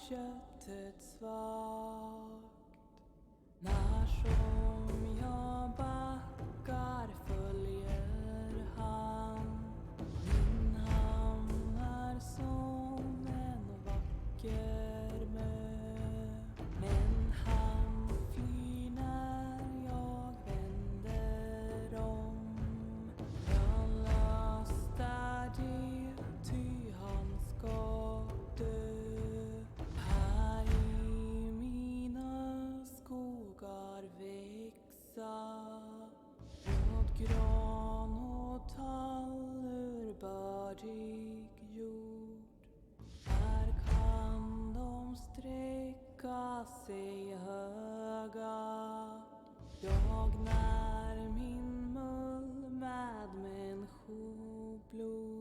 köttet svagt. När som jag backar följer han. Min hamn är som en vacker mö. Men han flyr när jag vänder om. Jag lastar det, ty han ska dö. Här i mina skogar växa åt gran och tall ur bördig jord. Här kan de sträcka sig höga. Jag när min mull med människoblod.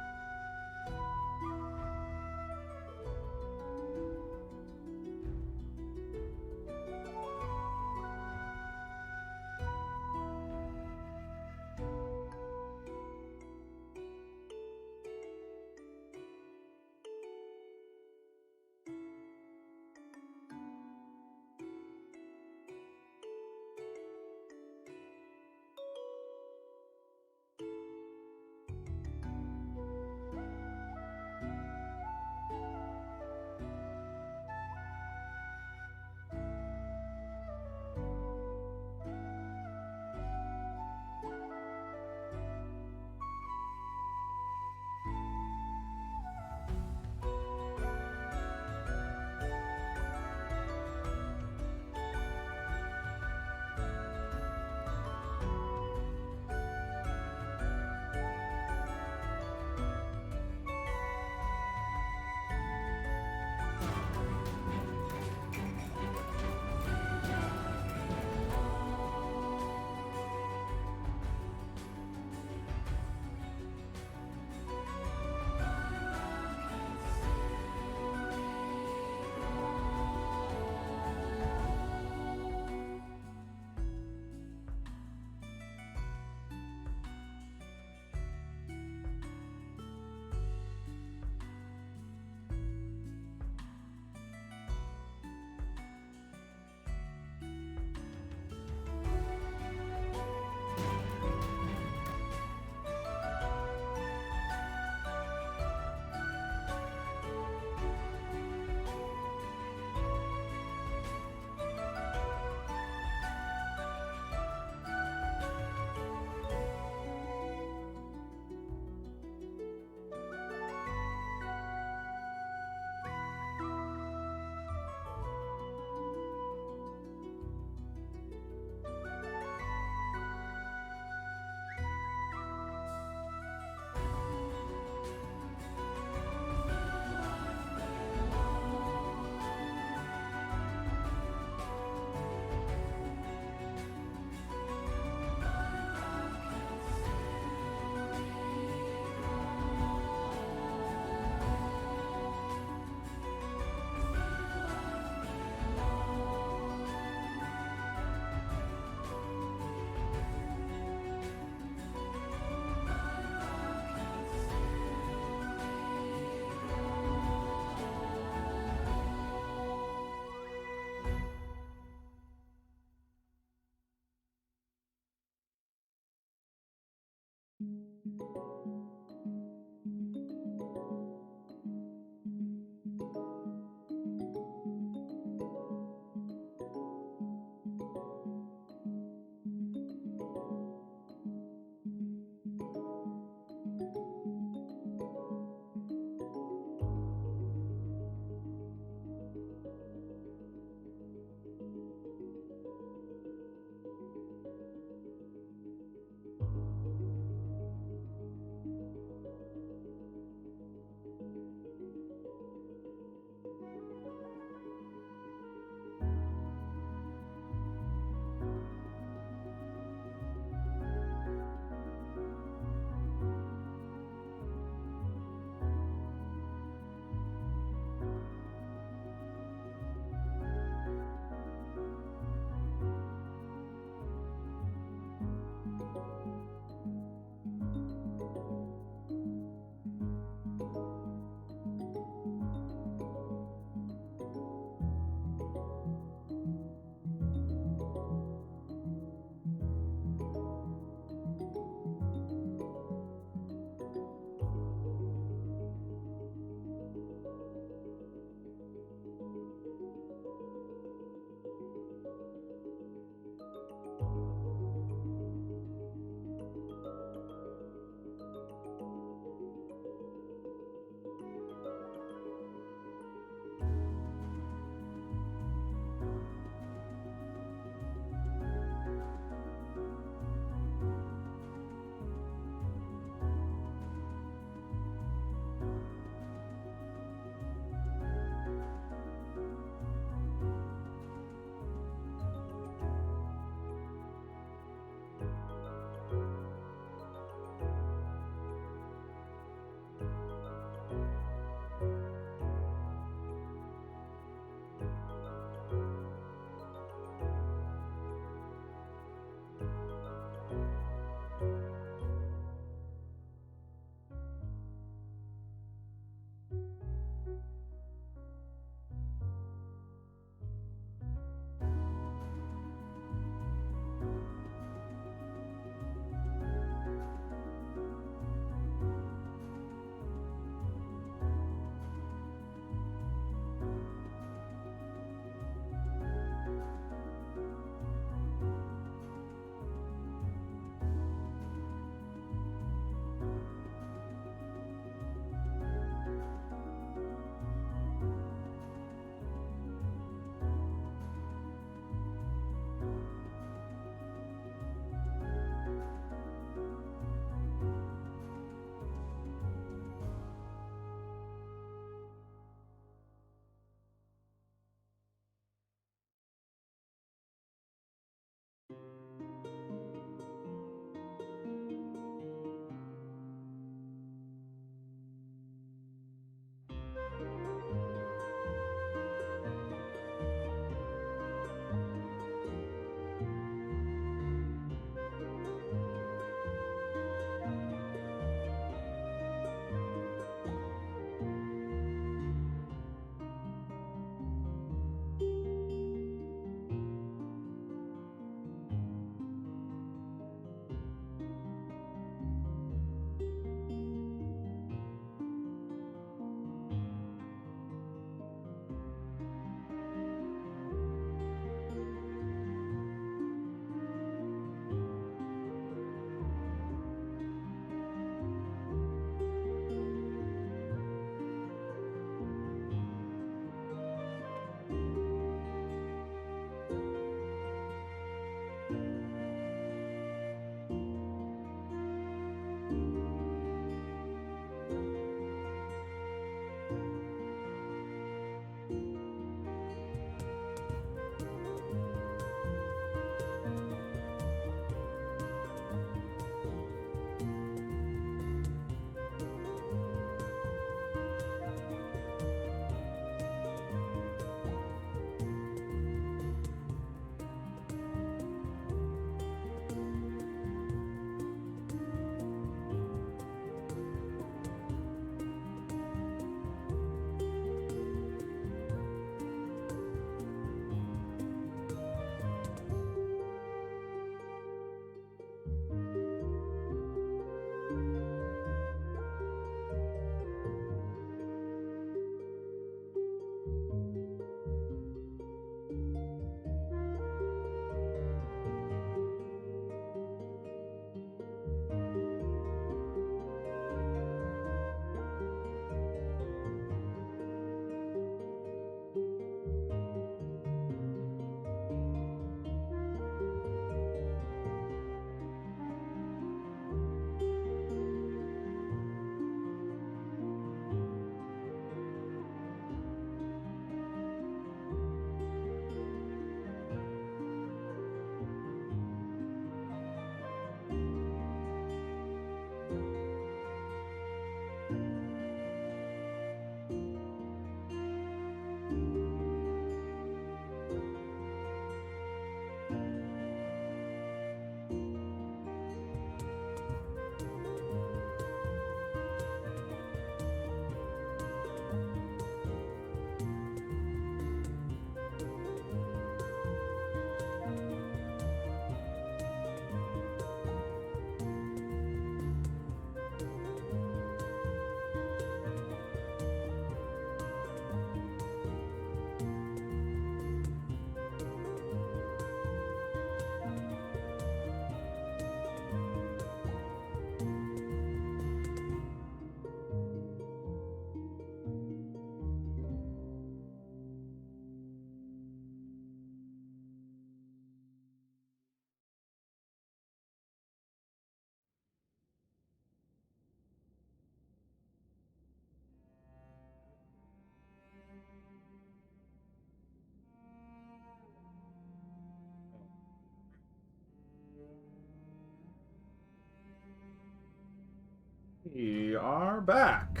We are back.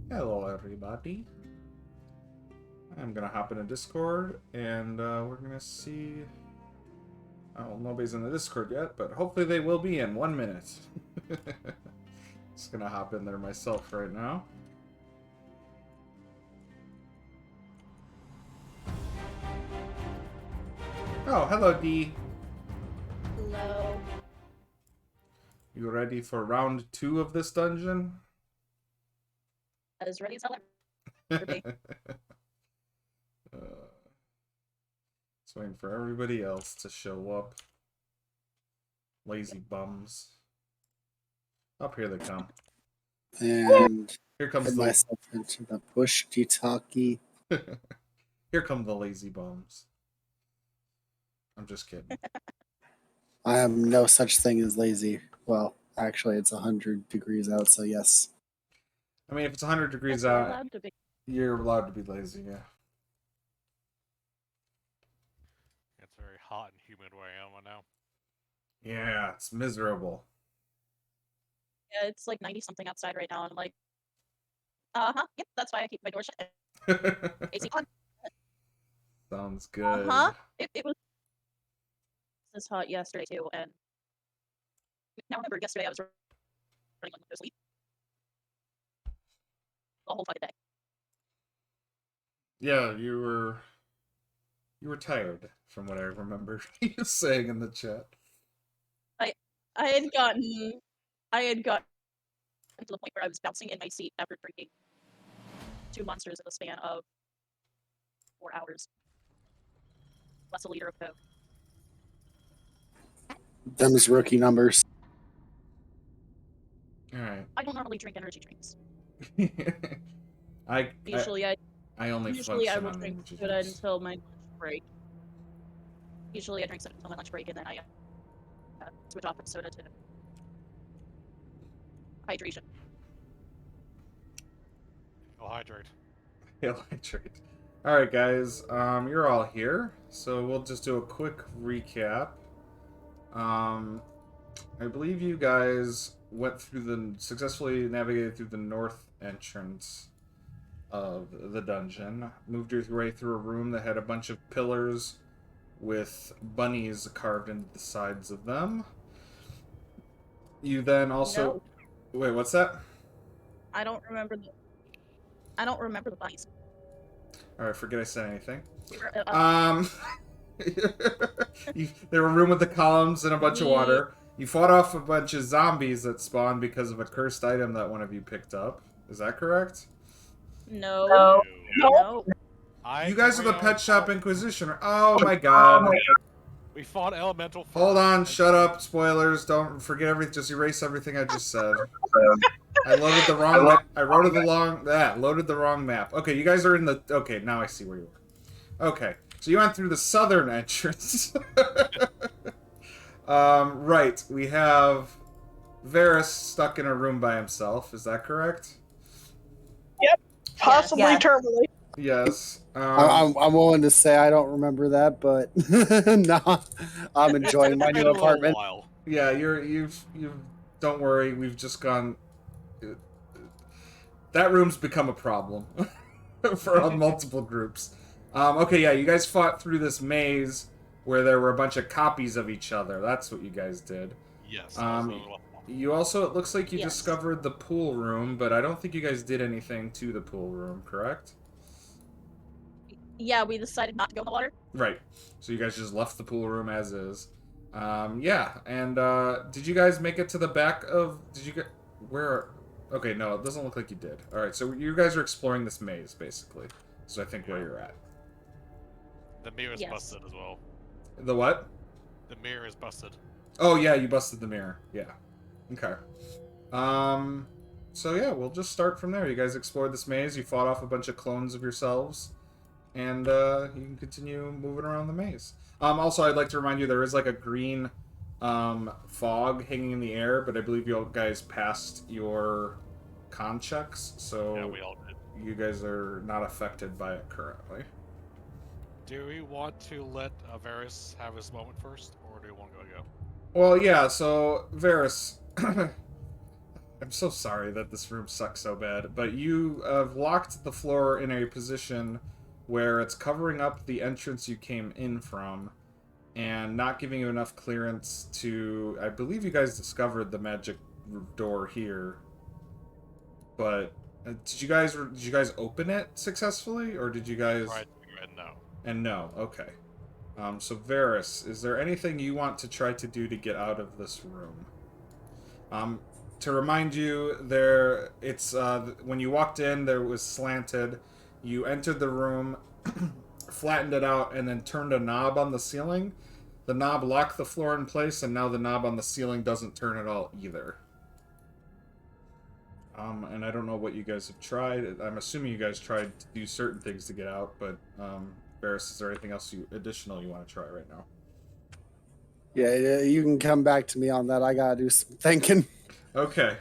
Hello, everybody. I'm gonna hop into Discord, and we're gonna see. Oh, nobody's in the Discord yet, but hopefully they will be in 1 minute. Just gonna hop in there myself right now. Oh, hello, D. Hello. You ready for round 2 of this dungeon? As ready as I'll ever be. Just waiting for everybody else to show up. Lazy bums. Up here they come. And Here comes put the myself into the push-talkie. Here come the lazy bums. I'm just kidding. I am no such thing as lazy. Well, actually, it's 100 degrees out, so yes. I mean, if it's 100 degrees We're out, allowed to be. you're allowed to be lazy, yeah. It's very hot and humid where I am right now. Yeah, it's miserable. Yeah, it's like 90 something outside right now, and I'm like, yep, that's why I keep my door shut. AC on. Sounds good. It was this hot yesterday too, and now remember yesterday I was running like no sleep the whole fucking day. Yeah, you were tired, from what I remember you saying in the chat. I had gotten to the point where I was bouncing in my seat after drinking 2 monsters in the span of 4 hours. Plus a liter of Coke. Them's rookie numbers. Alright. I don't normally drink energy drinks. I Usually I only Usually I function will on drink energy soda drinks. until my lunch break. Usually I drink soda until my lunch break, and then I switch off from soda to hydration. I'll hydrate. Hail hydrate. Alright, guys. You're all here, so we'll just do a quick recap. I believe you guys successfully navigated through the north entrance of the dungeon, moved your way through a room that had a bunch of pillars with bunnies carved into the sides of them. You then also... No. Wait, what's that? I don't remember the bunnies. Alright, forget I said anything. We were, There were a room with the columns and a bunch of water. You fought off a bunch of zombies that spawned because of a cursed item that one of you picked up. Is that correct? No. You guys are the Petshop Inquisition. Oh my god. We fought elemental first. Hold on, shut up, spoilers. Don't forget everything. Just erase everything I just said. I loaded the wrong map. I loaded the wrong map. Okay, you guys are in the... Okay, now I see where you are. Okay, so you went through the southern entrance. Right, we have Varys stuck in a room by himself. Is that correct? Yep, possibly terminally. Yes. I'm willing to say I don't remember that, but no, I'm enjoying my new apartment. Yeah, you've don't worry. We've just gone. That room's become a problem for multiple groups. Okay, yeah, you guys fought through this maze where there were a bunch of copies of each other. That's what you guys did. Yes. You also, it looks like you discovered the pool room, but I don't think you guys did anything to the pool room, correct? Yeah, we decided not to go in the water. Right. So you guys just left the pool room as is. Yeah, and did you guys make it to the back of... Did you get... Where... Okay, no, it doesn't look like you did. Alright, so you guys are exploring this maze, basically. So I think where you're at. The mirror is busted as well. The what? The mirror is busted. Oh, yeah, you busted the mirror. Yeah. Okay. So yeah, we'll just start from there. You guys explored this maze, you fought off a bunch of clones of yourselves, and you can continue moving around the maze. Also, I'd like to remind you there is like a green fog hanging in the air, but I believe you guys passed your con checks, so yeah, we all did. You guys are not affected by it currently. Do we want to let Varys have his moment first, or do we want to go? Well, yeah, so Varys, I'm so sorry that this room sucks so bad, but you have locked the floor in a position where it's covering up the entrance you came in from and not giving you enough clearance to... I believe you guys discovered the magic door here, but did you guys open it successfully, or did you guys... Right, and no. And no, okay. So Varys, is there anything you want to try to do to get out of this room? To remind you, when you walked in, there was slanted. You entered the room, flattened it out, and then turned a knob on the ceiling. The knob locked the floor in place, and now the knob on the ceiling doesn't turn at all either. And I don't know what you guys have tried. I'm assuming you guys tried to do certain things to get out, but Varys, is there anything else additional you want to try right now? Yeah, you can come back to me on that. I gotta do some thinking. Okay.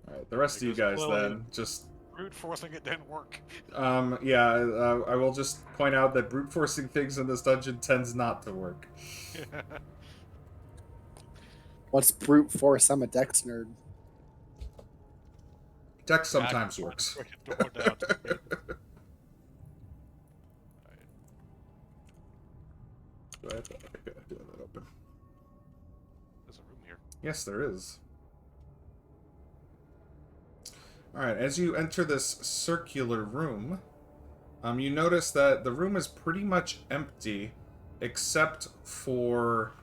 Alright, the rest of you guys Clearly, then, just... brute forcing it didn't work. I will just point out that brute forcing things in this dungeon tends not to work. What's brute force? I'm a Dex nerd. Dex sometimes works. Door down. Do I have to... Okay, I do have that open. There's a room here. Yes, there is. Alright, as you enter this circular room, you notice that the room is pretty much empty, except for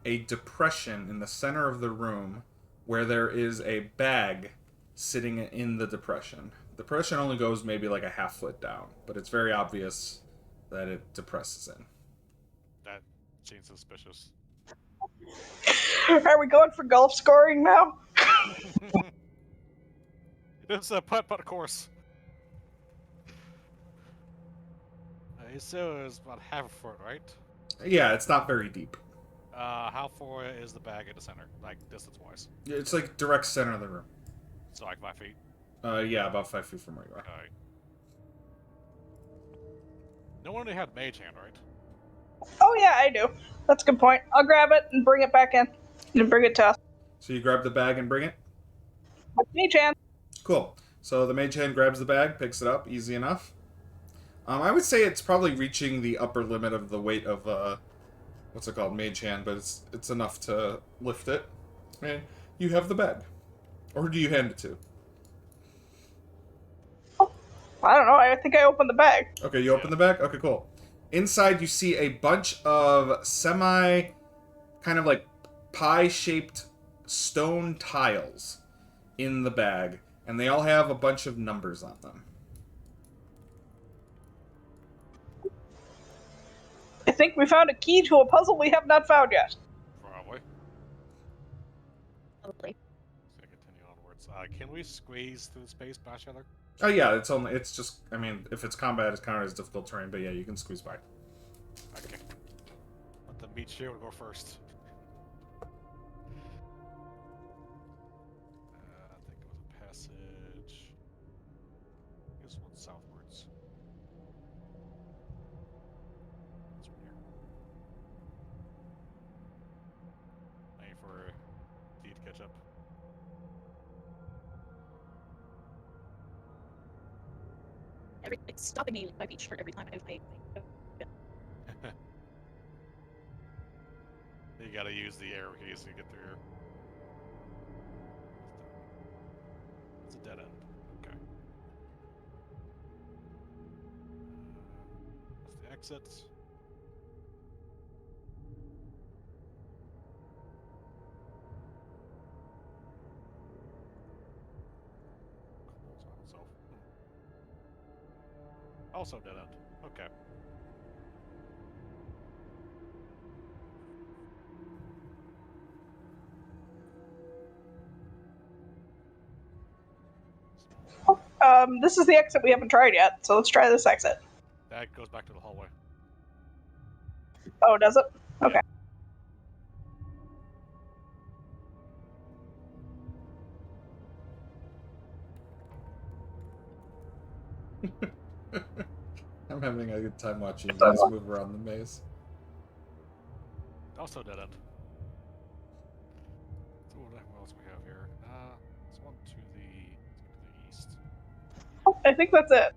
a depression in the center of the room, where there is a bag sitting in the depression. The depression only goes maybe like a half foot down, but it's very obvious that it depresses in. That seems suspicious. Are we going for golf scoring now? It's a putt-putt course. So it's about half a foot, right? Yeah, it's not very deep. How far is the bag at the center, like distance-wise? It's like direct center of the room. So like 5 feet. Yeah, about 5 feet from where you are. Okay. No one only had mage hand, right? Oh yeah, I do. That's a good point. I'll grab it and bring it back in. And bring it to us. So you grab the bag and bring it? Me, Chan. Cool. So the mage hand grabs the bag, picks it up, easy enough. I would say it's probably reaching the upper limit of the weight of, what's it called, mage hand, but it's enough to lift it. And you have the bag. Or who do you hand it to? I don't know. I think I opened the bag. Okay, you open the bag? Okay, cool. Inside you see a bunch of kind of like pie-shaped stone tiles in the bag, and they all have a bunch of numbers on them. I think we found a key to a puzzle we have not found yet. Probably. Probably. So continue onwards. Can we squeeze through the space past each other? Oh yeah, it's just, I mean, if it's combat, it's kind of as difficult terrain, but yeah, you can squeeze by. Okay. Let the meat shield go first. I think it was a passage. This one's southwards. This one here. Waiting for D to catch up. It's stopping me by beach for every time I've paid. You gotta use the arrow keys to get through here. It's a dead end. Okay. That's the exit. Close on itself. Also dead end. Okay. This is the exit we haven't tried yet, so let's try this exit. That goes back to the hallway. Oh, does it? Okay. I'm having a good time watching you guys move around the maze. Also dead end. So what else we have I think that's it.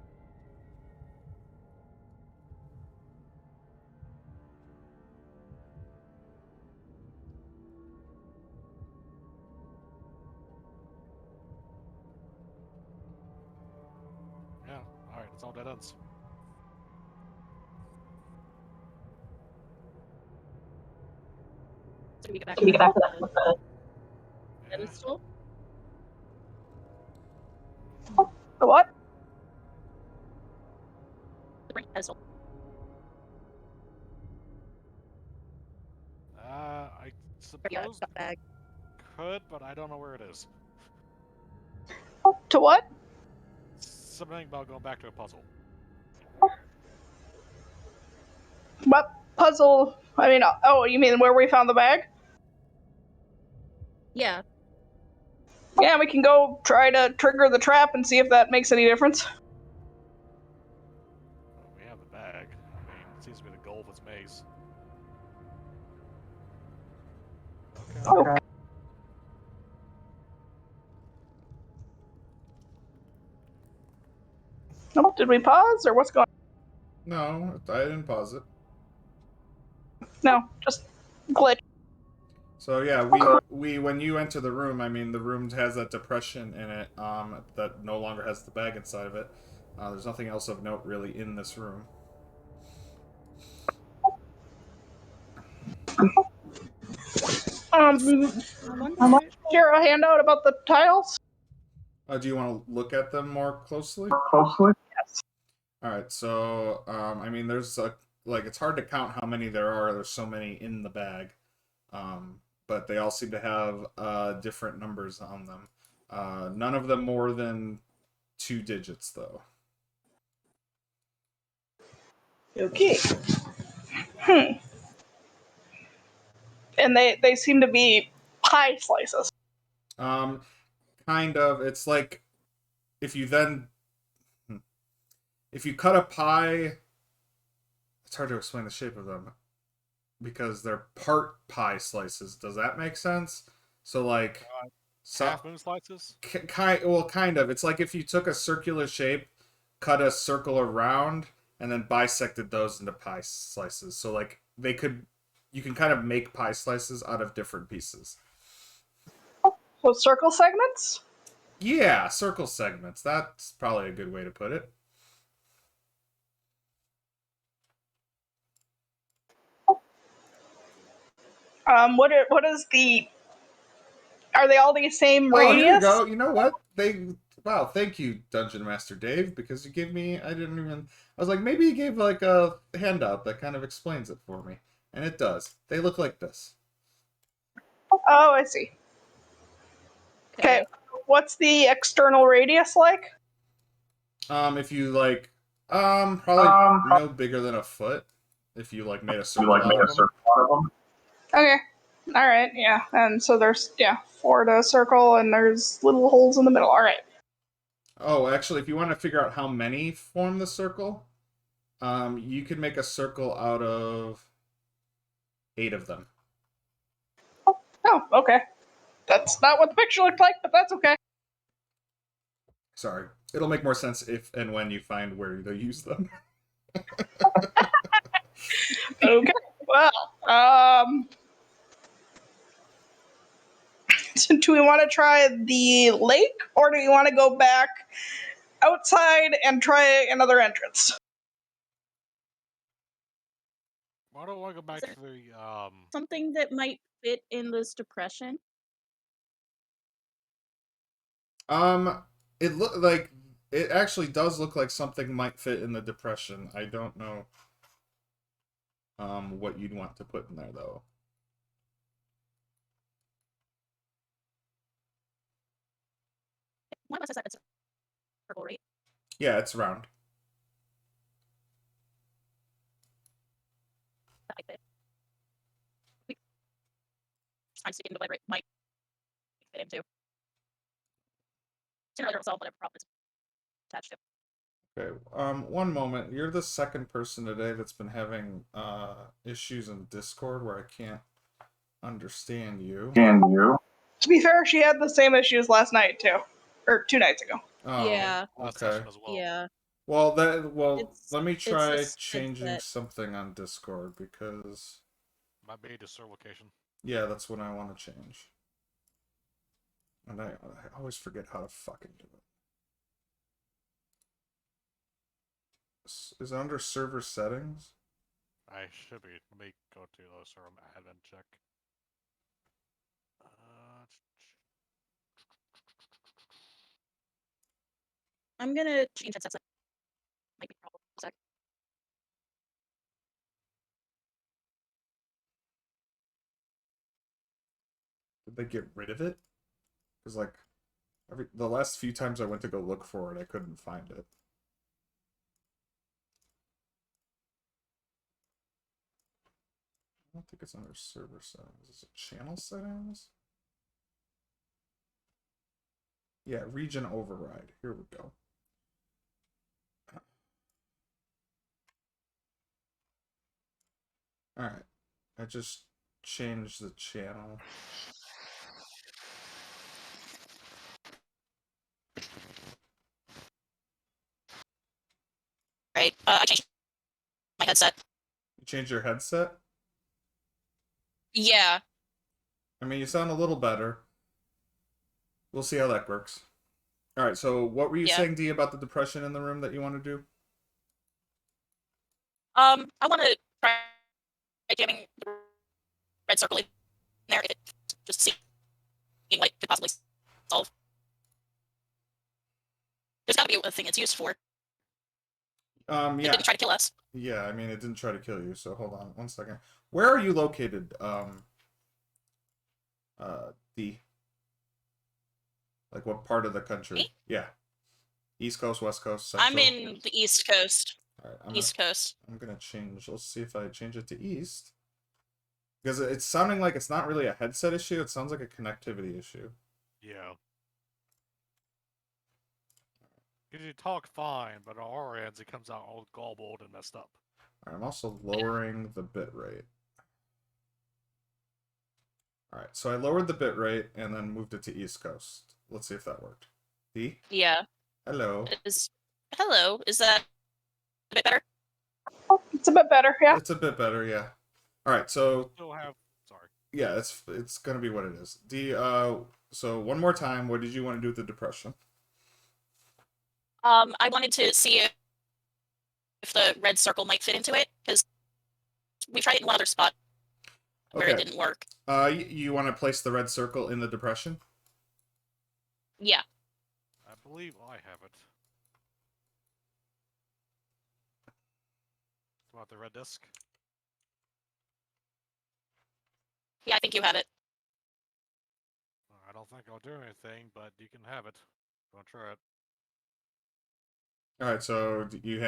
Yeah. All right. It's all dead ends. So we get back Can we get back to that? Yeah. pedestal. The what? The brain pedestal. I Yeah, suppose got the bag. could, but I don't know where it is. To what? Something about going back to a puzzle. What puzzle? I mean, oh, you mean where we found the bag? Yeah. Yeah, we can go try to trigger the trap and see if that makes any difference. Well, we have the bag. I mean, it seems to be the goal of its maze. Okay. Okay. Oh, did we pause or what's going on? No, I didn't pause it. No, just glitch. So yeah, we when you enter the room, I mean the room has that depression in it that no longer has the bag inside of it. There's nothing else of note really in this room. I I wonder. share a handout about the tiles. Do you want to look at them more closely? Yes. All right. So I mean, there's like it's hard to count how many there are. There's so many in the bag, but they all seem to have different numbers on them. None of them more than 2 digits, though. Okay. And they seem to be pie slices. Kind of. It's like if you then if you cut a pie, it's hard to explain the shape of them because they're part pie slices. Does that make sense? So like Half moon slices? kind of. It's like if you took a circular shape, cut a circle around, and then bisected those into pie slices. So like you can kind of make pie slices out of different pieces. So circle segments? Yeah, circle segments. That's probably a good way to put it. What is the? Are they all the same Oh, radius? here we go. You know what? Wow, thank you, Dungeon Master Dave, because you gave me I was like, maybe you gave like a handout that kind of explains it for me. And it does. They look like this. Oh, I see. Okay. What's the external radius like? If you like probably no bigger than a foot if you like made a circle out of them. Okay. All right. Yeah. And so there's 4 to a circle, and there's little holes in the middle. All right. Oh, actually, if you want to figure out how many form the circle, you could make a circle out of 8 of them. Oh, okay. That's not what the picture looked like, but that's okay. Sorry. It'll make more sense if and when you find where to use them. Okay. Well, do we want to try the lake, or do you want to go back outside and try another entrance? Why don't I go back to the Something that might fit in this depression. It actually does look like something might fit in the depression. I don't know what you'd want to put in there though. One of us has said it's purple, right? Yeah, it's round. That might fit. I'm sticking to whatever it might fit into. Sooner or later, solve whatever problem it's attached to. Okay, one moment. You're the second person today that's been having issues in Discord where I can't understand you. To be fair, she had the same issues last night too, or 2 nights ago. Oh, Yeah. last okay. session as well. Yeah. Well, It's let me it's a try set changing set. something on Discord because Might be to serve location. yeah, that's what I want to change. And I always forget how to fucking do it. Is it under server settings? I should be. Let me go to the server admin check. I'm gonna change headsets. That might be a problem. One sec. Did they get rid of it? Because like the last few times I went to go look for it, I couldn't find it. I don't think it's under server settings. Is it channel settings? Yeah, region override. Here we go. Alright. I just changed the channel. Right. I changed my headset. You changed your headset? Yeah. I mean, you sound a little better. We'll see how that works. Alright, so what were you Yeah. saying, Dee, about the depression in the room that you want to do? I want to try jamming the red circle in there. If it just seemed like it could possibly solve. There's got to be a thing it's used for. It Yeah. didn't try to kill us. Yeah, I mean, it didn't try to kill you, so hold on one second. Where are you located, D? Like, what part of the country? Me? Yeah. East Coast, West Coast, Central? I'm in the East Coast. Alright, East Coast. I'm gonna change. Let's see if I change it to East. Because it's sounding like it's not really a headset issue, it sounds like a connectivity issue. Yeah. Because you talk fine, but on our ends, it comes out all gobbled and messed up. Alright, I'm also lowering the bit rate. Alright, so I lowered the bit rate and then moved it to East Coast. Let's see if that worked. D? Yeah. Hello. Hello. Is that a bit better? Oh, it's a bit better, yeah. It's a bit better, yeah. Alright, so Still have. Sorry. yeah, it's gonna be what it is. D, so one more time, what did you want to do with the depression? I wanted to see if the red circle might fit into it, because we tried it in one other spot where it Okay. didn't work. You want to place the red circle in the depression? Yeah. I believe I have it. About the red disc? Yeah, I think you have it. I don't think I'll do anything, but you can have it. Don't try it. All right, so you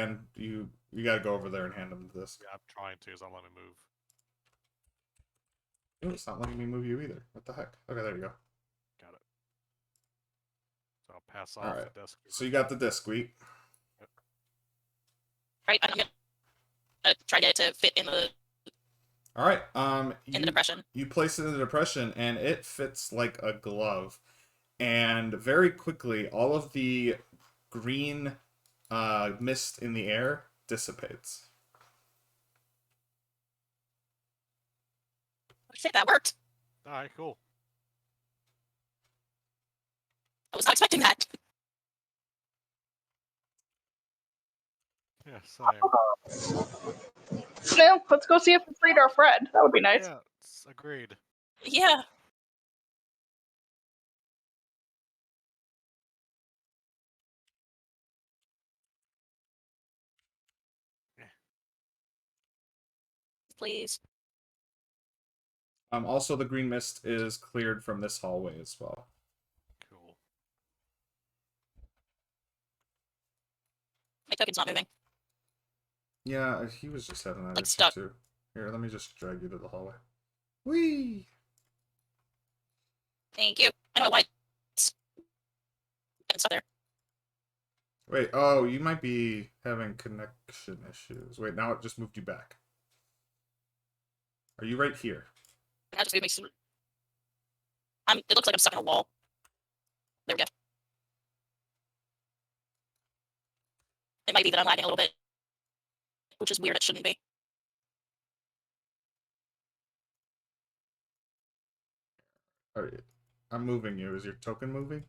got to go over there and hand him this. Yeah, I'm trying to, so let me move. Ooh, it's not letting me move you either. What the heck? Okay, there you go. Got it. So I'll pass off Alright. the disc. So you got the disc, Wheat. Right. I'm gonna try to get it to fit in the All right. in the depression. You place it in the depression, and it fits like a glove. And very quickly, all of the green mist in the air dissipates. I think that worked. Alright, cool. I was not expecting that. Yes, I am. Now, let's go see if we freed our friend. That would be nice. Yeah, agreed. Yeah. Please. Also, the green mist is cleared from this hallway as well. Cool. My token's not moving. Yeah, he was just having that Like issue stuck. too. Here, let me just drag you to the hallway. Whee! Thank you. I don't know why it's stuck there. Wait, oh, you might be having connection issues. Wait, now it just moved you back. Are you right here? That just makes it looks like I'm stuck in a wall. There we go. It might be that I'm lagging a little bit, which is weird. It shouldn't be. All right. I'm moving you. Is your token moving?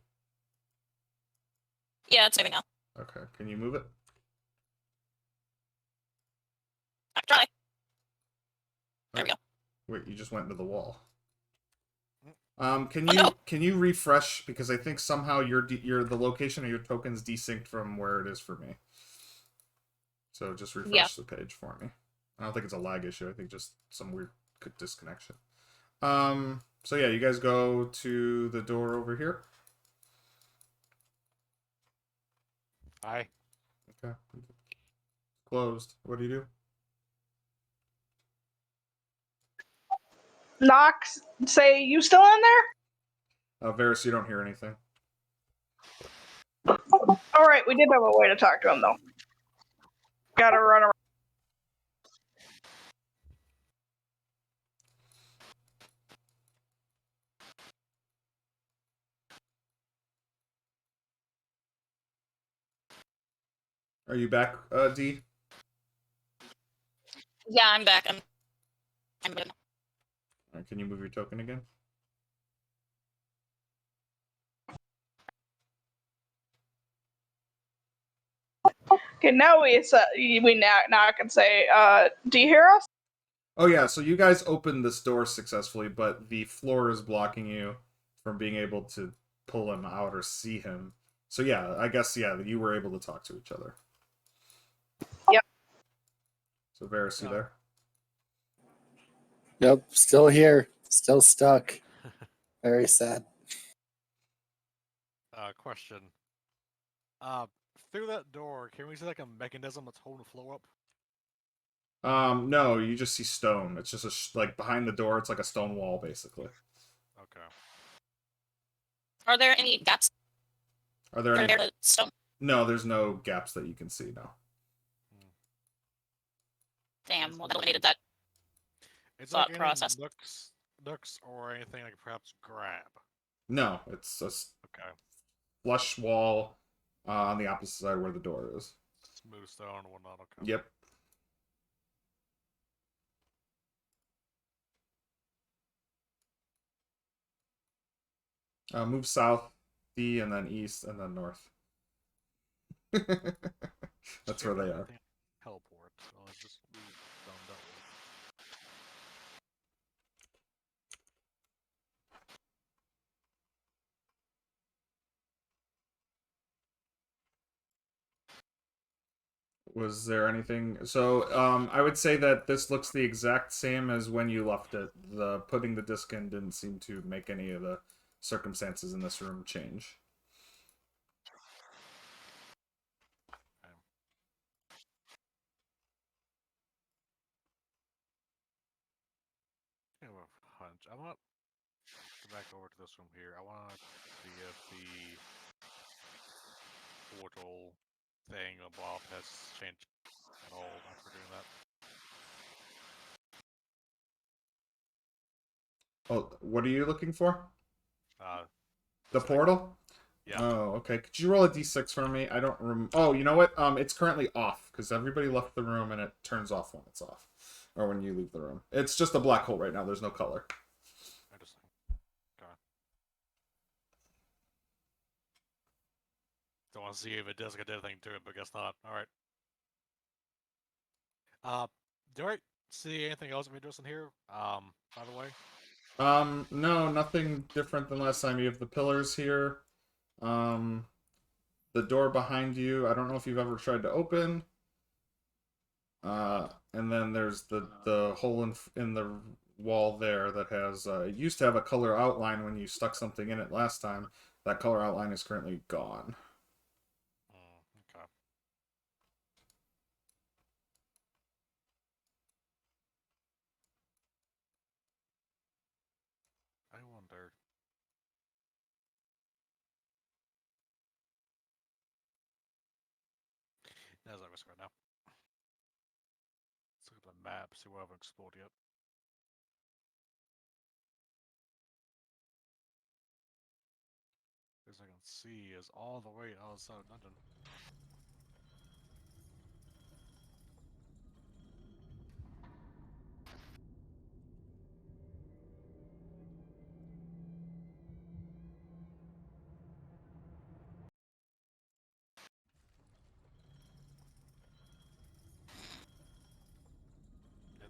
Yeah, it's moving now. Okay. Can you move it? I can try. There we go. Wait, you just went into the wall. Mm. Can Oh, you no. can you refresh, because I think somehow your the location of your token's desynced from where it is for me. So just refresh the page for me. I don't think it's a lag issue. I think just some weird disconnection. So yeah, you guys go to the door over here. Hi. Okay. Closed. What do you do? Knock. Say, you still in there? Varys, you don't hear anything. All right, we did have a way to talk to him though. Gotta run around. Are you back, D? Yeah, I'm back. I'm good. Can you move your token again? Okay, now we knock and say, do you hear us? Oh yeah, so you guys opened this door successfully, but the floor is blocking you from being able to pull him out or see him. So yeah, I guess yeah, you were able to talk to each other. Yep. So Varys, you there? Yep, still here, still stuck. Very sad. Question. Through that door, can we see like a mechanism that's holding the floor up? No, you just see stone. It's just like behind the door. It's like a stone wall, basically. Okay. Are there any gaps? Are there any? There to stone? No, there's no gaps that you can see. No. Damn. Well, that eliminated that It's thought like any process. nooks or anything I could perhaps grab. No, it's a Okay. flush wall on the opposite side where the door is. Smooth stone and whatnot. Okay. Yep. Move south, D, and then east, and then north. That's where they are. Teleport. Well, it's just we done that with. Was there anything? So, I would say that this looks the exact same as when you left it. The putting the disc in didn't seem to make any of the circumstances in this room change. I have a hunch. I want to go back over to this room here. I want to see if the portal thing above has changed at all after doing that. Oh, what are you looking for? The Sick. portal? Yeah. Oh, okay. Could you roll a d6 for me? I don't remember. Oh, you know what? It's currently off because everybody left the room and it turns off when it's off, or when you leave the room. It's just a black hole right now. There's no color. Interesting. Okay. Don't want to see if it does get anything to it, but guess not. All right. Do I see anything else of interest in here? By the way. No, nothing different than last time. You have the pillars here. The door behind you, I don't know if you've ever tried to open. And then there's the hole in the wall there that has it used to have a color outline when you stuck something in it last time. That color outline is currently gone. Okay. I wonder. That's not risk right now. Let's look at the map, see what I haven't explored yet. As I can see is all the way outside of London.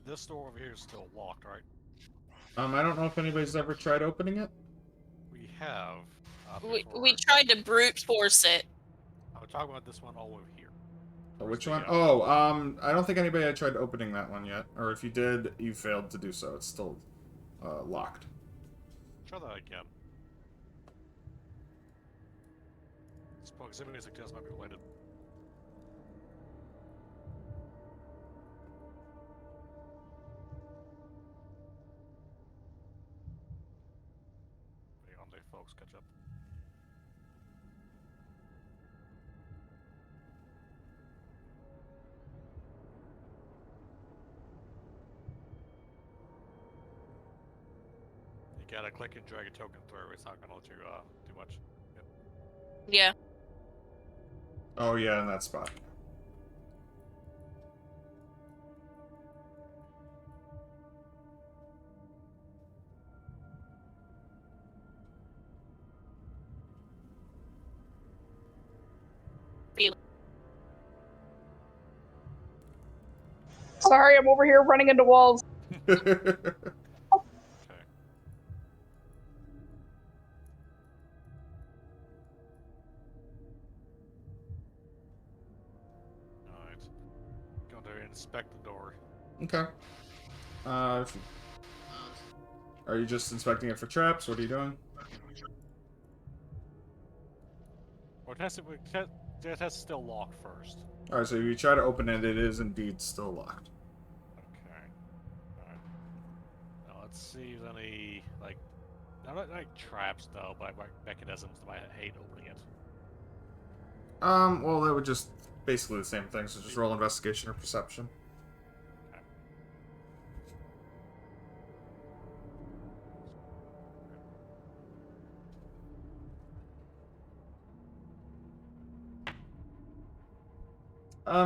this door over here is still locked, right? I don't know if anybody's ever tried opening it. We have. We before. tried to brute force it. I'm talking about this one all over here. Oh, Where's which the, one? Oh, I don't think anybody had tried opening that one yet. Or if you did, you failed to do so. It's still locked. Try that again. This proximity suggests might be related. Wait on there, folks. Catch up. You gotta click and drag a token through. It's not gonna let you do much. Yep. Yeah. Oh, yeah, in that spot. Sorry, I'm over here running into walls. Okay. Alright. Go there and inspect the door. Okay. Are you just inspecting it for traps? What are you doing? Or test it. Test is still locked first. Alright, so if you try to open it, it is indeed still locked. Okay. Alright. Now let's see if there's any, like, not like traps though, but like mechanisms that might hate opening it. Well, that would just basically the same thing, so just roll investigation or perception.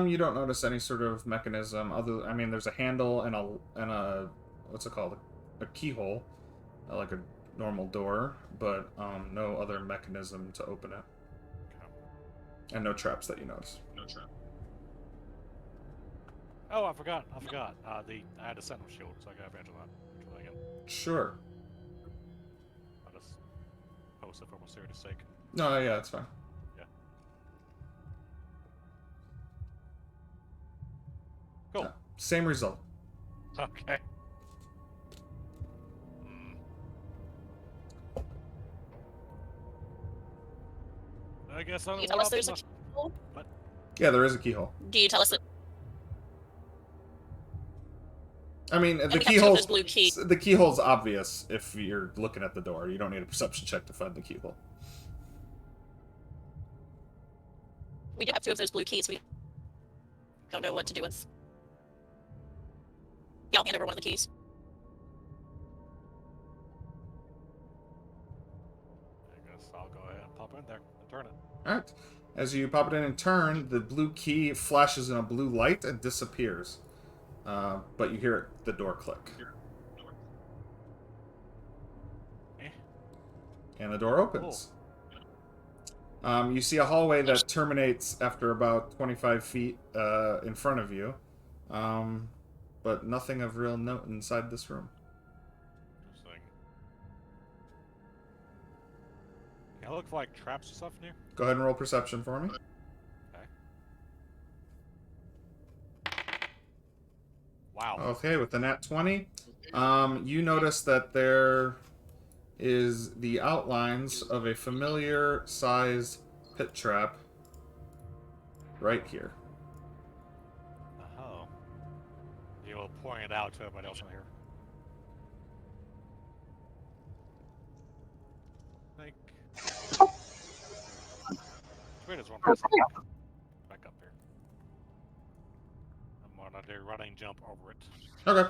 You don't notice any sort of mechanism I mean, there's a handle and a what's it called? A keyhole, like a normal door, but no other mechanism to open it. Okay. And no traps that you notice. Oh, I forgot. I had a sentinel shield, so I got advantage on that. Again. Sure. I'll just post it for mysterious sake. No, yeah, it's fine. Yeah. Cool. Same result. Okay. I guess I'm Can you tell us there's a optimal. keyhole? Yeah, there is a keyhole. Do you tell us that? I mean, the we have two of those keyhole's blue keys. the keyhole's obvious if you're looking at the door. You don't need a perception check to find the keyhole. We do have two of those blue keys. We don't know what to do with. Yeah, I'll hand over one of the keys. I guess I'll go ahead and pop in there and turn it. Alright. As you pop it in and turn, the blue key flashes in a blue light and disappears. But you hear the door click. And the door opens. You see a hallway that terminates after about 25 feet in front of you. But nothing of real note inside this room. Interesting. Can I look for like traps or stuff in here? Go ahead and roll perception for me. Wow. Okay, with the nat 20, you notice that there is the outlines of a familiar sized pit trap right here. Oh. You will point it out to everybody else in here. Think. Wait, there's one person. Back up here. I'm gonna do a running jump over it. Okay.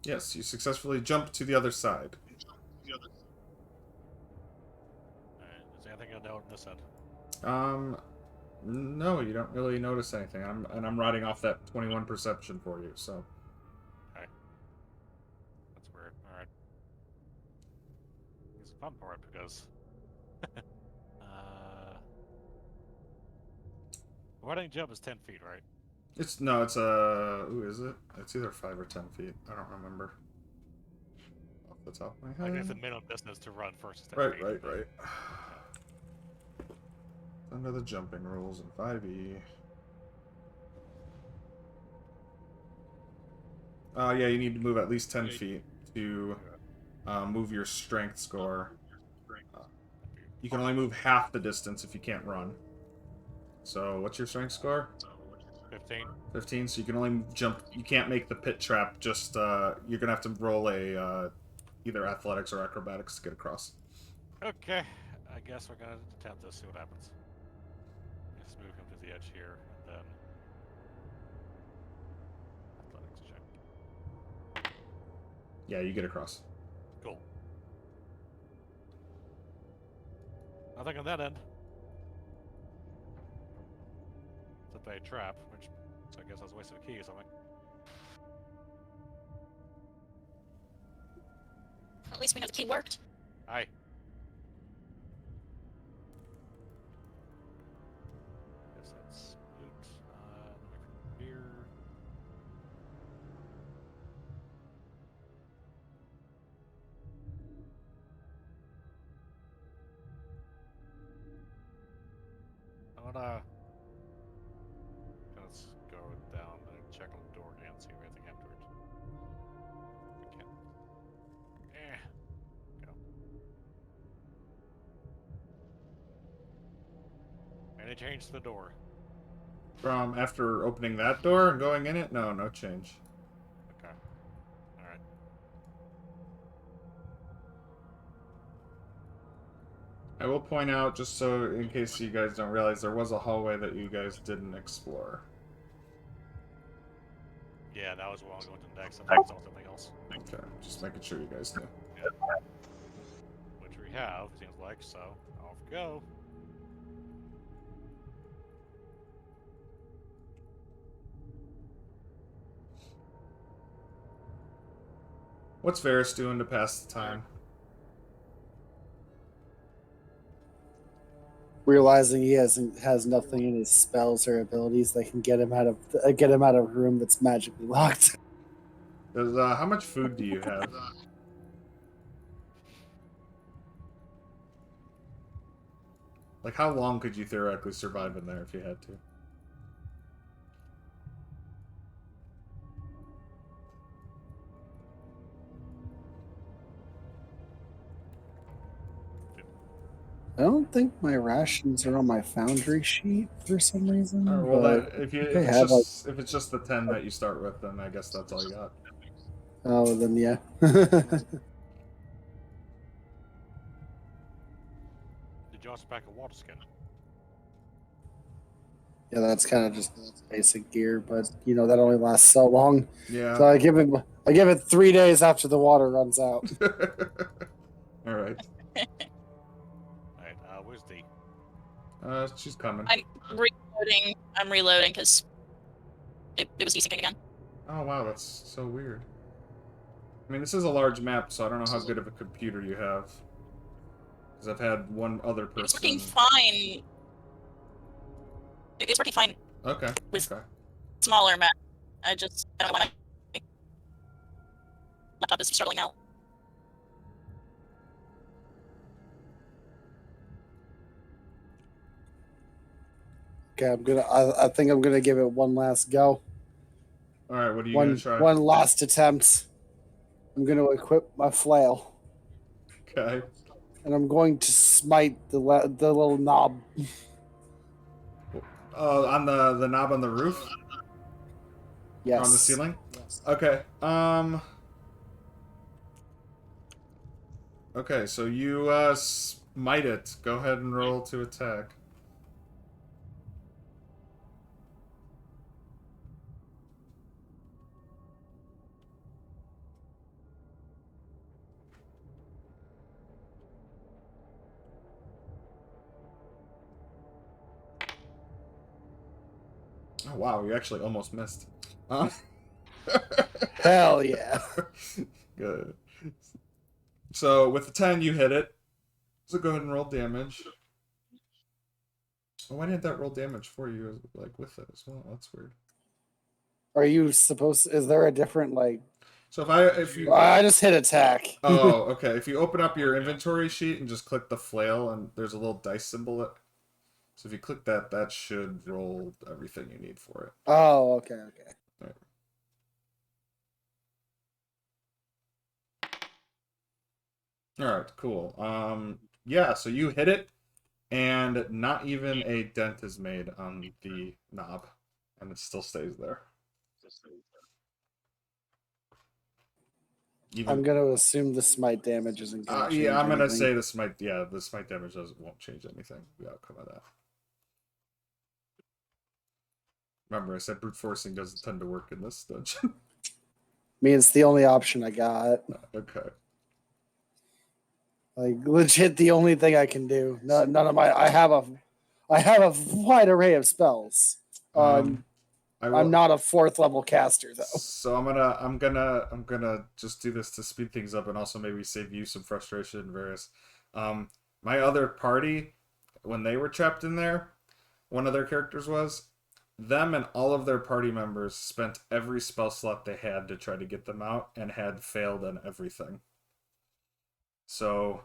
Yes, you successfully jump to the other side. Alright, is there anything you'll note on this end? No, you don't really notice anything. I'm writing off that 21 perception for you, so. Okay. That's weird. Alright. It's a fun part because... running jump is 10 feet, right? It's no, it's ooh, is it? It's either 5 or 10 feet. I don't remember. Off the top of my Like, head. it's the minimum distance to run first. Right. Under the jumping rules in 5e. Yeah, you need to move at least 10 feet to move your strength score. You can only move half the distance if you can't run. So, what's your strength score? 15. 15, so you can only jump. You can't make the pit trap, just, you're gonna have to roll a, either athletics or acrobatics to get across. Okay, I guess we're gonna attempt this, see what happens. Let's move him to the edge here, and then... athletics check. Yeah, you get across. Cool. Nothing on that end. Except a trap, which... so I guess I was wasting a key or something. At least we know the key worked. Aye. Guess that's moot. Then we can here. I'm gonna let's go down and check on the door again, see if anything happened to it. We can't. Go. Any change to the door? From after opening that door and going in it? No, no change. Okay. Alright. I will point out, just so in case you guys don't realize, there was a hallway that you guys didn't explore. Yeah, that was what I was going to next. I think I saw something else. Okay, just making sure you guys knew. Which we have, seems like, so off we go. What's Varys doing to pass the time? Realizing he has nothing in his spells or abilities that can get him out of a room that's magically locked. Does, how much food do you have? Like, how long could you theoretically survive in there if you had to? I don't think my rations are on my foundry sheet for some reason. Well, but if it's just the 10 that you start with, then I guess that's all you got. oh, then yeah. Did you also pack a water skin? Yeah, that's kind of just basic gear, but you know that only lasts so long. Yeah. So I give it 3 days after the water runs out. All right. Alright, where's D? She's coming. I'm reloading because it was desyncing again. Oh wow, that's so weird. I mean, this is a large map, so I don't know how good of a computer you have. Because I've had one other person. It's working fine. It's working fine. Okay. With okay. smaller map. I don't know why my laptop is struggling now. Okay, I think I'm gonna give it one last go. All right, what are you gonna try? One last attempt. I'm gonna equip my flail. Okay. And I'm going to smite the little knob. On the knob on the roof? Yes. Or on the ceiling? Yes. Okay. Okay, so you smite it. Go ahead and roll to attack. Oh wow, you actually almost missed. Hell yeah. Good. So with the 10 you hit it. So go ahead and roll damage. Oh, why didn't that roll damage for you like with it as well? That's weird. Are you supposed? Is there a different like? So if you I just hit attack. oh, okay. If you open up your inventory sheet and just click the flail, and there's a little dice symbol. So if you click that, that should roll everything you need for it. Oh, okay, okay. Right. All right, cool. Yeah. So you hit it, and not even a dent is made on the knob, and it still stays there. I'm gonna assume the smite damage isn't gonna change yeah, I'm gonna anything. say the smite damage won't change anything. The outcome of that. Remember, I said brute forcing doesn't tend to work in this dungeon. I mean, it's the only option I got. Okay. Like legit, the only thing I can do. None of my. I have a wide array of spells. I'm not a 4th level caster though. So I'm gonna just do this to speed things up and also maybe save you some frustration and various. My other party, when they were trapped in there, one of their characters was. Them and all of their party members spent every spell slot they had to try to get them out and had failed on everything. So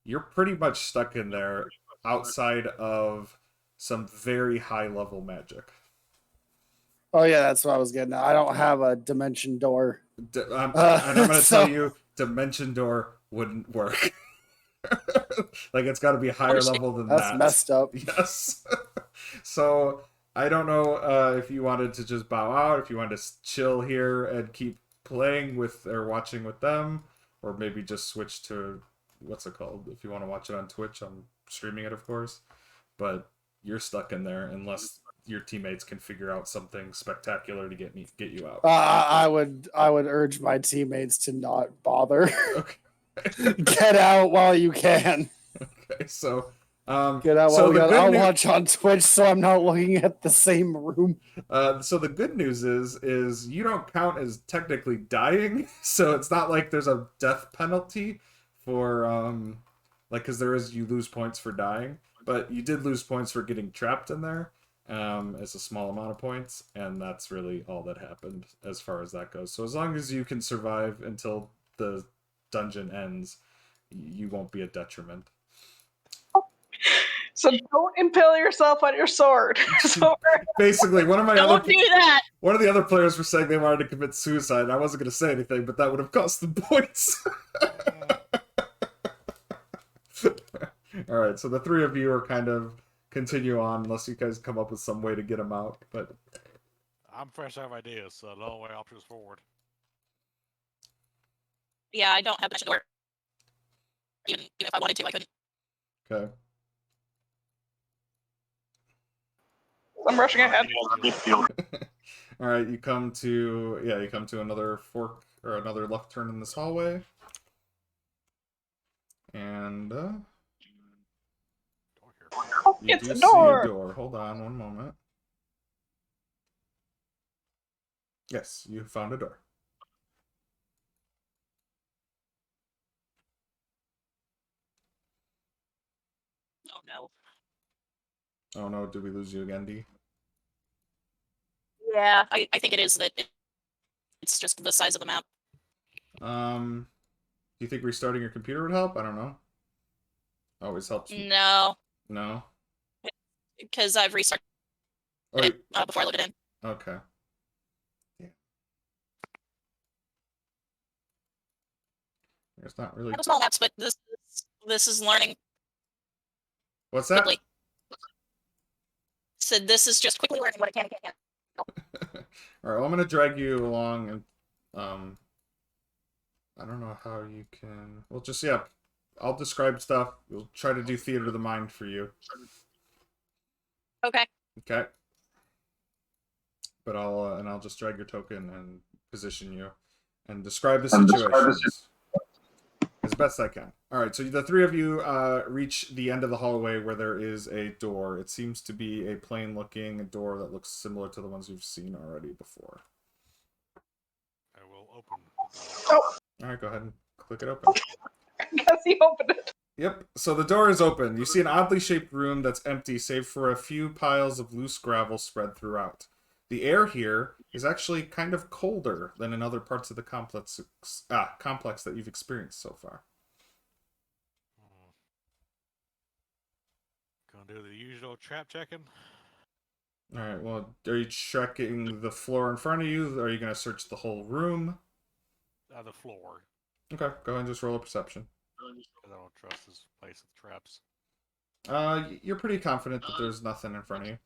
you're pretty much stuck in there outside of some very high level magic. Oh yeah, that's what I was getting at. I don't have a dimension door. And I'm going to tell you, dimension door wouldn't work. Like it's got to be higher level than that. That's messed up. Yes. So I don't know if you wanted to just bow out, if you wanted to chill here and keep playing with or watching with them, or maybe just switch to what's it called? If you want to watch it on Twitch, I'm streaming it, of course. But you're stuck in there unless your teammates can figure out something spectacular to get you out. I would urge my teammates to not bother. Okay. Get out while you can. Okay, so get out so while you can. I'll watch on Twitch so I'm not looking at the same room. So the good news is you don't count as technically dying, so it's not like there's a death penalty for like because you lose points for dying, but you did lose points for getting trapped in there. As a small amount of points, and that's really all that happened as far as that goes. So as long as you can survive until the dungeon ends, you won't be a detriment. So don't impale yourself on your sword. Basically, Don't do that. One of the other players were saying they wanted to commit suicide, and I wasn't going to say anything, but that would have cost them points. All right, so the three of you are kind of continue on unless you guys come up with some way to get them out. But I'm fresh out of ideas, so the only way option is forward. Yeah, I don't have much door. Even if I wanted to, I couldn't. Okay. I'm rushing ahead. All right, you come to another fork or another left turn in this hallway, and you It's do a see door. a door. Hold on one moment. Yes, you found a door. Oh no. Oh no, did we lose you again, D? Yeah, I think it is that it's just the size of the map. Do you think restarting your computer would help? I don't know. Always helps. No, No? because I've restarted Oh, it before I loaded in. okay. Yeah. There's not really... I have small maps, but this is learning What's that? quickly. So this is just quickly learning what it can and can't. All right, well, I'm gonna drag you along, and I don't know how you can. Well, just I'll describe stuff. We'll try to do theater of the mind for you. Okay. Okay. But I'll just drag your token and position you, and describe the situation as best I can. All right, so the three of you reach the end of the hallway where there is a door. It seems to be a plain-looking door that looks similar to the ones you've seen already before. I will open. Oh, All right, go ahead and click it open. I guess he opened it. Yep, so the door is open. You see an oddly shaped room that's empty, save for a few piles of loose gravel spread throughout. the air here is actually kind of colder than in other parts of the complex that you've experienced so far. Gonna do the usual trap checking. All right. Well, are you checking the floor in front of you? Are you going to search the whole room? The floor. Okay. Go ahead and just roll a perception. Because I don't trust this place with traps. You're pretty confident that there's nothing in front of you.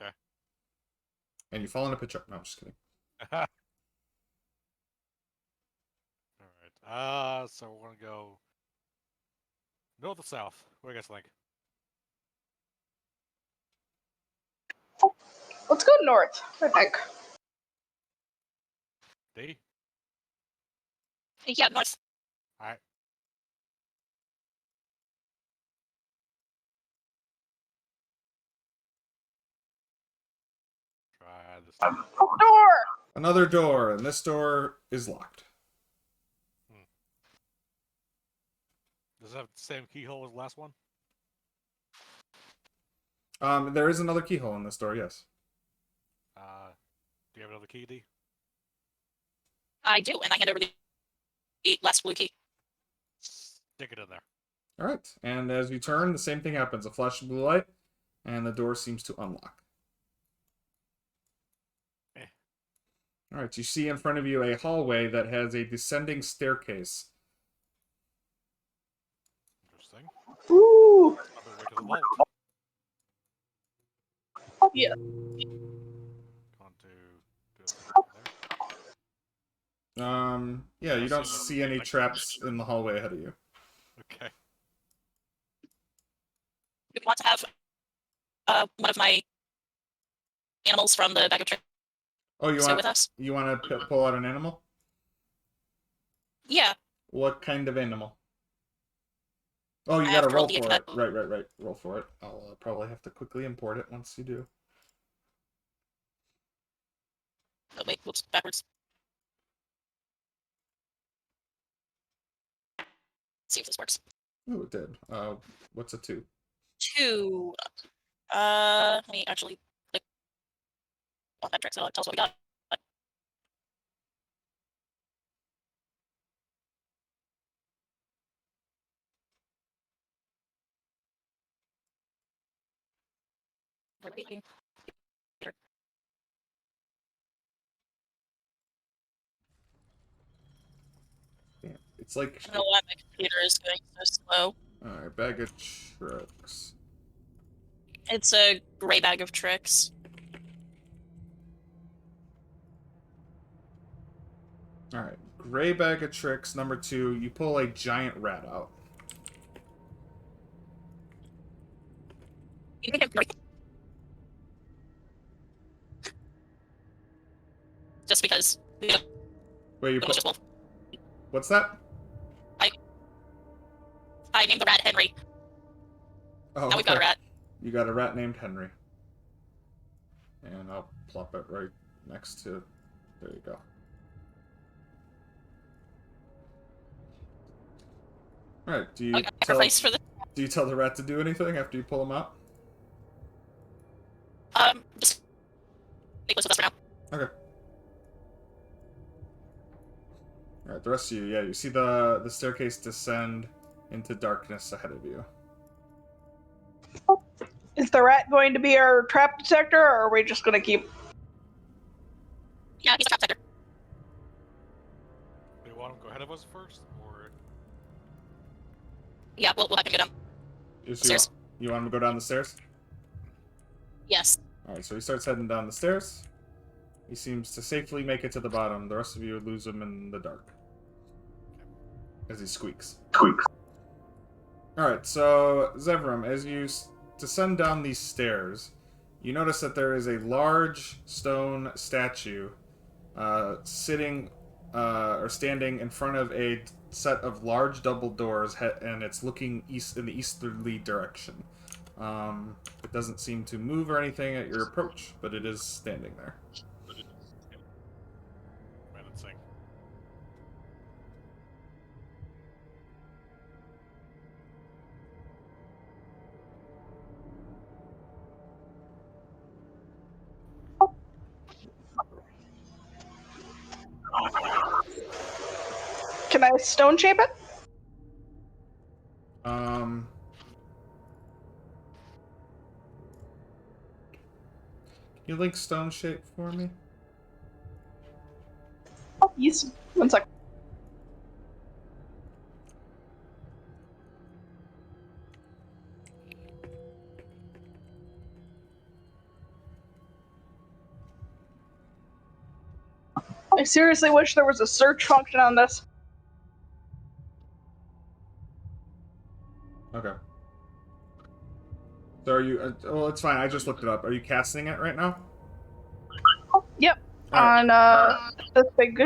Okay. And you fall into Petshop. No, I'm just kidding. Alright. So we're gonna go north or south? What do you guys think? Let's go north, I think. D? Yeah, north. Alright. Try this. Door! Another door, and this door is locked. Does it have the same keyhole as the last one? There is another keyhole in this door, yes. Do you have another key, D? I do, and I hand over the last blue key. Stick it in there. All right, and as you turn, the same thing happens. A flash of blue light, and the door seems to unlock. All right, you see in front of you a hallway that has a descending staircase. Interesting. Ooh! Other way to the vault. Yeah. Going to do it there. Yeah, you don't see any traps in the hallway ahead of you. Okay. We want to have one of my animals from the bag of tricks Oh, stay with us. you want to pull out an animal? Yeah. What kind of animal? Oh, you I got to have to roll roll the for it. exact- Right. Roll for it. I'll probably have to quickly import it once you do. Oh, wait, whoops, backwards. See if this works. Oh, it did. What's a 2? 2. Let me actually click on that trick so it'll tell us what we got. Yeah, it's like... I don't know why my computer is going so slow. Alright, bag of tricks. It's a gray bag of tricks. Alright, gray bag of tricks, number 2. You pull a giant rat out. Just because. Wait, you Delicious pull... wolf. What's that? I named the rat Henry. Oh, Now we've got a rat. You got a rat named Henry. And I'll plop it right next to... There you go. Alright, do you tell the rat to do anything after you pull him out? Just stay close with us for now. Okay. Alright, the rest of you, yeah, you see the staircase descend into darkness ahead of you. Is the rat going to be our trap detector, or are we just going to keep... Yeah, he's a trap detector. Do you want him to go ahead of us first, or...? Yeah, we'll have him go down the stairs. You want him to go down the stairs? Yes. Alright, so he starts heading down the stairs. He seems to safely make it to the bottom. The rest of you lose him in the dark. As he squeaks. Alright, so Zevram, as you descend down these stairs, you notice that there is a large stone statue sitting or standing in front of a set of large double doors, and it's looking east in the easterly direction. It doesn't seem to move or anything at your approach, but it is standing there. Can I stone shape it? You link stone shape for me? Oh, yes. 1 sec. I seriously wish there was a search function on this. Okay. So are you... well, it's fine. I just looked it up. Are you casting it right now? Yep. Alright. On this big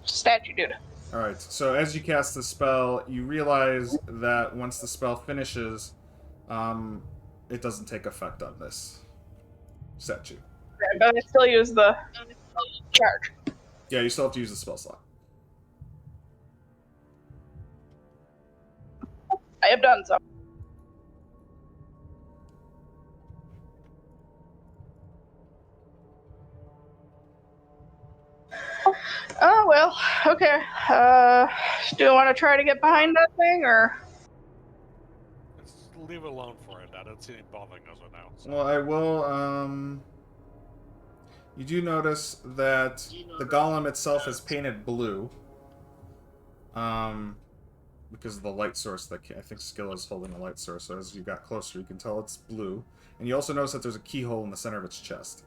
statue dude. Alright. So as you cast the spell, you realize that once the spell finishes, it doesn't take effect on this statue. Okay, but I still use the charge. Yeah, you still have to use the spell slot. I have done so. Oh, well, okay. Do you want to try to get behind that thing, or? Let's leave it alone for it. I don't see any bothering us right now. So. Well, I will, you do notice that the golem itself is painted blue. Because of the light source that I think Skill is holding a light source, so as you got closer, you can tell it's blue. And you also notice that there's a keyhole in the center of its chest.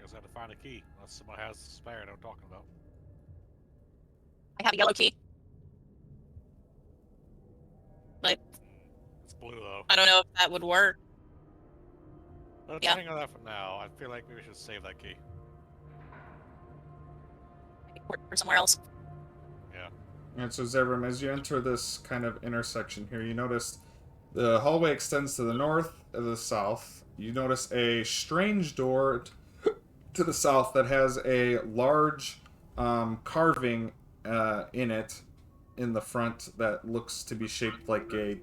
Guess I have to find a key. Unless somebody has the spare, I know what I'm talking about. I have a yellow key. But It's blue though. I don't know if that would work. Let's Yeah. hang on that for now. I feel like maybe we should save that key. Or somewhere else. Yeah. And so, Zevram, as you enter this kind of intersection here, you notice the hallway extends to the north and the south. You notice a strange door to the south that has a large carving in it in the front that looks to be shaped like a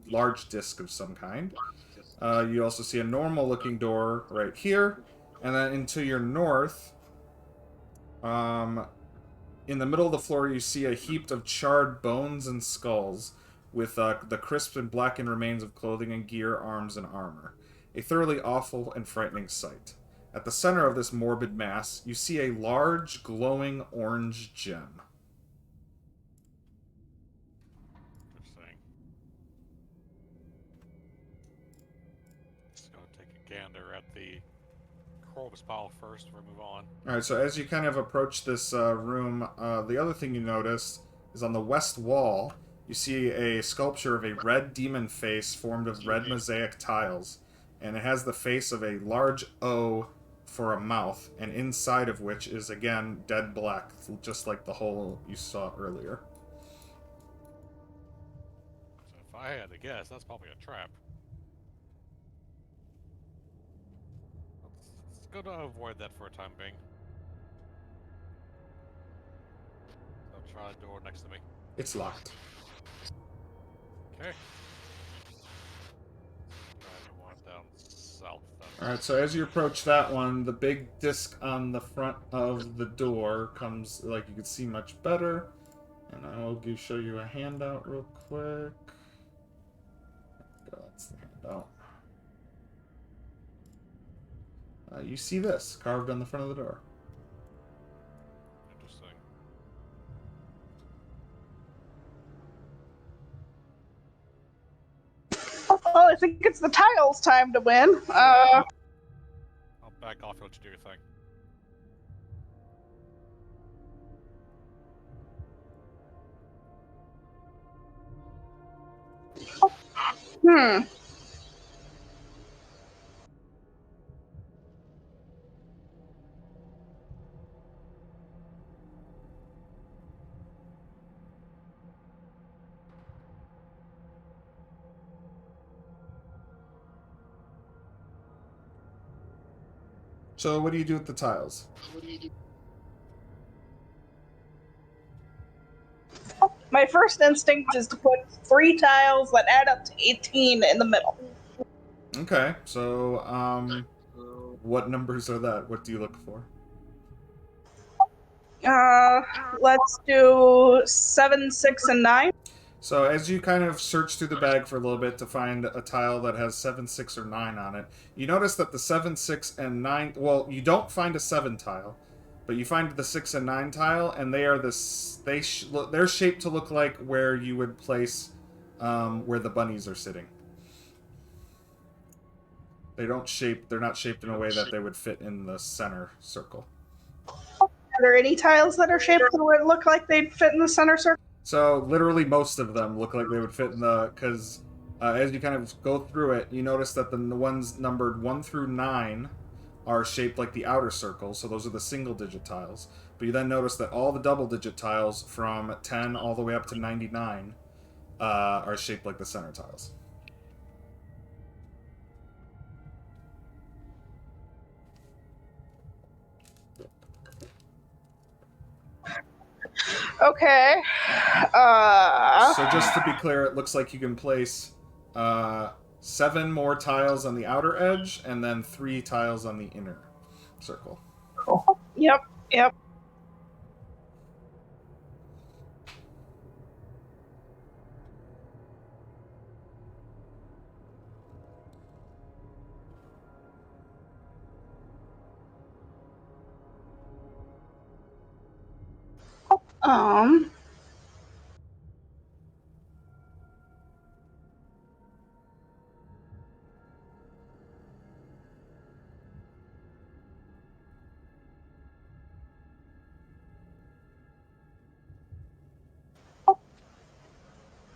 large disc of some kind. You also see a normal-looking door right here, and then into your north, in the middle of the floor, you see a heap of charred bones and skulls, with the crisp and blackened remains of clothing and gear, arms, and armor. A thoroughly awful and frightening sight. At the center of this morbid mass, you see a large, glowing orange gem. Interesting. Just gonna take a gander at the corpse pile first before we move on. Alright, so as you kind of approach this room, the other thing you notice is on the west wall, you see a sculpture of a red demon face formed of red mosaic tiles. And it has the face of a large O for a mouth, and inside of which is, again, dead black, just like the hole you saw earlier. So if I had to guess, that's probably a trap. Let's go to avoid that for a time being. I'll try the door next to me. It's locked. Okay. Try the one down south then. Alright, so as you approach that one, the big disc on the front of the door comes, like, you can see much better. And I will show you a handout real quick. That's the handout. You see this carved on the front of the door. Interesting. Well, I think it's the tiles time to win. I'll back off and let you do your thing. Hmm. So what do you do with the tiles? My first instinct is to put 3 tiles that add up to 18 in the middle. Okay, so what numbers are that? What do you look for? Let's do 7, 6, and 9. So as you kind of search through the bag for a little bit to find a tile that has 7, 6, or 9 on it, you notice that the 7, 6, and 9... Well, you don't find a 7 tile, but you find the 6 and 9 tile, and they are they're shaped to look like where you would place where the bunnies are sitting. They're not shaped in a way that they would fit in the center circle. Are there any tiles that are shaped that would look like they'd fit in the center circle? So literally most of them look like they would fit in the... Because as you kind of go through it, you notice that the ones numbered 1 through 9 are shaped like the outer circle, so those are the single-digit tiles. But you then notice that all the double-digit tiles from 10 all the way up to 99 are shaped like the center tiles. Okay. So just to be clear, it looks like you can place 7 more tiles on the outer edge, and then 3 tiles on the inner circle. Yep.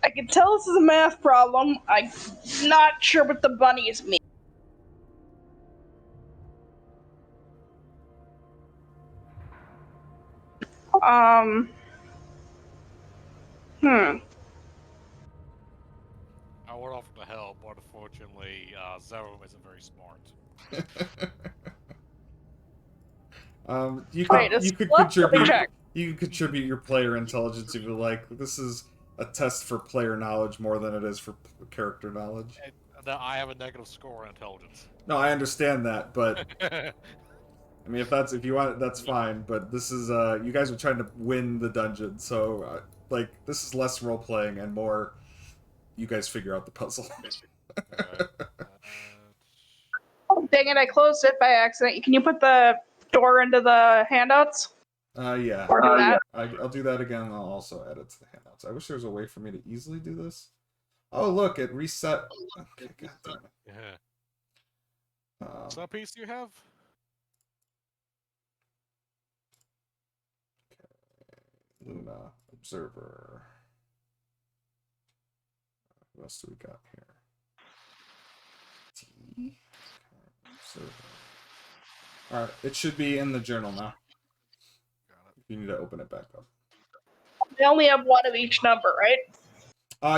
I can tell this is a math problem. I'm not sure what the bunnies mean. Hmm. I would offer to help, but unfortunately, Zero isn't very smart. You Wait, could let me check. contribute your player intelligence if you like. This is a test for player knowledge more than it is for character knowledge. I have a negative score on intelligence. No, I understand that, but I mean, if you want, that's fine. But this is you guys are trying to win the dungeon, so like this is less role playing and more you guys figure out the puzzle. Oh, dang it, I closed it by accident. Can you put the door into the handouts? Yeah. Or do that? I'll do that again, and I'll also add it to the handouts. I wish there was a way for me to easily do this. Oh, look, it reset. Okay, god damn it. Yeah. What piece do you have? Okay. Luna, Observer. What else do we got here? T. Observer. Alright, it should be in the journal now. You need to open it back up. They only have one of each number, right?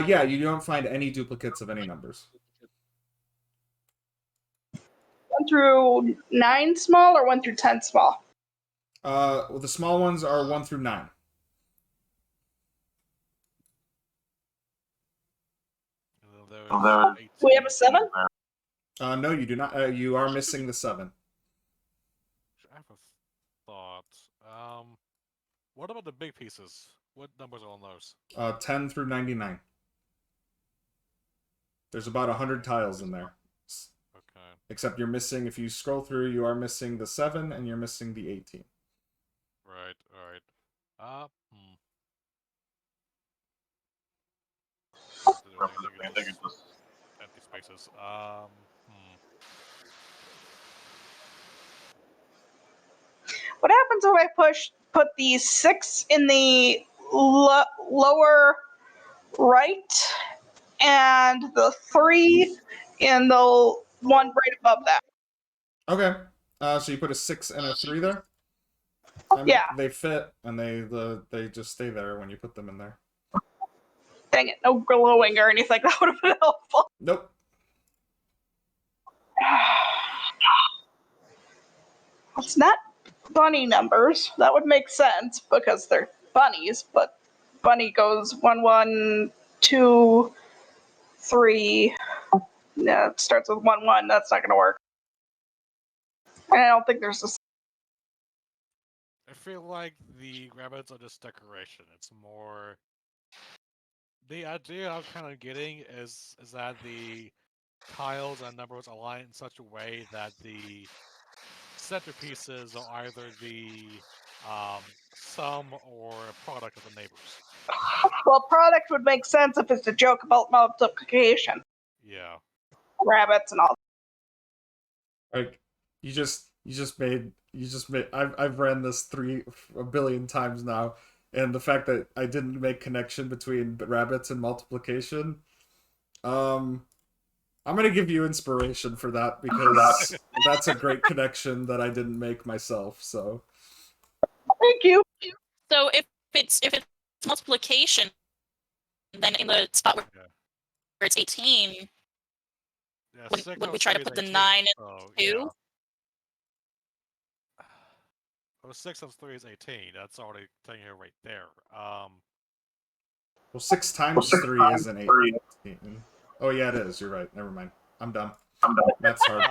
Yeah, you don't find any duplicates of any numbers. 1 through 9 small or 1 through 10 small? Well, the small ones are 1 through 9. We have a 7? No, you do not. You are missing the 7. I have a thought. What about the big pieces? What numbers are on those? 10 through 99. There's about 100 tiles in there. Okay. Except you're missing, if you scroll through, you are missing the 7 and you're missing the 18. Right. I think it's just empty spaces. What happens if I put the 6 in the lower right and the 3 in the one right above that? Okay. So you put a 6 and a 3 there? Yeah. They fit, and they just stay there when you put them in there. Dang it, no glowing or anything. That would have been helpful. Nope. It's not bunny numbers. That would make sense because they're bunnies, but bunny goes 1, 1, 2, 3. Yeah, it starts with 1, 1. That's not going to work. And I don't think there's a... I feel like the rabbits are just decoration. It's more the idea I'm kind of getting is that the tiles and numbers align in such a way that the centerpieces are either the sum or product of the neighbors. Well, product would make sense if it's a joke about multiplication. Yeah. Rabbits and all. Like you just made I've ran this a billion times now, and the fact that I didn't make connection between rabbits and multiplication, I'm gonna give you inspiration for that because that's a great connection that I didn't make myself. So Thank you. So if it's multiplication, then in the spot where it's 18, Yeah, would we try to put the 9 and 2? Yeah. Well, 6 times 3 is 18. That's already telling you right there. Well, 6 times 3 isn't 18. Oh yeah, it is. You're right. Never mind. I'm done. That's hard.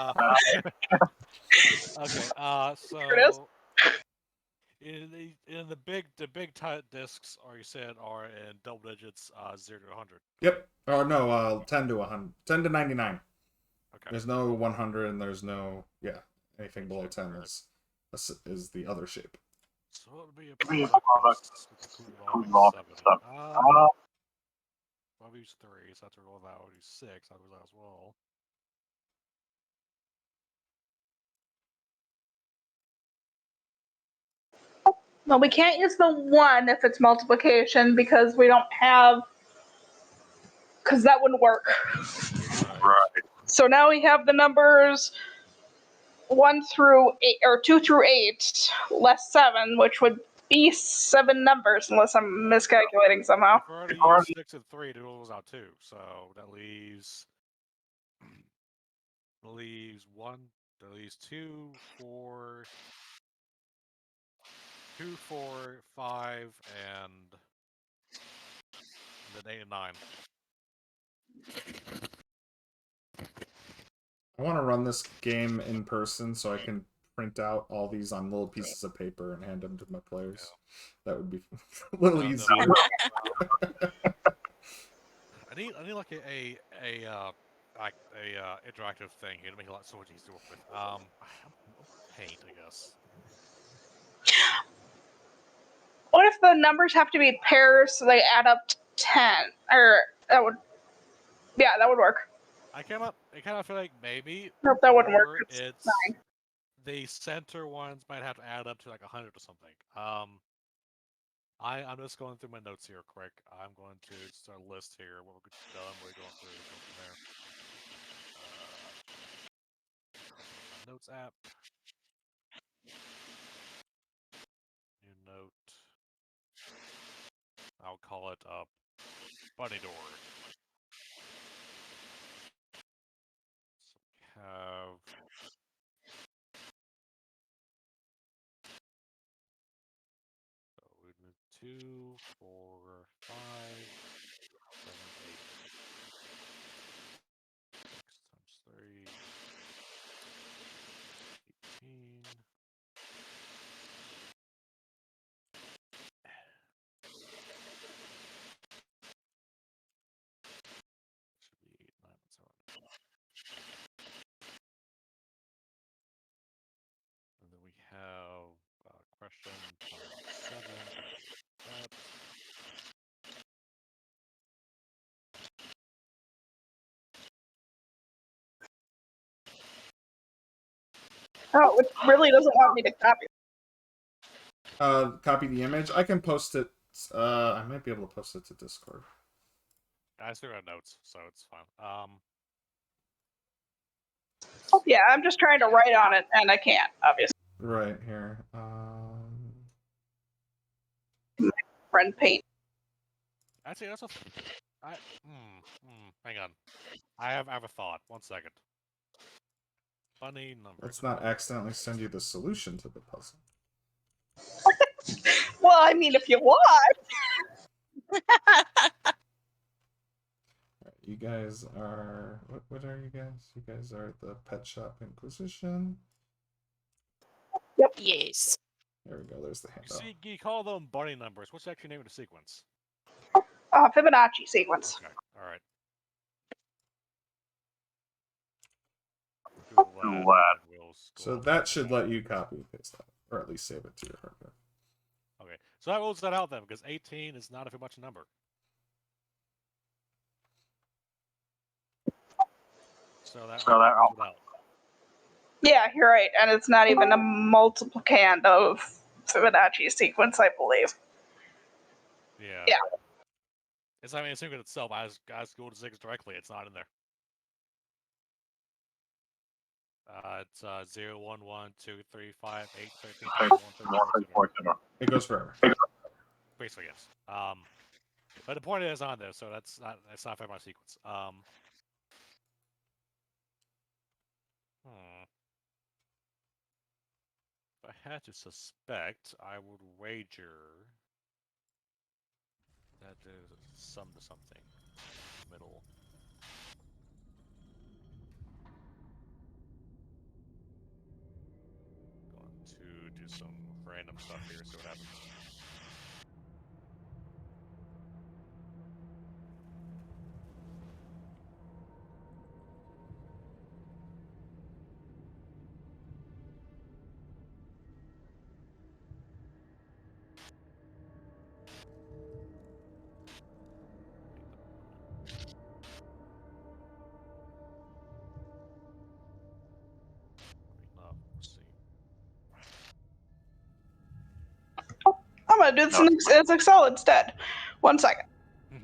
Okay. So in the big discs, or you said, are in double digits, 0 to 100. Yep. Oh no, 10 to 100, 10 to 99. Okay. There's no 100, and there's no anything below 10 is the other shape. So it would be a product of 7. I'll use 3, so that's roll that. I'll use 6. I'll use that as well. No, we can't use the 1 if it's multiplication because we don't have. Because that wouldn't work. Right. So now we have the numbers 1 through 8, or 2 through 8, less 7, which would be 7 numbers, unless I'm miscalculating somehow. I've already used 6 and 3 to rule those out too, so that leaves 1. That leaves 2, 4, 2, 4, 5, and then 8 and 9. I want to run this game in person so I can print out all these on little pieces of paper and hand them to my players. Yeah. That would be a little easier. I need like a interactive thing here to make it so much easier to work with. Paint, I guess. What if the numbers have to be pairs so they add up to 10? Or that would work. I kind of feel like maybe. Nope, that wouldn't work. It's 9. The center ones might have to add up to like 100 or something. I'm just going through my notes here quick. I'm going to start a list here. What we're done. We're going through. Go from there. Notes app. New note. I'll call it bunny door. So we have. So we move 2, 4, 5, 7, 8. 6 times 3. 18. Should be 8, 9, 7. And then we have question times 7. That. Oh, it really doesn't want me to copy. Copy the image. I can post it. I might be able to post it to Discord. I still got notes, so it's fine. Yeah, I'm just trying to write on it, and I can't, obviously. Right here. Friend paint. Actually, that's a. Hang on. I have a thought. 1 second. Funny number. Let's not accidentally send you the solution to the puzzle. Well, I mean, if you want. You guys are what are you guys? You guys are the Petshop Inquisition. Yep. Yes. There we go. There's the You handout. see, you call them bunny numbers. What's actually the name of the sequence? Fibonacci sequence. Okay, all right. Google that. We'll So scroll that should let you copy and paste that, or at least save it to your hard drive. Okay, so that rules that out then, because 18 is not a Fibonacci number. So that rules it out. Yeah, you're right, and it's not even a multiplicand of Fibonacci sequence, I believe. Yeah. Yeah. It's not even a sequence itself. I was go to 6 directly. It's not in there. It's 0, 1, 1, 2, 3, 5, 8, 13, 14, 1, 13, It goes forever. basically, yes. But the point is on there, so that's not Fibonacci sequence. If I had to suspect, I would wager that there's a sum to something in the middle. Going to do some random stuff here, see what happens. I'm gonna do this in Excel instead. 1 second. Be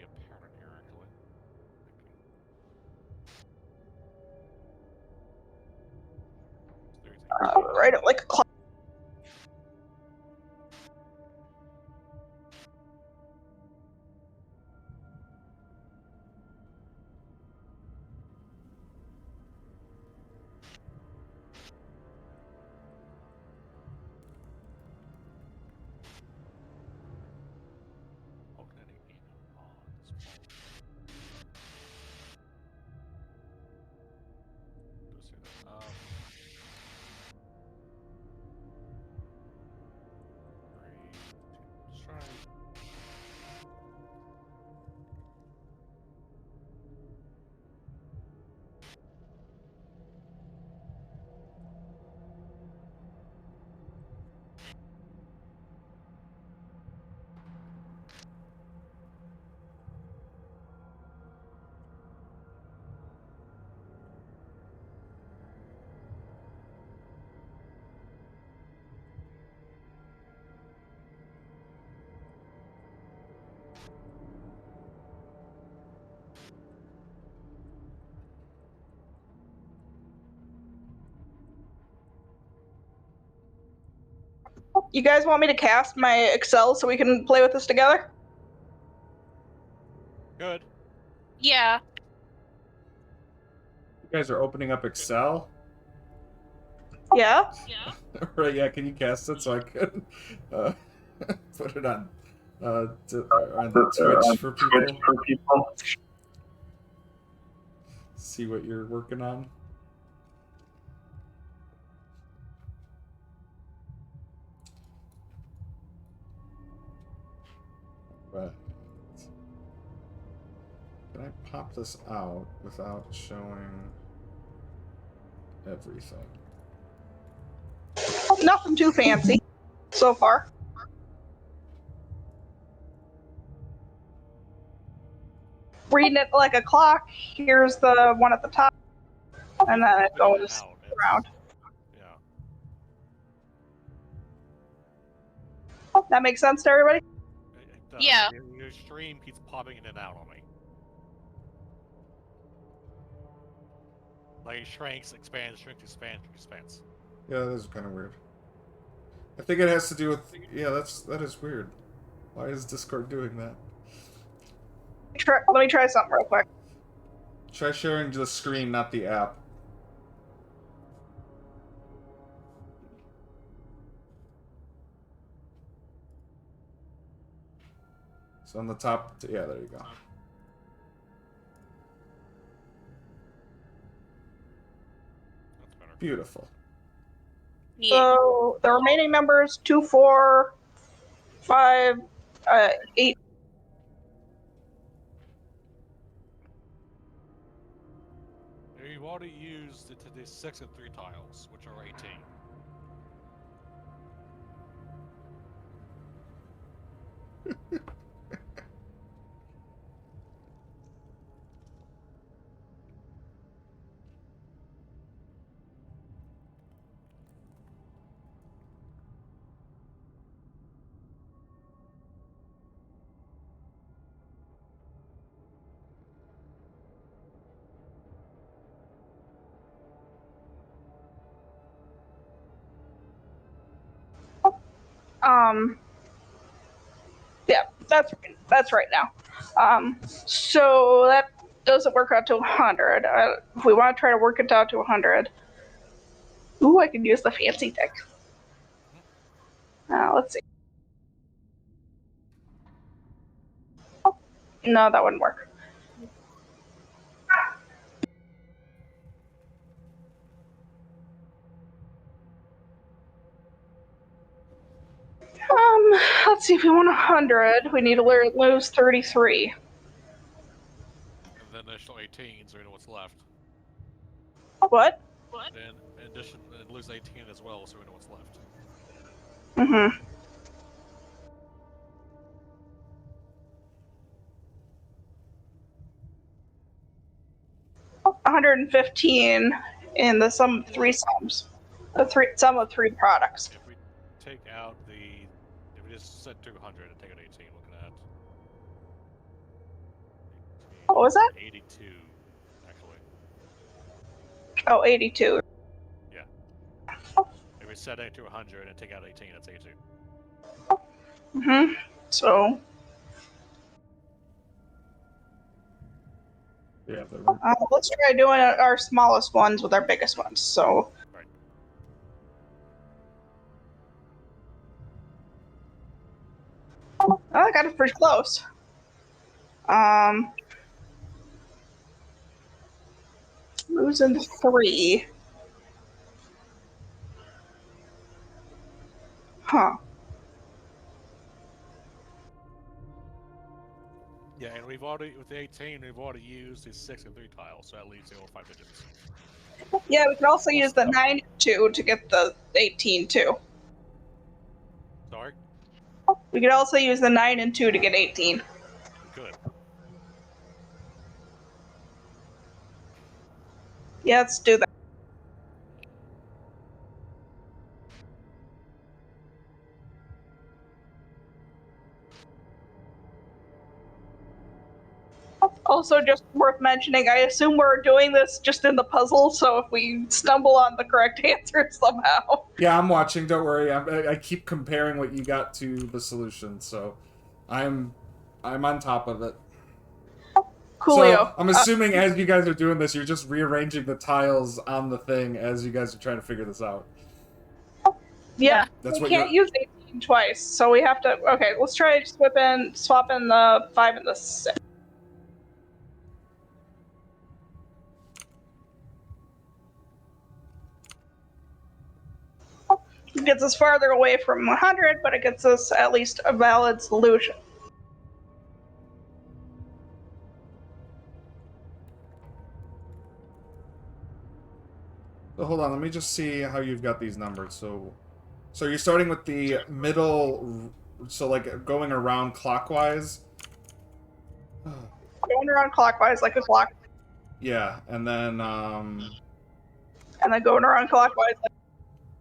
a pattern here, actually. Write it like a clock. You guys want me to cast my Excel so we can play with this together? Good. Yeah. You guys are opening up Excel? Yeah. Right, yeah, can you cast it so I can put it on Twitch for people? See what you're working on. Right. Can I pop this out without showing everything? Nothing too fancy so far. Reading it like a clock. Here's the one at the top, and then it goes around. Yeah. That makes sense to everybody? It does. Yeah. Your stream keeps popping in and out on me. Like it shrinks, expands, shrinks, expands, expands. Yeah, that is kind of weird. I think it has to do with... Yeah, that is weird. Why is Discord doing that? Let me try something real quick. Try sharing the screen, not the app. So on the top... Yeah, there you go. Beautiful. Yeah. So the remaining numbers 2, 4, 5, 8. You've already used the 6 and 3 tiles, which are 18. Yeah, that's right now. So that doesn't work out to 100. If we want to try to work it out to 100, ooh, I can use the fancy deck. Let's see. Oh, no, that wouldn't work. Let's see. If we want 100, we need to lose 33. And then additional 18, so we know what's left. What? Then in addition, lose 18 as well, so we know what's left. Mm-hmm. 115 in the sum of 3 sums. The sum of 3 products. If we take out the, if we just set 200 and take out 18, looking at. 18, What was that? 82, actually. Oh, 82. Yeah. If we set it to 100 and take out 18, that's 82. Mm-hmm. So. Yeah. Let's try doing our smallest ones with our biggest ones. So. Right. Oh, I got it pretty close. Losing 3. Huh. Yeah, and we've already, with the 18, we've already used the 6 and 3 tiles, so that leaves the over 5 digits. Yeah, we could also use the 9 and 2 to get the 18 too. Sorry? We could also use the 9 and 2 to get 18. We could. Yeah, let's do that. Also, just worth mentioning, I assume we're doing this just in the puzzle, so if we stumble on the correct answer somehow. Yeah, I'm watching. Don't worry. I keep comparing what you got to the solution, so I'm on top of it. Coolio. So I'm assuming as you guys are doing this, you're just rearranging the tiles on the thing as you guys are trying to figure this out. Yeah, That's we what can't use 18 twice, so we have to. Okay, let's try swapping the 5 and the 6. It gets us farther away from 100, but it gets us at least a valid solution. So hold on, let me just see how you've got these numbers. So you're starting with the middle, so like going around clockwise. Going around clockwise like a clock. Yeah, and then And then going around clockwise.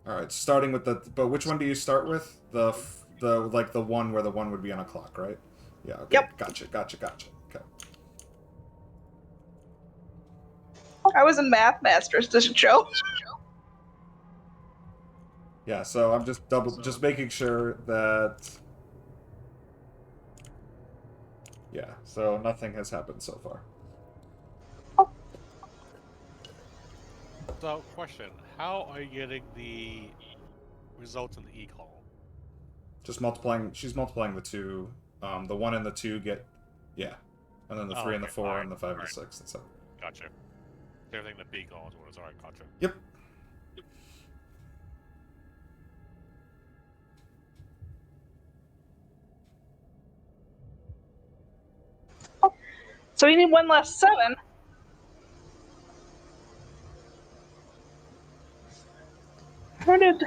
all right, starting with the, but which one do you start with? The like the one where the one would be on a clock, right? Yeah. Okay. Yep. Gotcha. Okay. I was in Math Masters. Does it show? Yeah. So I'm just making sure that. Yeah. So nothing has happened so far. So, question: how are you getting the results in the E column? Just multiplying. She's multiplying the two. The 1 and the 2 get, yeah, and then the 3 and the 4 and the 5 and the 6 and 7. Gotcha. Everything in the B column is what it's alright. Gotcha. Yep. So we need one less 7. Where did?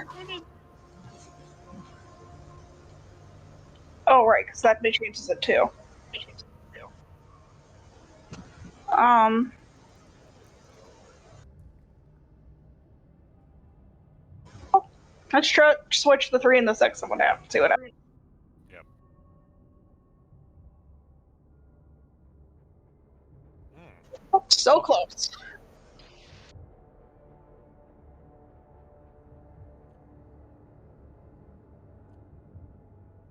Oh, right, because that changes it too. Let's try switch the 3 and the 6 and what happens. See what happens. Yep. So close. Just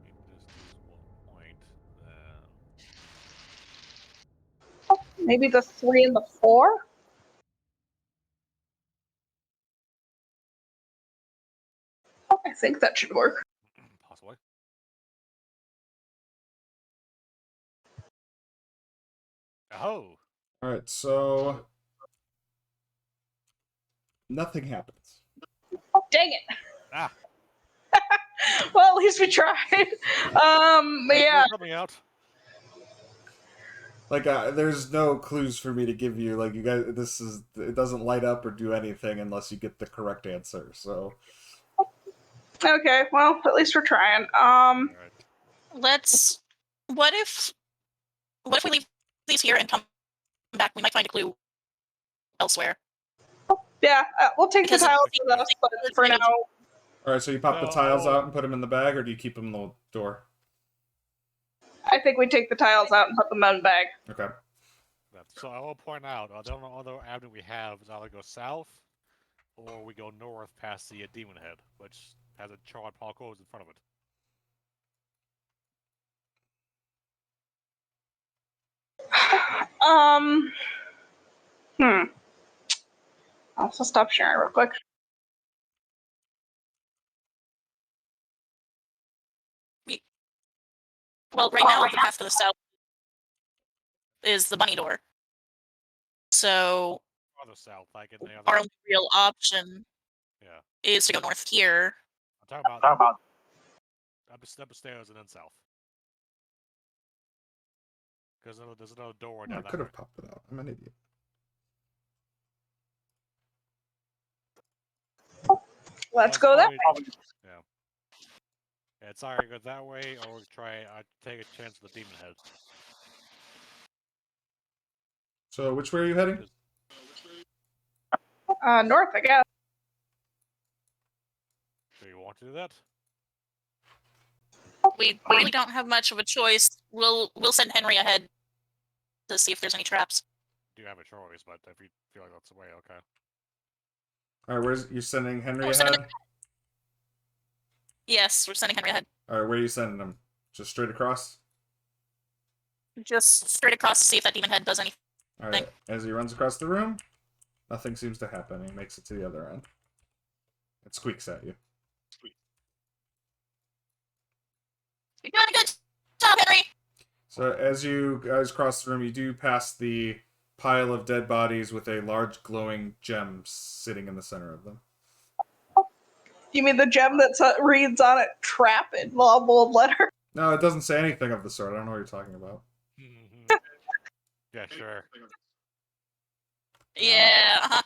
use 1 point, then. Maybe the 3 and the 4? I think that should work. Possibly. Oh. All right, so nothing happens. Dang it. Ah. Well, at least we tried. Yeah. Coming out. Like, there's no clues for me to give you. Like, you guys, it doesn't light up or do anything unless you get the correct answer. So. Okay, well, at least we're trying. Right. Let's. What if we leave these here and come back? We might find a clue elsewhere. Yeah, we'll take Because the tiles it- with us, but for now. All right, so you pop the tiles No. out and put them in the bag, or do you keep them in the door? I think we take the tiles out and put them in the bag. Okay. So I will point out, the only other avenue we have is either go south, or we go north past the Demon Head, which has a charred parkour in front of it. I'll also stop sharing real quick. Well, right now the path to the south is the bunny door. So Farther south, like in the other. our only real option is to go north here. I'm talking about up the stairs and then south. Because there's another door down I that could way. have popped it out. I'm an idiot. Let's go that way. Yeah. Yeah, it's either go that way or take a chance with the Demon Head. So, which way are you heading? North, I guess. Do you want to do that? We really don't have much of a choice. We'll send Henry ahead to see if there's any traps. Do have a choice, but if you feel like that's the way, okay. All right, you're sending Henry We're ahead? sending- Yes, we're sending Henry ahead. All right, where are you sending him? Just straight across? Just straight across to see if that demon head does anything. All right, as he runs across the room, nothing seems to happen. He makes it to the other end. It squeaks at you. You're doing a good job, Henry! So as you guys cross the room, you do pass the pile of dead bodies with a large glowing gem sitting in the center of them. You mean the gem that reads on it, trap in bold letter? No, it doesn't say anything of the sort. I don't know what you're talking about. Yeah, sure. Yeah, uh-huh.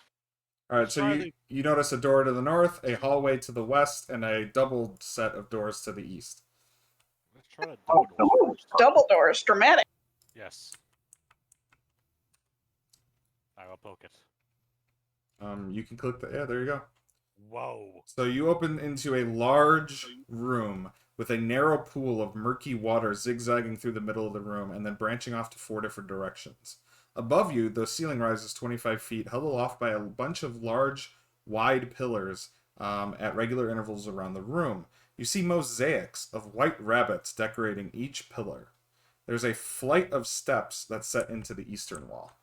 Alright, so you notice a door to the north, a hallway to the west, and a double set of doors to the east. Let's try the double door. Double doors, dramatic. Yes. I will poke it. You can click the... Yeah, there you go. Whoa. So you open into a large room with a narrow pool of murky water zigzagging through the middle of the room and then branching off to 4 different directions. Above you, the ceiling rises 25 feet, held aloft by a bunch of large, wide pillars at regular intervals around the room. You see mosaics of white rabbits decorating each pillar. There's a flight of steps that's set into the eastern wall.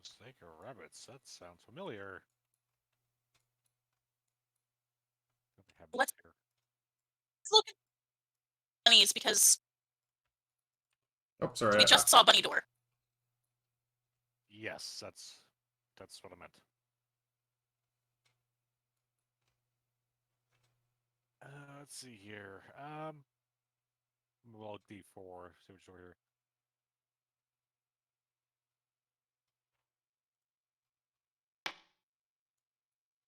Snake or rabbits? That sounds familiar. Let's look at bunnies because Oh, sorry. we just saw a bunny door. Yes, that's what I meant. Let's see here. Well, D4. See what's over here.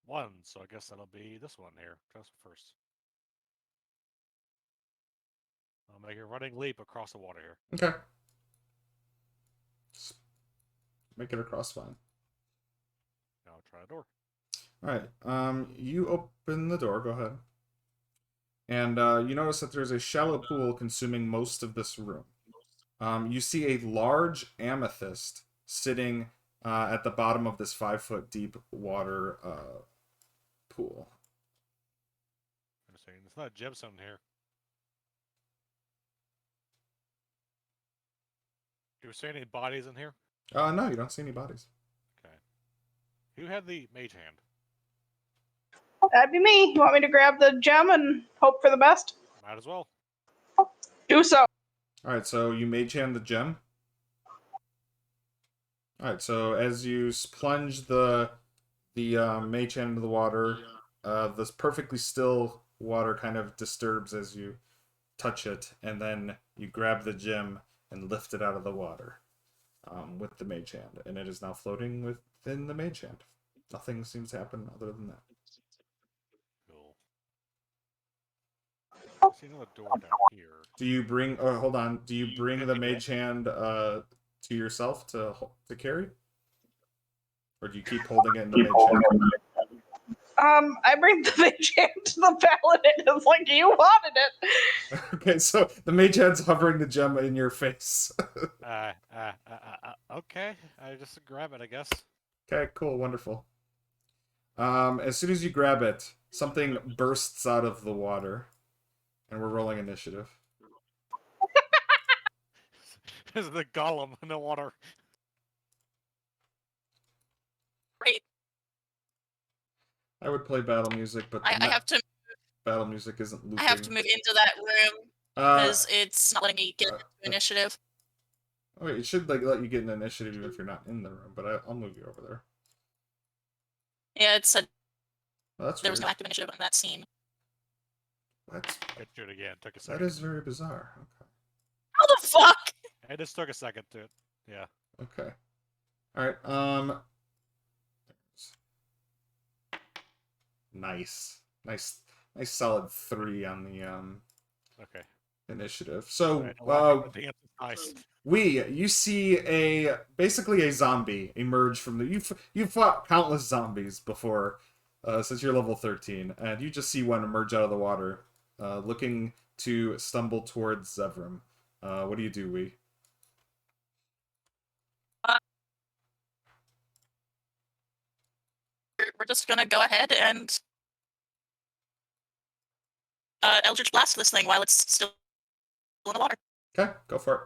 One, so I guess that'll be this one here. Just first. I'll make a running leap across the water here. Okay. Just make it across fine. Now I'll try a door. Alright, you open the door, go ahead. And you notice that there's a shallow pool consuming most of this room. You see a large amethyst sitting at the bottom of this 5-foot deep water pool. I'm saying it's not a gemstone here. Do you see any bodies in here? No, you don't see any bodies. Okay. Who had the mage hand? That'd be me. You want me to grab the gem and hope for the best? Might as well. Do so. Alright, so you mage hand the gem. Alright, so as you plunge the mage hand into the water, this perfectly still water kind of disturbs as you touch it, and then you grab the gem and lift it out of the water with the mage hand, and it is now floating within the mage hand. Nothing seems to happen other than that. Cool. I see another door down here. Do you bring? Oh, hold on. Do you bring the mage hand to yourself to carry, or do you keep holding it in the mage hand? I bring the mage hand to the paladin. It's like, you wanted it. Okay, so the mage hand's hovering the gem in your face. Okay. I just grab it, I guess. Okay, cool, wonderful. As soon as you grab it, something bursts out of the water, and we're rolling initiative. This is the golem in the water. Great. I would play battle music, but I have to. battle music isn't looping. I have to move into that room because it's not letting me get into initiative. Oh, wait, it should let you get an initiative even if you're not in the room, but I'll move you over there. Yeah, it said That's there was weird. no active initiative in that scene. That's, Get to it again. Took a that second. is very bizarre. Okay. How the fuck? It just took a second to it. Yeah. Okay. Alright, nice solid 3 on the Okay. initiative. So The answer's nice. you see basically a zombie emerge from the you've fought countless zombies before since you're level 13, and you just see one emerge out of the water looking to stumble towards Zevram. What do you do, Wee? We're just gonna go ahead and Eldritch Blast this thing while it's still in the water. Okay, go for it.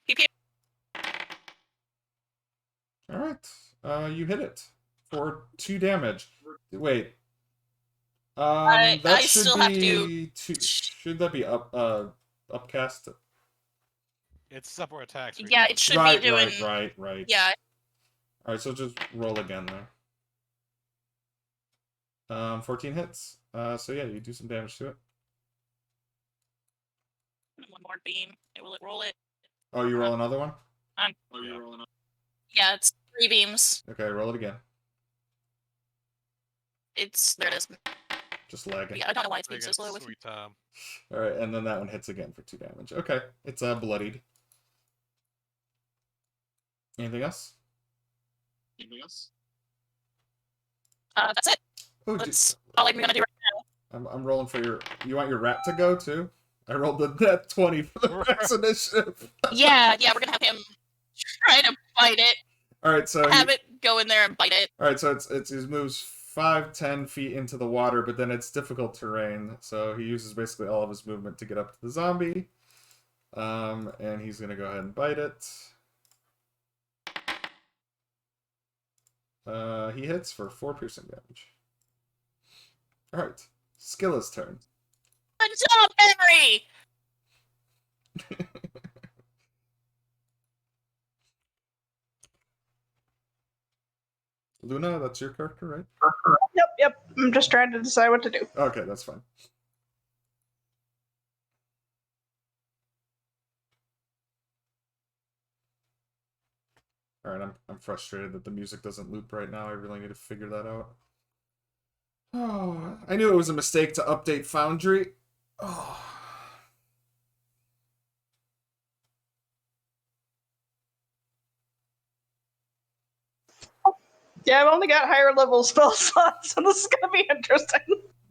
Pew pew. Alright, you hit it for 2 damage. Wait. I That should still have to be 2. Should that be upcast? It's separate attacks. Yeah, it should be doing. Right. Yeah. Alright, so just roll again there. 14 hits. So yeah, you do some damage to it. One more beam. Will it roll it? Oh, you roll another one? Yeah, it's 3 beams. Okay, roll it again. There it is. Just lagging. Yeah, I don't know why it's being so slow with me. Sweet time. Alright, and then that one hits again for 2 damage. Okay, it's bloodied. Anything else? That's it. Oh, That's all I'm gonna do right I'm rolling for your. You want your rat to go too? I rolled the net 20 for the rat's initiative. now. Yeah, we're gonna have him try to bite it. All right, so Have it go in there and bite it. All right, so it moves 5-10 feet into the water, but then it's difficult terrain, so he uses basically all of his movement to get up to the zombie. And he's gonna go ahead and bite it. He hits for 4 piercing damage. All right, Skilla's turn. Good job, Henry! Luna, that's your character, right? Yep. I'm just trying to decide what to do. Okay, that's fine. All right, I'm frustrated that the music doesn't loop right now. I really need to figure that out. Oh, I knew it was a mistake to update Foundry. Oh. Yeah, I've only got higher level spell slots, so this is gonna be interesting.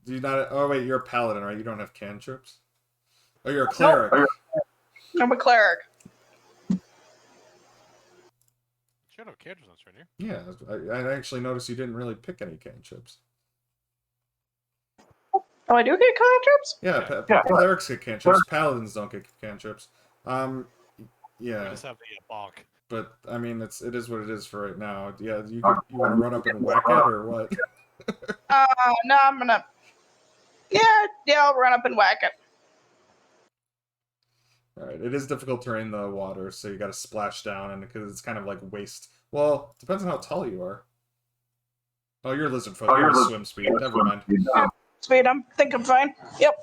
Do you not? Oh wait, you're a paladin, right? You don't have cantrips. Oh, you're a cleric. I'm a cleric. Should have cantrips on turn here. Yeah, I actually noticed you didn't really pick any cantrips. Oh, I do get cantrips? Yeah, clerics get cantrips. Paladins don't get cantrips. We Yeah, just have the bonk. but I mean, it is what it is for right now. Yeah, you want to run up and whack it or what? No, I'm gonna. Yeah, I'll run up and whack it. All right, it is difficult terrain, the water, so you got to splash down, and because it's kind of like waist. Well, depends on how tall you are. Oh, you're lizard folk. You're swim speed. Never mind. Speed, I think I'm fine. Yep.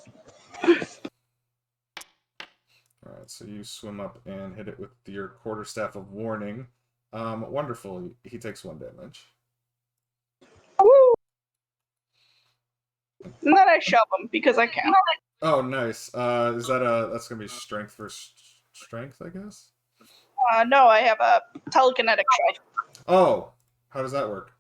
All right, so you swim up and hit it with your quarterstaff of warning. Wonderful. He takes 1 damage. Woo! And then I shove him because I can. Oh, nice. Is that that's gonna be strength for strength, I guess? No, I have a telekinetic shove. Oh, how does that work?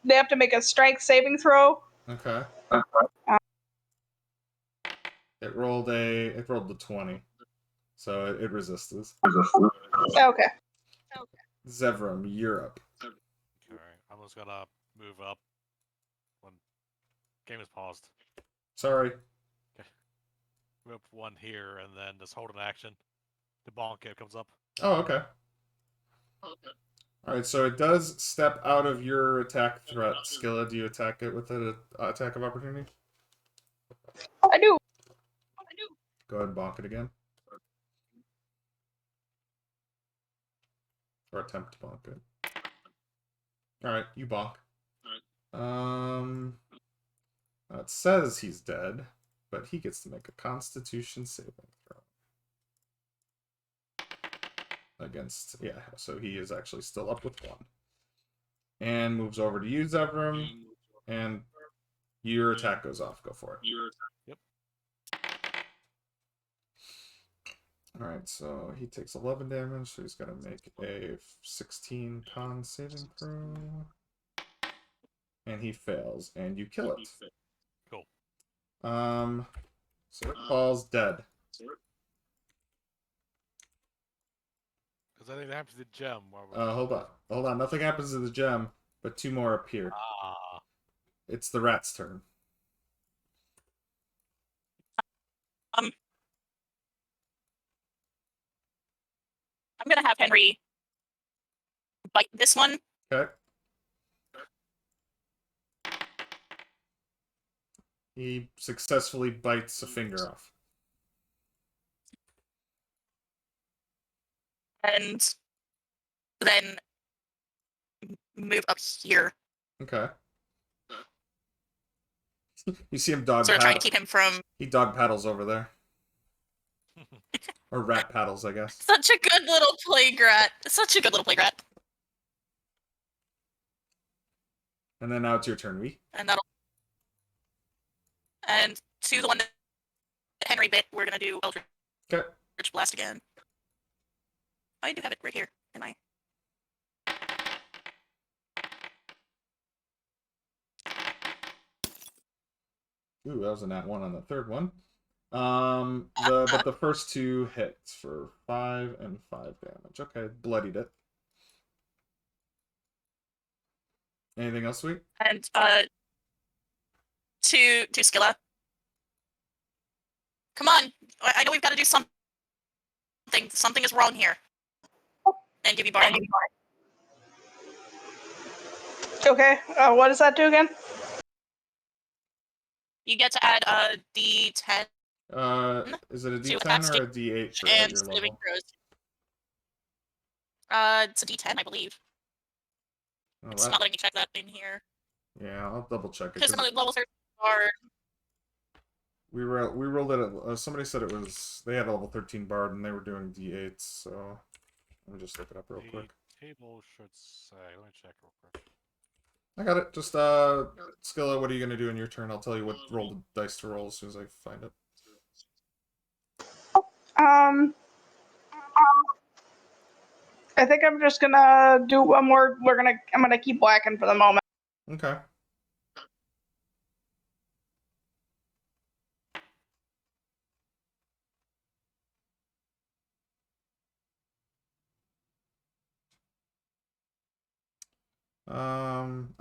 They have to make a strength saving throw. Okay. It rolled the 20, so it resisted. Okay. Zevram, you're up. Alright, I'm just gonna move up when game is paused. Sorry. Move up 1 here and then just hold an action. The bonk it comes up. Oh, okay. All right, so it does step out of your attack threat. Skilla, do you attack it with an attack of opportunity? I do. Go ahead and bonk it again. Or attempt to bonk it. All right, you bonk. It says he's dead, but he gets to make a Constitution saving throw. Against, yeah, so he is actually still up with 1. And moves over to you, Zevram, and your attack goes off. Go for it. Yep. Alright, so he takes 11 damage, so he's got to make a 16 con saving throw. And he fails, and you kill it. Cool. So it falls dead. Because I think that happens to the gem. Hold on. Nothing happens to the gem, but 2 more appear. It's the rat's turn. I'm gonna have Henry bite this one. Okay. He successfully bites a finger off. And then move up here. Okay. You see him dog Sort of paddle. trying to keep him from. He dog paddles over there. Or rat paddles, I guess. Such a good little plague rat. Such a good little plague rat. And then now it's your turn, Wee. And that'll. And to the one that Henry bit, we're gonna do Eldritch Okay. Blast again. I do have it right here. Am I? Ooh, that was a nat 1 on the third one. But the first 2 hits for 5 and 5 damage. Okay, bloodied it. Anything else, Sweet? And to Skilla. Come on, I know we've got to do something. Something is wrong here. And give me bar. Okay. What does that do again? You get to add a D10 Is it a Two D10 attacks or a D8 for at and your saving level? throws. It's a D10, I believe. Oh, It's not letting me check that in here. Yeah, I'll double check it. Because some of the levels are. We rolled it at, somebody said it was, they had a level 13 bard and they were doing D8s, so let me just look it up real quick. Table should say, let me check real quick. I got it. Just, Skilla, what are you going to do in your turn? I'll tell you what roll the dice to roll as soon as I find it. I think I'm just gonna do one more. I'm gonna keep whacking for the moment. Okay.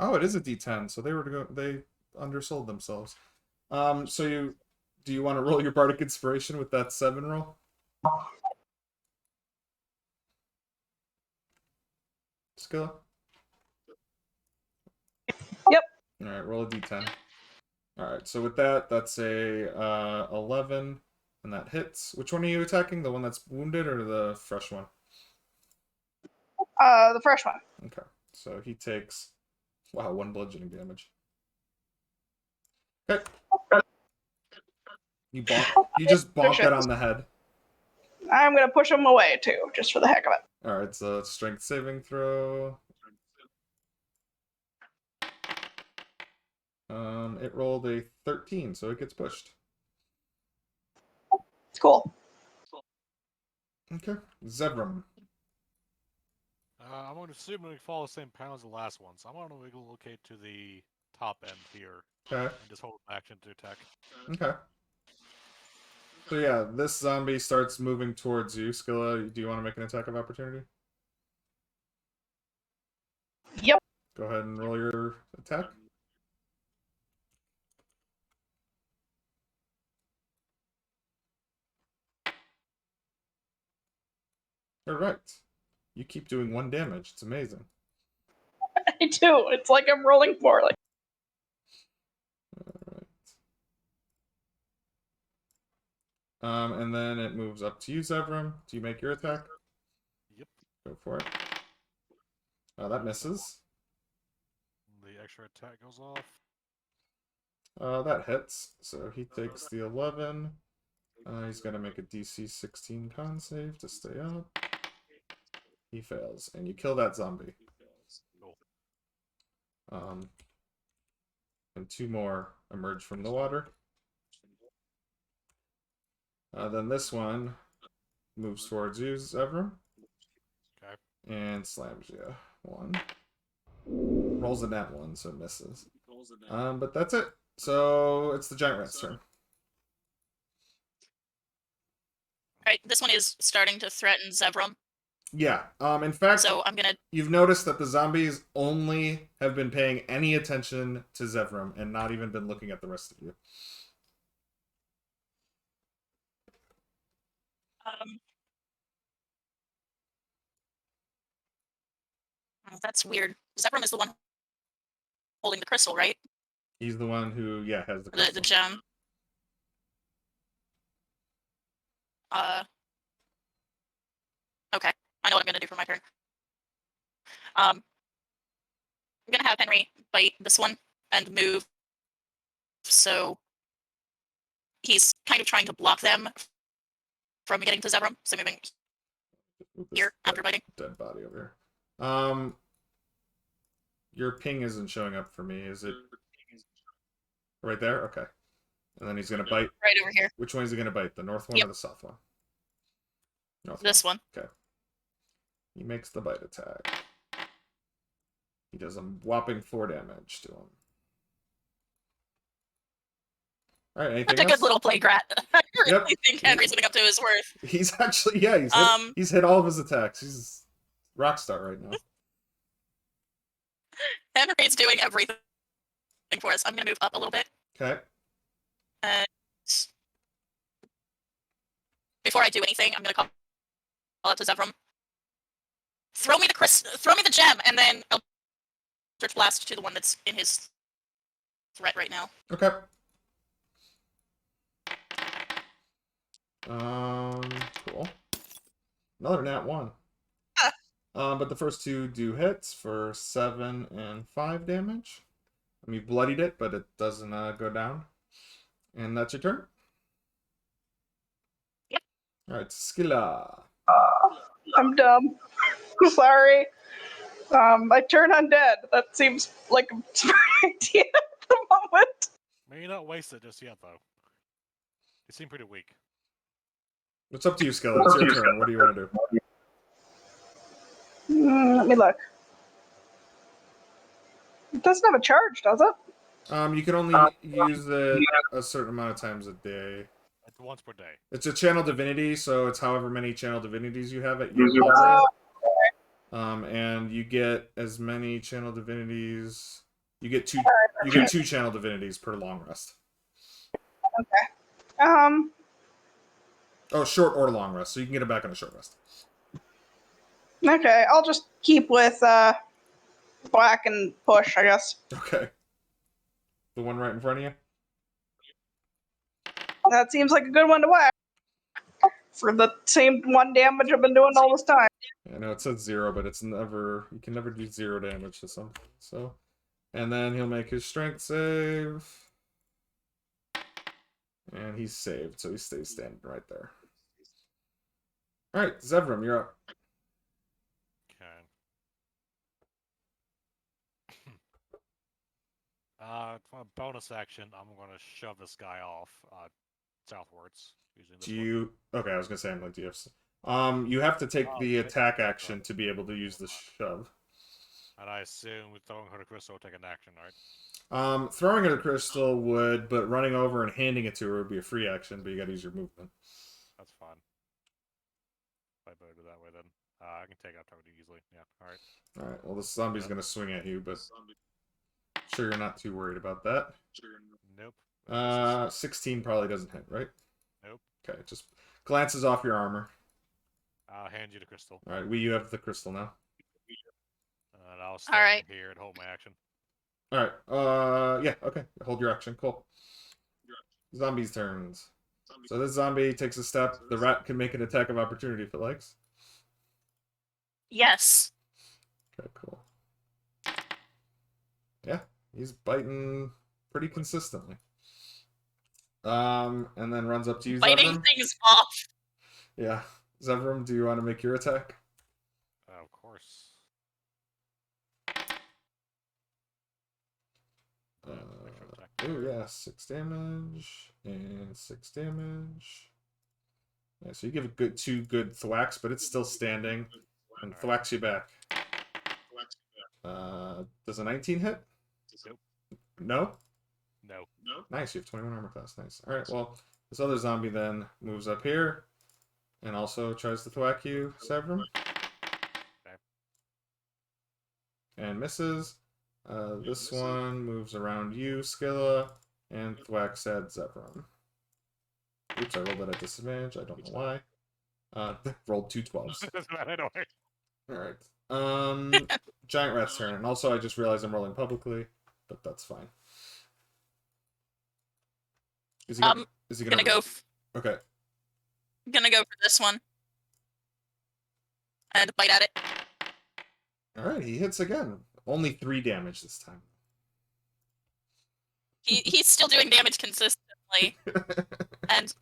Oh, it is a D10, so they undersold themselves. So do you want to roll your bardic inspiration with that 7 roll? Skilla? Yep. Alright, roll a D10. Alright, so with that, that's a 11, and that hits. Which one are you attacking? The one that's wounded or the fresh one? The fresh one. Okay, so he takes, wow, 1 bludgeoning damage. Okay. You just bonk that on the head. I'm gonna push him away too, just for the heck of it. Alright, so strength saving throw. It rolled a 13, so it gets pushed. It's cool. Okay. Zevram. I'm going to assume we follow the same pattern as the last one, so I'm going to relocate to the top end here. Okay. And just hold action to attack. Okay. So yeah, this zombie starts moving towards you. Skilla, do you want to make an attack of opportunity? Yep. Go ahead and roll your attack. Alright. You keep doing 1 damage. It's amazing. I do. It's like I'm rolling poorly. Alright. And then it moves up to you, Zevram. Do you make your attack? Yep. Go for it. Oh, that misses. The extra attack goes off. That hits. So he takes the 11. He's going to make a DC 16 con save to stay up. He fails. And you kill that zombie. Cool. And 2 more emerge from the water. Then this one moves towards you, Zevram. Okay. And slams you. 1. Rolls a nat 1, so misses. But that's it. So it's the giant rat's turn. Alright, this one is starting to threaten Zevram. Yeah. In fact, so I'm gonna. You've noticed that the zombies only have been paying any attention to Zevram and not even been looking at the rest of you. That's weird. Zevram is the one holding the crystal, right? He's the one who, yeah, has the crystal. The gem. Okay. I know what I'm gonna do for my turn. I'm gonna have Henry bite this one and move. So he's kind of trying to block them from getting to Zevram. So moving here after biting. Dead body over here. Your ping isn't showing up for me. Is it right there? Okay. And then he's gonna bite. Right over here. Which one is he gonna bite? The north one or the south one? North this one. Okay. He makes the bite attack. He does a whopping 4 damage to him. Alright, anything That's a good little plague rat. I really think Henry's living up to his worth. He's actually, yeah, he's hit all of his attacks. He's rock star right now. Henry's doing everything for us. I'm gonna move up a little bit. Okay. And before I do anything, I'm gonna call out to Zevram. Throw me the gem, and then I'll search blast to the one that's in his threat right now. Okay. Cool. Another nat 1. But the first two do hits for 7 and 5 damage. I mean, bloodied it, but it doesn't go down. And that's your turn. Yep. Alright, Skilla. I'm dumb. Sorry. I turn undead. That seems like a smart idea at the moment. Maybe not waste it just yet, though. You seem pretty weak. It's up to you, Skilla. It's your turn. What do you want to do? Let me look. It doesn't have a charge, does it? You can only use it a certain amount of times a day. Like once per day. It's a channel divinity, so it's however many channel divinities you have at your level. And you get as many channel divinities. You get two. You get 2 channel divinities per long rest. Okay. Oh, short or long rest, so you can get it back on a short rest. Okay, I'll just keep with black and push, I guess. Okay. The one right in front of you? That seems like a good one to whack. For the same 1 damage I've been doing all this time. I know it says 0, but it's never. You can never do 0 damage to something. So, and then he'll make his strength save, and he's saved, so he stays standing right there. All right, Zevram, you're up. Okay. For a bonus action, I'm going to shove this guy off southwards. Using this Do you? Okay, I was gonna say I'm like, do you have? You have to take the attack action to be able to use the shove. And I assume with throwing her a crystal will take an action, right? Throwing her the crystal would, but running over and handing it to her would be a free action. But you gotta use your movement. That's fine. I better do that way then. I can take out Toady easily. Yeah. All right. All right. Well, this zombie's gonna swing at you, but sure you're not too worried about that. Nope. 16 probably doesn't hit, right? Nope. Okay, just glances off your armor. I'll hand you the crystal. All right, you have the crystal now. And I'll stand here and hold my action. All right. Yeah. Okay. Hold your action. Cool. Zombies' turns. So this zombie takes a step. The rat can make an attack of opportunity if it likes. Yes. Okay. Cool. Yeah, he's biting pretty consistently. And then runs up to you, Biting Zevram. things off. Yeah. Zevram, do you want to make your attack? Of course. Oh yeah, 6 damage and 6 damage. Yeah, so you give it 2 good thwacks, but it's still standing and thwacks you back. Does a 19 hit? Nope. No? No. Nice, you have 21 armor class. Nice. All right, well, this other zombie then moves up here and also tries to thwack you, Zevram. Okay. And misses. This one moves around you, Skilla, and thwacks at Zevram. Oops, I rolled that at disadvantage. I don't know why. Rolled 2 12s. Doesn't matter anyway. Alright. Giant Rat's turn. And also, I just realized I'm rolling publicly, but that's fine. Is he gonna go? Okay. Gonna go for this one and bite at it. Alright, he hits again. Only 3 damage this time. He's still doing damage consistently. and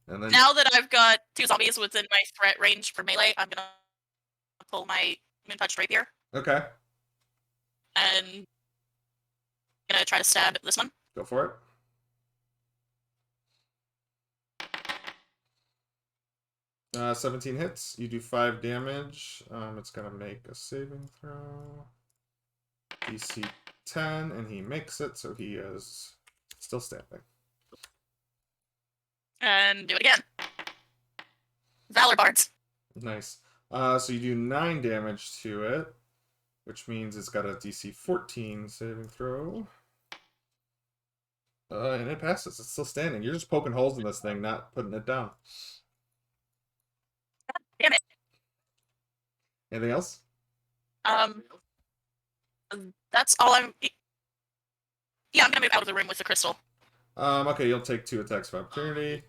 then, now that I've got 2 zombies within my threat range for melee, I'm gonna pull my Moon Touch Rapier. Okay. And gonna try to stab this one. Go for it. Uh, 17 hits. You do 5 damage. It's gonna make a saving throw. DC 10, and he makes it, so he is still standing. And do it again. Valor Bards. Nice. So you do 9 damage to it, which means it's got a DC 14 saving throw. And it passes. It's still standing. You're just poking holes in this thing, not putting it down. Damn it. Anything else? That's all I'm... Yeah, I'm gonna move out of the room with the crystal. Okay, you'll take 2 attacks of opportunity.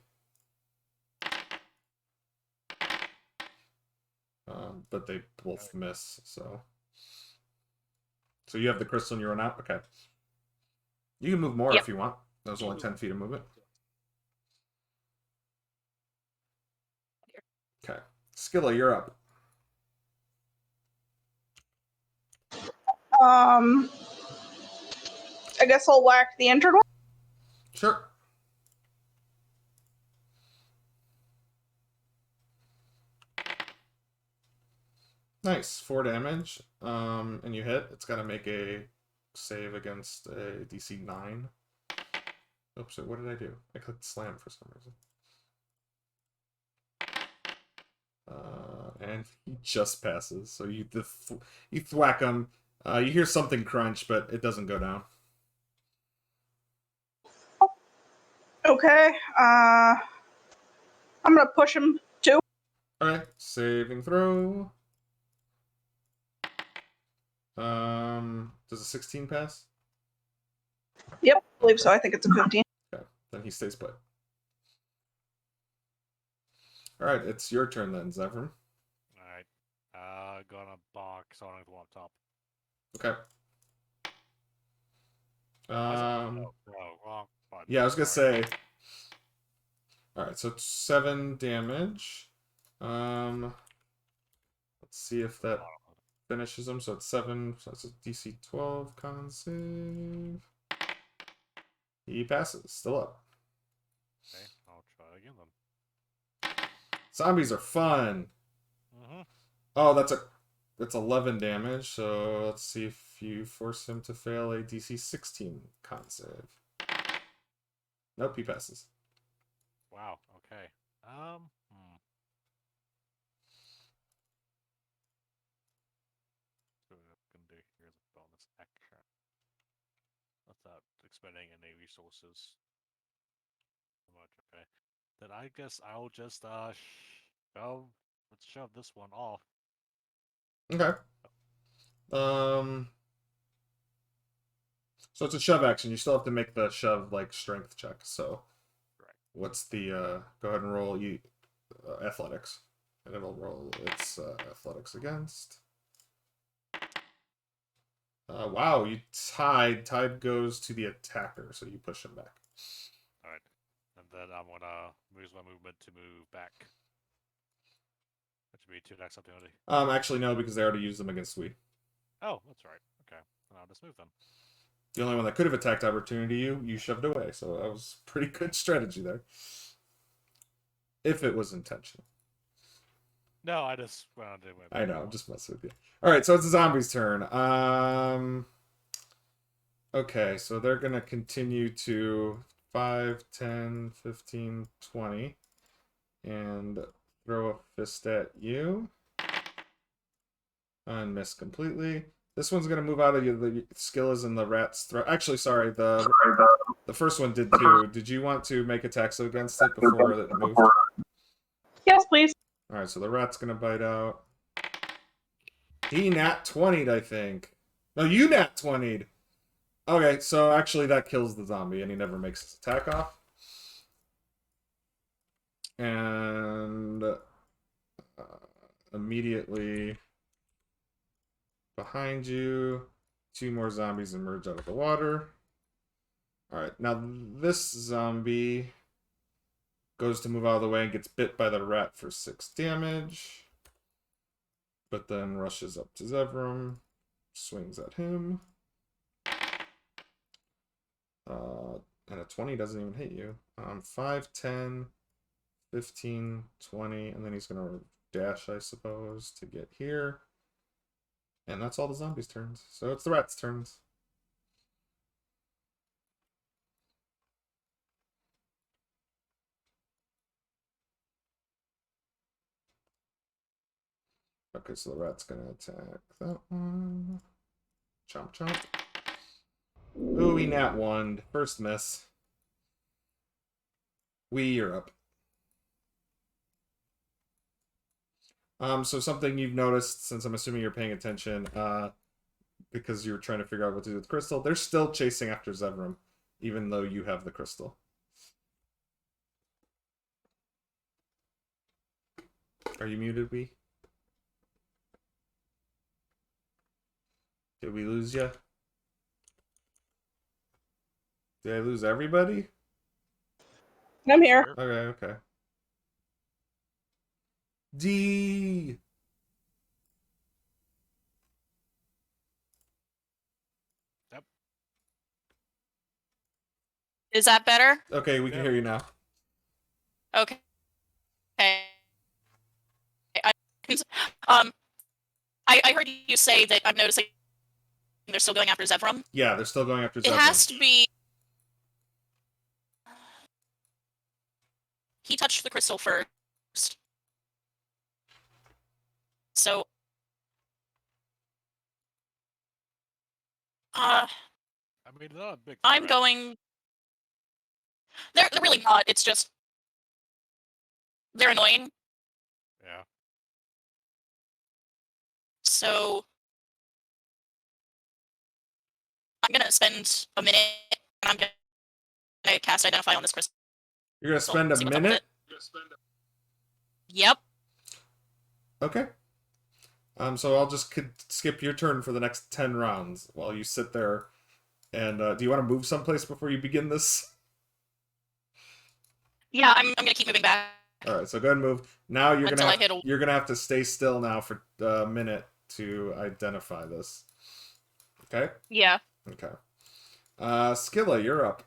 but they both miss. So you have the crystal and you run out. Okay. You can move more Yep. if you want. That was only 10 feet of movement. Okay. Skilla, you're up. I guess I'll whack the injured one. Sure. Nice. 4 damage. And you hit. It's got to make a save against a DC 9. Oops, what did I do? I clicked slam for some reason. And he just passes. So you thwack him. You hear something crunch, but it doesn't go down. Okay. I'm gonna push him too. Alright, saving throw. Does a 16 pass? Yep, I believe so. I think it's a 15. Okay, then he stays put. Alright, it's your turn then, Zephyr. Alright. Gonna box on the up top. Okay. No, wrong button. Yeah, I was gonna Sorry. say. Alright, so it's 7 damage. Let's see if that finishes him. So it's 7, so that's a DC 12 con save. He passes, still up. Okay, I'll try again then. Zombies are fun. Oh, that's 11 damage. So let's see if you force him to fail a DC 16 con save. Nope, he passes. Wow. Okay. So what I'm gonna do here is a bonus action. Without expending any resources. Much. Okay. Then I guess I'll just let's shove this one off. Okay. So it's a shove action. You still have to make the shove like strength check. So, Right. what's the? Go ahead and roll athletics, and it'll roll its athletics against. Wow, you tied. Tied goes to the attacker, so you push him back. All right, and then I'm gonna use my movement to move back. That should be 2 next opportunity. Actually no, because they already used them against we. Oh, that's right. Okay, then I'll just move then. The only one that could have attacked opportunity you shoved away, so that was pretty good strategy there. If it was intentional. No, I just went on to I know, I'm just messing with you. Alright, so it's the zombies' turn. Okay, so they're gonna continue to 5, 10, 15, 20. And throw a fist at you. And miss completely. This one's gonna move out of you. The skill is in the rat's throat. Actually, sorry, the first one did too. Did you want to make attacks against it before it moved? Yes, please. Alright, so the rat's gonna bite out. He nat 20'd, I think. No, you nat 20'd. Okay, so actually that kills the zombie and he never makes his attack off. And immediately behind you, 2 more zombies emerge out of the water. Alright, now this zombie goes to move out of the way and gets bit by the rat for 6 damage. But then rushes up to Zevram, swings at him. And a 20 doesn't even hit you. 5, 10, 15, 20, and then he's going to dash, I suppose, to get here. And that's all the zombies' turns. So it's the rats' turns. Okay, so the rat's gonna attack that one. Chomp chomp. Ooh, he nat 1. First miss. You're up. So something you've noticed, since I'm assuming you're paying attention, because you're trying to figure out what to do with Crystal, they're still chasing after Zevram, even though you have the Crystal. Are you muted, Wee? Did we lose you? Did I lose everybody? I'm here. Sure. Okay. D. Yep. Is that better? Okay, we can hear you now. Okay. Um, I heard you say that I'm noticing they're still going after Zevram. Yeah, they're still going after Zevram. It has to be. He touched the crystal first. So. I mean, they're not a big I'm threat. going. They're really not. It's just. They're annoying. Yeah. So. I'm gonna spend a minute and I'm gonna cast Identify on this crystal. You're gonna spend a See what's up with minute? it. Yep. Okay. So I'll just skip your turn for the next 10 rounds while you sit there. And do you want to move someplace before you begin this? Yeah, I'm gonna keep moving back. All right, so go ahead and move. Now you're Until I hit you're gonna have to stay still now for a minute to identify this. Okay. Yeah. Okay. Skilla, you're up.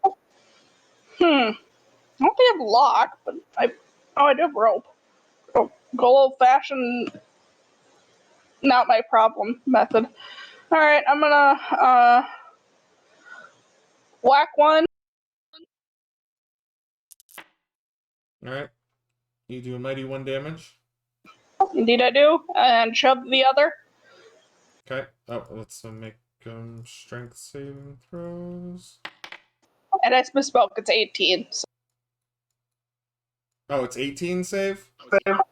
I don't think I have lock, but I do have rope. Oh, go old fashioned. Not my problem method. All right, I'm gonna whack one. All right. You do a mighty 1 damage. Indeed, I do, and shove the other. Okay. Oh, let's make strength saving throws. And I misspoke. It's 18. So, Oh, it's 18 save?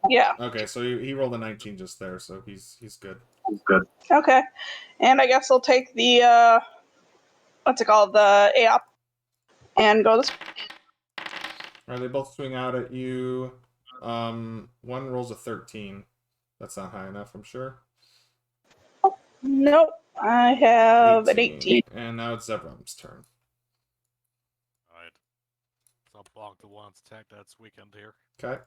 yeah. Okay, so he rolled a 19 just there, so he's good. Okay. And I guess I'll take the what's it called? The AOP. And go this. All right, they both swing out at you. One rolls a 13. That's not high enough, I'm sure. Nope. I have an 18. And now it's Zevram's turn. Alright. So I'll block the one's attack that's weakened here. Okay.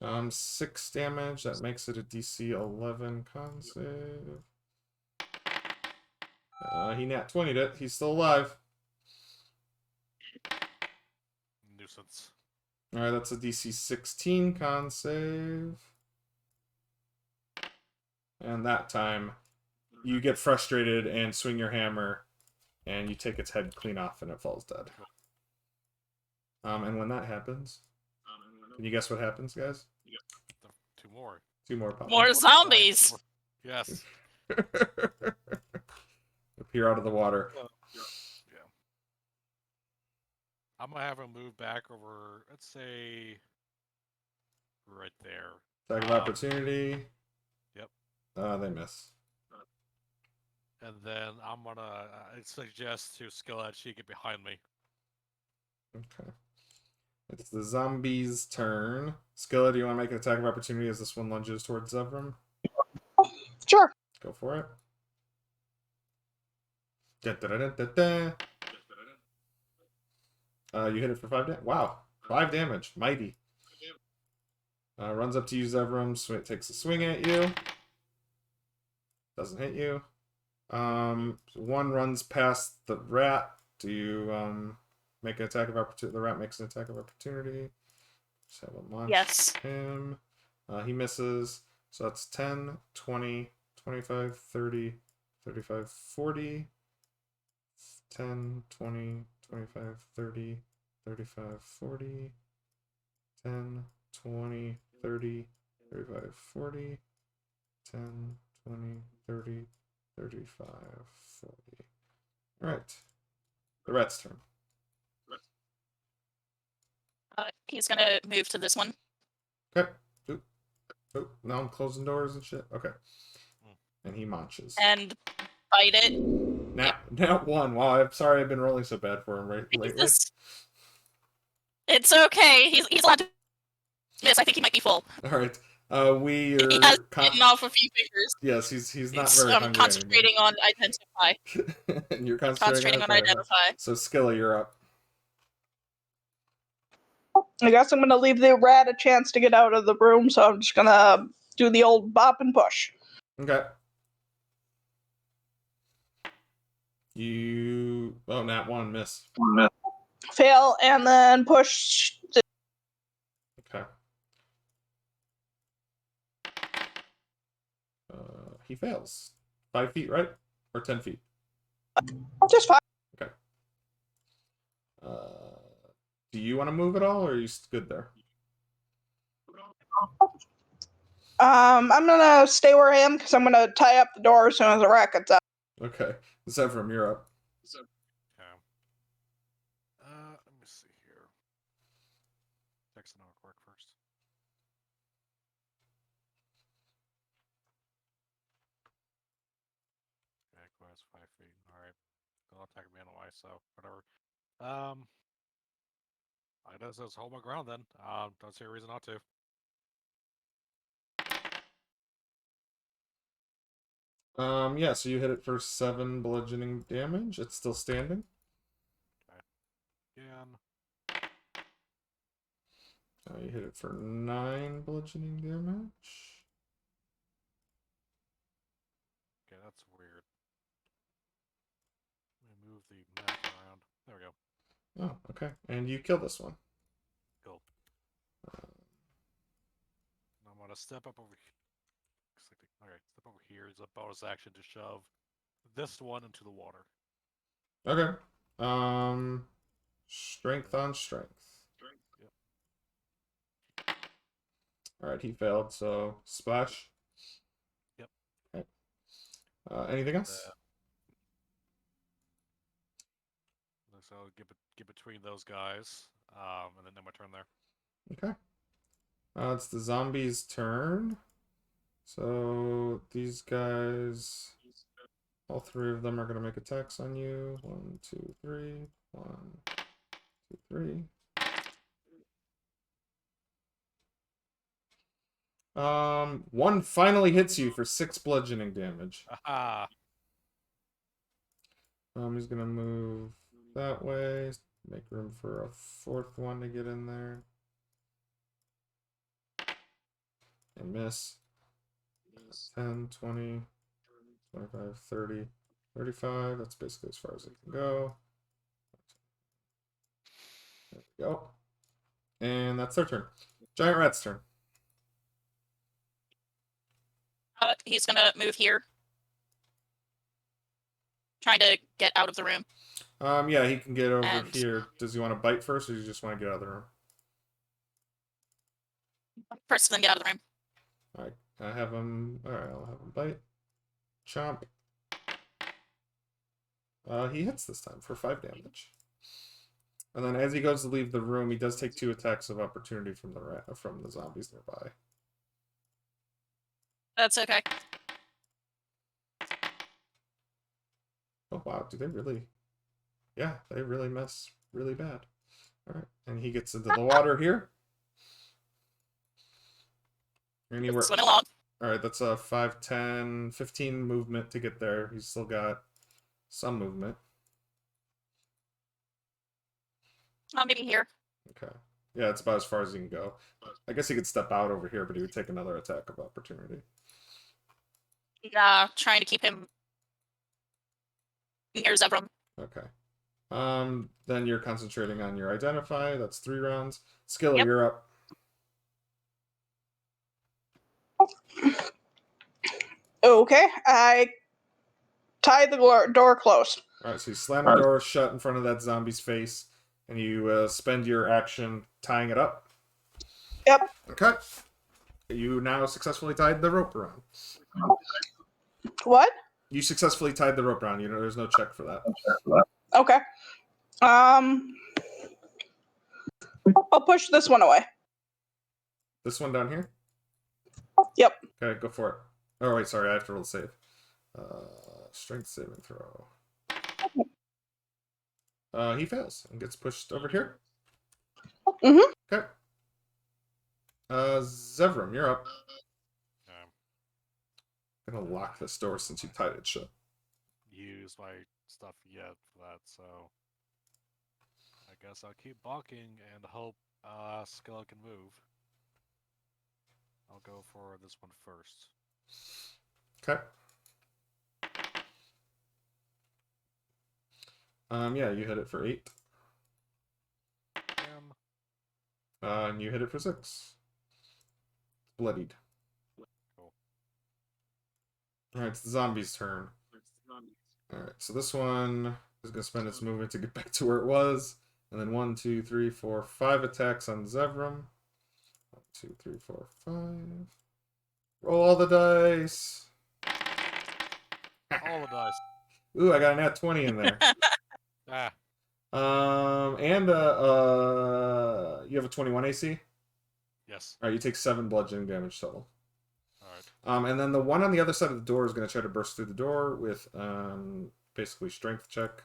Yep. 6 damage. That makes it a DC 11 con save. He nat 20'd it. He's still alive. Nuisance. Alright, that's a DC 16 con save. And that time, you get frustrated and swing your hammer, and you take its head clean off, and it falls dead. And when that happens, can you guess what happens, guys? 2 more. 2 more pop. More zombies. Yes. Appear out of the water. Yeah. I'm gonna have him move back over, let's say, right there. Attack of opportunity. Yep. They miss. And then I'm gonna suggest to Skillet she get behind me. Okay. It's the zombie's turn. Skilla, do you want to make an attack of opportunity as this one lunges towards Zevram? Sure. Go for it. Da-da-da-da-da-da. You hit it for 5 damage. Wow. 5 damage. Mighty. Runs up to you, Zevram. So it takes a swing at you. Doesn't hit you. One runs past the rat. Do you make an attack of opportunity? The rat makes an attack of opportunity. Just have a launch Yes. him. He misses. So that's 10, 20, 25, 30, 35, 40. 10, 20, 25, 30, 35, 40. 10, 20, 30, 35, 40. 10, 20, 30, 35, 40. Alright. The rat's turn. He's gonna move to this one. Okay. Oop. Now I'm closing doors and shit. Okay. And he munches. And bite it. Now 1. Wow, I'm sorry I've been rolling so bad for him lately. It's okay. He's allowed to Miss, I think he might be full. All right. We He are. has eaten off a few fingers. Yes, he's not He's very hungry concentrating on identify. anymore. And you're concentrating on on identify. So Skilla, you're up. I guess I'm gonna leave the rat a chance to get out of the room, so I'm just gonna do the old bop and push. Okay. Nat 1 miss. Fail and then push. Okay. He fails. 5 feet, right? Or 10 feet? Just fine. Okay. Do you want to move at all, or are you good there? I'm gonna stay where I am because I'm gonna tie up the door as soon as the rat gets out. Okay. Zevram, you're up. Okay. Let me see here. Text the work first. Okay, quest 5 feet. All right. They'll attack me anyway, so whatever. I guess let's hold my ground then. Don't see a reason not to. Yeah, so you hit it for 7 bludgeoning damage. It's still standing. Okay. Again. You hit it for 9 bludgeoning damage. Okay, that's weird. Let me move the map around. There we go. Oh, okay. And you kill this one. Cool. I'm gonna step up over here. Alright, step over here is a bonus action to shove this one into the water. Okay. Strength on strength. Yep. Alright, he failed, so splash. Yep. Okay. Anything else? So get between those guys, and then my turn there. Okay. It's the zombies' turn. So these guys, all 3 of them are going to make attacks on you. 1, 2, 3. 1, 2, 3. One finally hits you for 6 bludgeoning damage. Aha! He's gonna move that way, make room for a 4th one to get in there. And miss. 10, 20, 25, 30, 35. That's basically as far as it can go. There we go. And that's their turn. Giant Rat's turn. He's gonna move here. Trying to get out of the room. Yeah, he can get over here. Does he want to bite first, or do you just want to get out of the room? First, then get out of the room. Alright, I have him. Alright, I'll have him bite. Chomp. He hits this time for 5 damage. And then as he goes to leave the room, he does take 2 attacks of opportunity from the zombies nearby. That's okay. Oh wow, do they really? Yeah, they really mess really bad. Alright, and he gets into the water here. Anywhere. Swim along. Alright, that's a 5, 10, 15 movement to get there. He's still got some movement. Maybe here. Okay. Yeah, it's about as far as he can go. I guess he could step out over here, but he would take another attack of opportunity. Nah, trying to keep him near Zevram. Okay. Then you're concentrating on your identify. That's 3 rounds. Skilla, Yep. you're up. Okay, I tie the door closed. Alright, so you slam the door shut in front of that zombie's face, and you spend your action tying it up. Yep. Okay. You now successfully tied the rope around. What? You successfully tied the rope around. You know, there's no check for that. Okay. I'll push this one away. This one down here? Yep. Okay, go for it. Oh, wait, sorry, I have to roll a save. Strength saving throw. He fails and gets pushed over here. Mm-hmm. Okay. Zevram, you're up. Um, I'm gonna lock this door since you tied it shut. use my stuff yet for that, so I guess I'll keep balking and hope Skilla can move. I'll go for this one first. Okay. Yeah, you hit it for 8. And you hit it for 6. Bloodied. Cool. Alright, it's the zombie's turn. Alright, so this one is going to spend its movement to get back to where it was. And then 1, 2, 3, 4, 5 attacks on Zevram. 1, 2, 3, 4, 5. Roll all the dice. All the dice. Ooh, I got an nat 20 in there. Ah. And you have a 21 AC? Yes. Alright, you take 7 bludgeoning damage total. Alright. And then the one on the other side of the door is going to try to burst through the door with basically strength check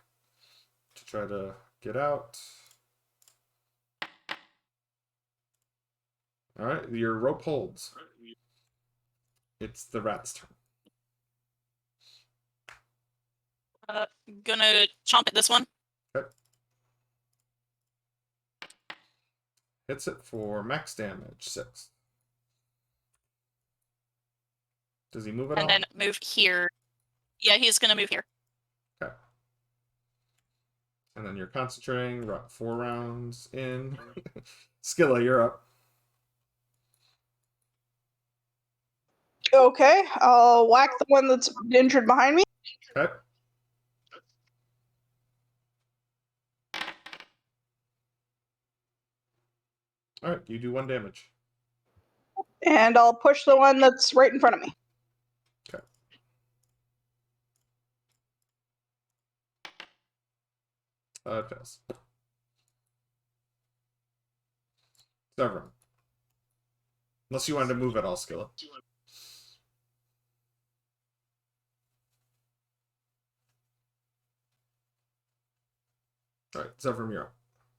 to try to get out. Alright, your rope holds. It's the rat's turn. Gonna chomp at this one. Okay. Hits it for max damage, 6. Does he move at all? And then move here. Yeah, he's gonna move here. Okay. And then you're concentrating, 4 rounds in. Skilla, you're up. Okay, I'll whack the one that's injured behind me. Okay. Alright, you do 1 damage. And I'll push the one that's right in front of me. Okay. It fails. Zevram. Unless you wanted to move at all, Skilla. Alright, Zevram, you're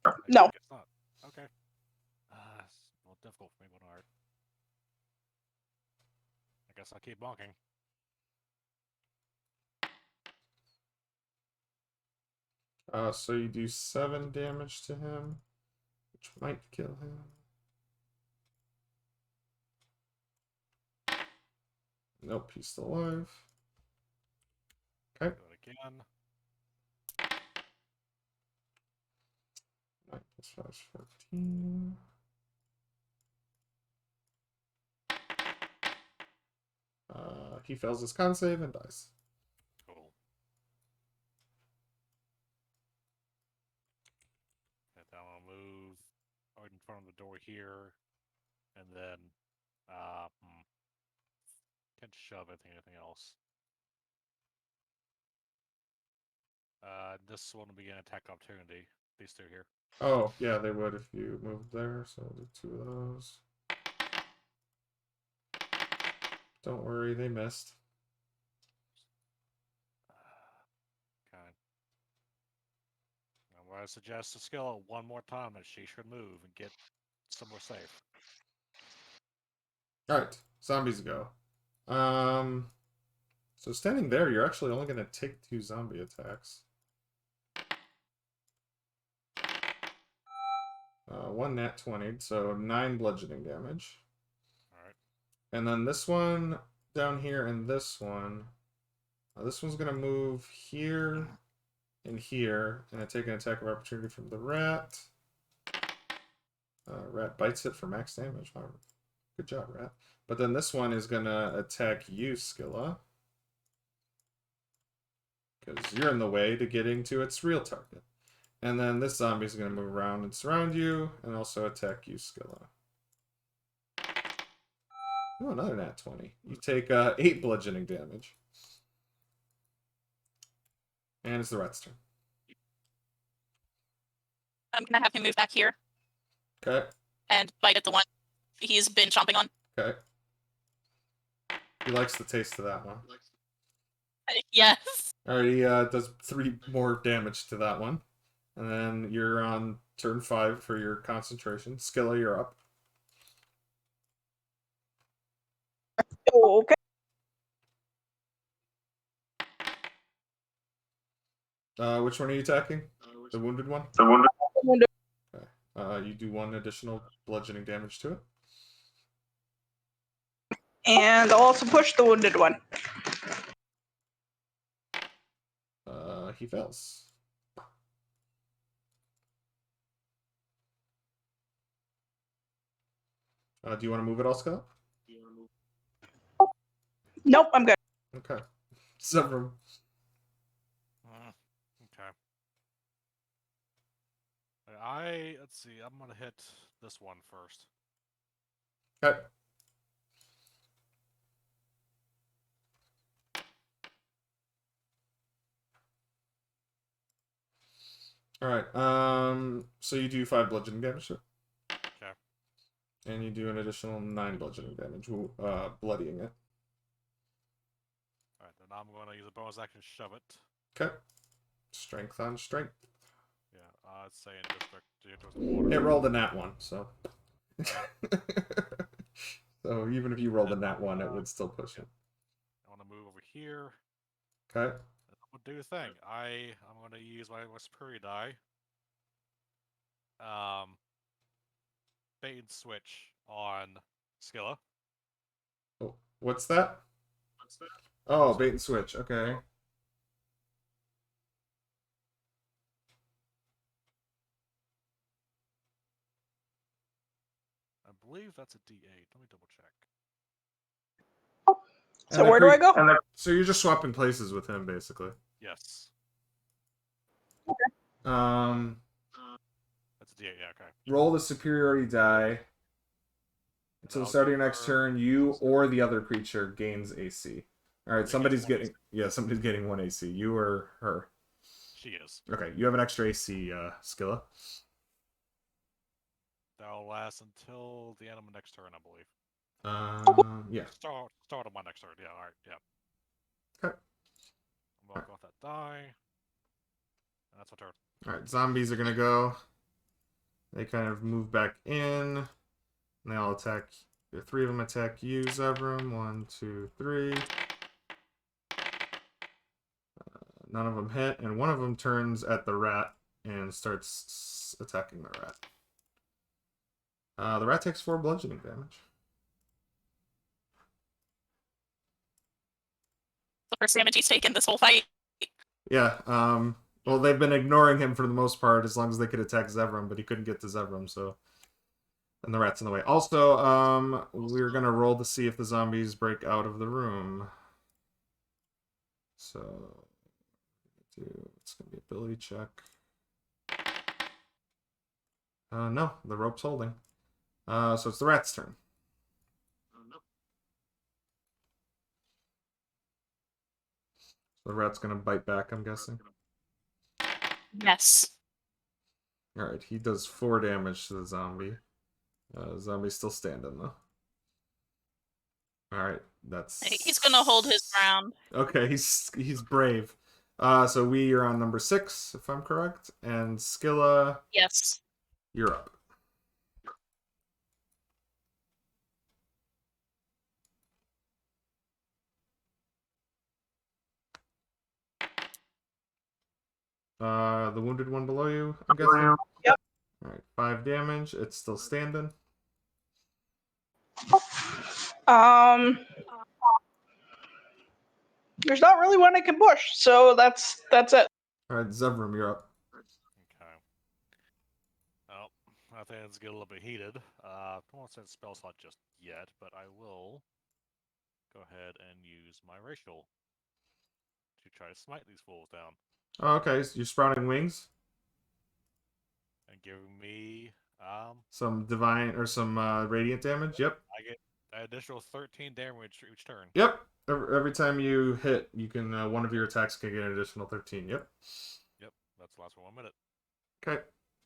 up. No. I guess not. Okay. It's a little difficult for me, but alright. I guess I'll keep bonking. So you do 7 damage to him, which might kill him. Nope, he's still alive. Okay. Do it again. 9 plus 5 is 14. He fails his con save and dies. Cool. And then I'll move right in front of the door here, and then can't shove anything else. This one will be an attack opportunity. These two here. Oh, yeah, they would if you moved there, so we'll do 2 of those. Don't worry, they missed. Okay. And what I suggest to Skilla one more time that she should move and get somewhere safe. Alright, zombies go. So standing there, you're actually only going to take 2 zombie attacks. 1 nat 20, so 9 bludgeoning damage. Alright. And then this one down here and this one. This one's going to move here and here. And I take an attack of opportunity from the rat. Rat bites it for max damage. Wow. Good job, rat. But then this one is going to attack you, Skilla. Because you're in the way to getting to its real target. And then this zombie is going to move around and surround you, and also attack you, Skilla. Oh, another nat 20. You take 8 bludgeoning damage. And it's the rat's turn. I'm gonna have him move back here Okay. and bite at the one he's been chomping on. Okay. He likes the taste of that one. Yes. Alright, he does 3 more damage to that one. And then you're on turn 5 for your concentration. Skilla, you're up. Okay. Which one are you attacking? The wounded one? Wounded. Okay. You do 1 additional bludgeoning damage to it. And I'll also push the wounded one. He fails. Do you want to move at all, Scott? Nope, I'm good. Okay. Zevram. Okay. Let's see, I'm gonna hit this one first. Okay. Alright, so you do 5 bludgeoning damage to it. Okay. And you do an additional 9 bludgeoning damage, bloodying it. Alright, then I'm gonna use a bonus action to shove it. Okay. Strength on strength. Yeah, it's saying just towards the water. It rolled a nat 1, so. So even if you rolled a nat 1, it would still push it. I want to move over here. Okay. I'm gonna do a thing. I'm gonna use my superior die. Bait and switch on Skilla. Oh, what's that? Oh, bait and switch. Okay. I believe that's a D8. Let me double check. So where do I go? So you're just swapping places with him, basically. Yes. Um, That's a D8, yeah, okay. roll the superiority die. Until the start of your next turn, you or the other creature gains AC. Alright, somebody's getting... Yeah, somebody's getting 1 AC. You or her. She is. Okay, you have an extra AC, Skilla. That'll last until the end of my next turn, I believe. Yeah. Start of my next turn, yeah, alright, yeah. Okay. Mark off that die. And that's my turn. Alright, zombies are gonna go. They kind of move back in. And they all attack. The 3 of them attack you, Zevram. 1, 2, 3. None of them hit, and one of them turns at the rat and starts attacking the rat. The rat takes 4 bludgeoning damage. The first damage he's taken this whole fight. Yeah, well, they've been ignoring him for the most part as long as they could attack Zevram, but he couldn't get to Zevram, so... And the rat's in the way. Also, we're gonna roll to see if the zombies break out of the room. So... It's gonna be ability check. No, the rope's holding. So it's the rat's turn. The rat's gonna bite back, I'm guessing. Yes. Alright, he does 4 damage to the zombie. Zombie's still standing, though. Alright, that's... He's gonna hold his ground. Okay, he's brave. So you're on number 6, if I'm correct. And Skilla... Yes. You're up. The wounded one below you, I'm guessing? Yep. Alright, 5 damage. It's still standing. There's not really one I can push, so that's it. Alright, Zevram, you're up. Okay. Well, I think it's getting a little bit heated. I won't send spell slot just yet, but I will go ahead and use my racial to try to smite these fools down. Oh, okay, so you're sprouting wings? And giving me Some divine or some radiant damage? Yep. I get an additional 13 damage each turn. Yep. Every time you hit, you can one of your attacks can get an additional 13. Yep. Yep, that's the last for 1 minute. Okay.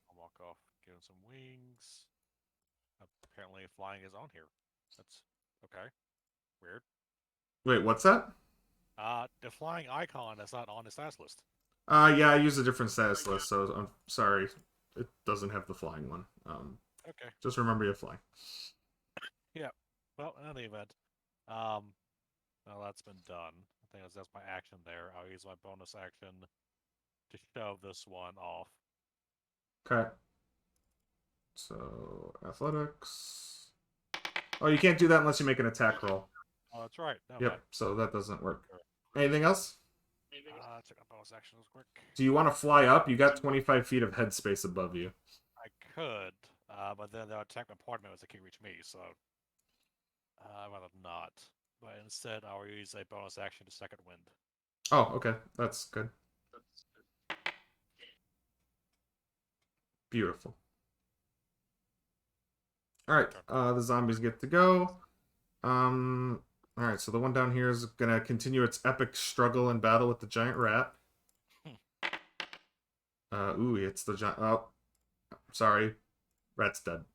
I'll walk off, give him some wings. Apparently flying is on here. That's okay. Weird. Wait, what's that? The flying icon is not on the status list. Yeah, I use a different status list, so I'm sorry. It doesn't have the flying one. Okay. Just remember you have flying. Yeah. Well, in any event, Well, that's been done. I think that's my action there. I'll use my bonus action to shove this one off. Okay. So, athletics. Oh, you can't do that unless you make an attack roll. Oh, that's right. No, Yep, so that doesn't work. Sure. Anything else? Check my bonus actions quick. Do you want to fly up? You got 25 feet of headspace above you. I could, but then they'll attack my party members that can't reach me, so I'd rather not. But instead, I'll use a bonus action to second wind. Oh, okay. That's good. Beautiful. Alright, the zombies get to go. Alright, so the one down here is gonna continue its epic struggle and battle with the giant rat. Ooh, it's the giant... Oh, sorry. Rat's dead.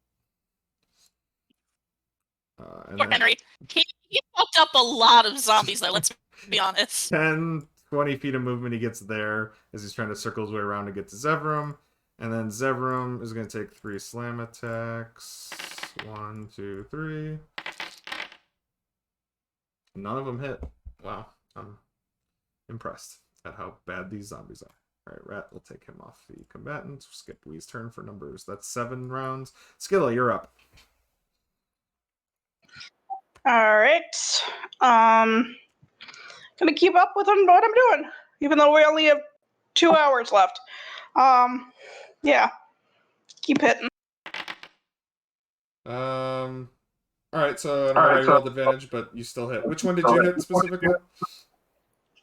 Poor Henry. He fucked up a lot of zombies, though, let's be honest. 10, 20 feet of movement, he gets there as he's trying to circle his way around to get to Zevram. And then Zevram is going to take 3 slam attacks. 1, 2, 3. None of them hit. Wow, I'm impressed at how bad these zombies are. Alright, Rat will take him off the combatant. Skip Wee's turn for numbers. That's 7 rounds. Skilla, you're up. All right. Gonna keep up with what I'm doing, even though we only have 2 hours left. Yeah. Keep hitting. Alright, so I don't know why you rolled advantage, but you still hit. Which one did you hit specifically?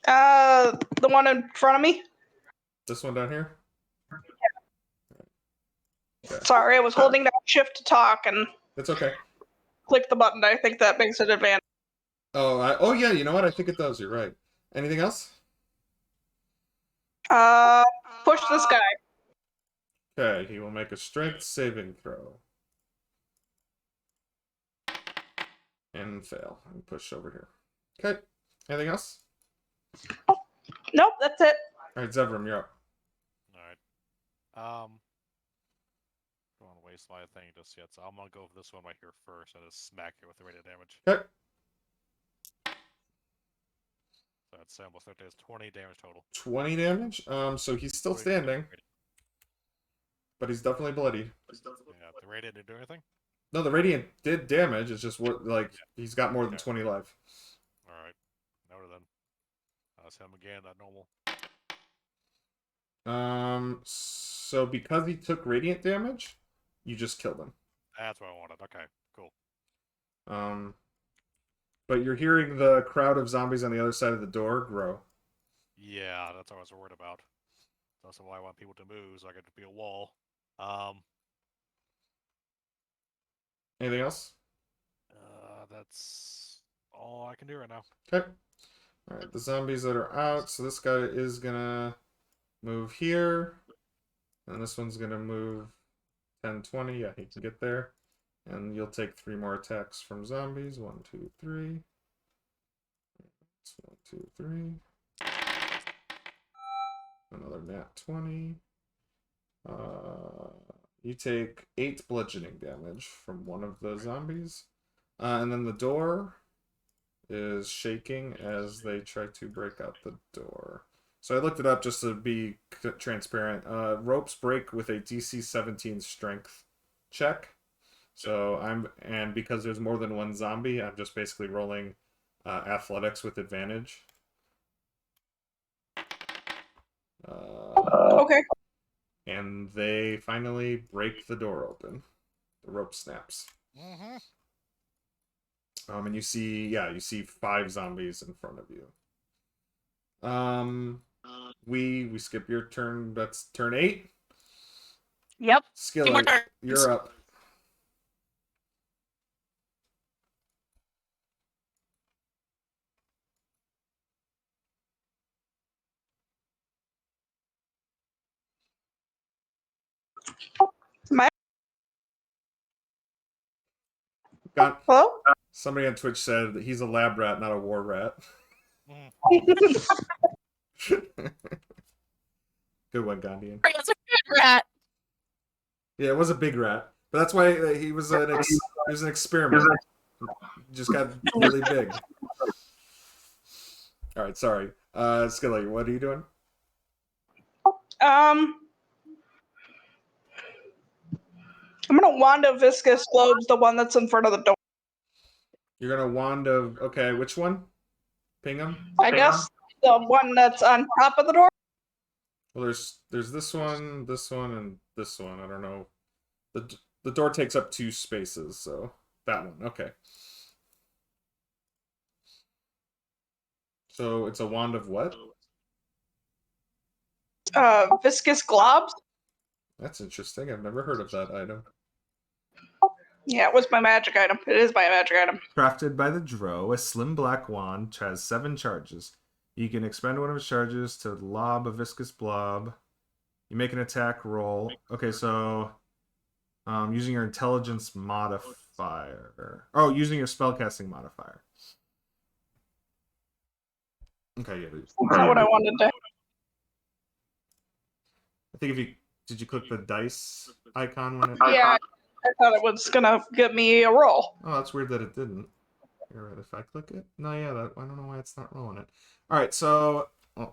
The one in front of me. This one down here? Okay. Sorry, I was holding down shift to talk and It's okay. click the button. I think that makes it advantage. Oh yeah, you know what? I think it does. You're right. Anything else? Push this guy. Okay, he will make a strength saving throw. And fail. And push over here. Okay. Anything else? Nope, that's it. Alright, Zevram, you're up. Alright. Don't want to waste my thing just yet, so I'm gonna go for this one right here first and just smack it with the radiant damage. Okay. So that's almost 20 damage total. 20 damage? So he's still standing, but he's definitely bloodied. Yeah, the radiant didn't do anything? No, the radiant did damage. It's just like he's got more than 20 life. Alright. Noted then. Let's hit him again at normal. So because he took radiant damage, you just killed him. That's what I wanted. Okay, cool. But you're hearing the crowd of zombies on the other side of the door grow. Yeah, that's what I was worried about. That's also why I want people to move, so I get to be a wall. Anything else? That's all I can do right now. Okay. Alright, the zombies that are out. So this guy is gonna move here. And this one's gonna move 10, 20. Yeah, he can get there. And you'll take 3 more attacks from zombies. 1, 2, 3. That's 1, 2, 3. Another nat 20. You take 8 bludgeoning damage from one of the zombies. And then the door is shaking as they try to break out the door. So I looked it up just to be transparent. Ropes break with a DC 17 strength check. So and because there's more than one zombie, I'm just basically rolling athletics with advantage. Okay. And they finally break the door open. The rope snaps. Mm-hmm. And you see 5 zombies in front of you. We skip your turn. That's turn 8. Yep. Skilla, you're up. Hello? Somebody on Twitch said that he's a lab rat, not a war rat. Good one, Gandhian. It was a good rat. Yeah, it was a big rat, but that's why he was an experiment. He just got really big. All right, sorry. Skilly, what are you doing? I'm gonna Wanda Viscous Globes the one that's in front of the door. You're gonna wand of okay. Which one? Pingham. I guess the one that's on top of the door. Well, there's this one, and this one. I don't know. The door takes up 2 spaces, so that one. Okay. So it's a wand of what? Viscous globs. That's interesting. I've never heard of that item. Yeah, it was my magic item. It is my magic item. Crafted by the Drow, a slim black wand which has 7 charges. You can expend one of its charges to lob a viscous blob. You make an attack roll. Okay, so using your intelligence modifier. Oh, using your spellcasting modifier. Okay, yeah. That's not what I wanted to. I think if you did you click the dice icon when it? Yeah, I thought it was gonna give me a roll. Oh, that's weird that it didn't. All right, if I click it, no, yeah, I don't know why it's not rolling it. All right, so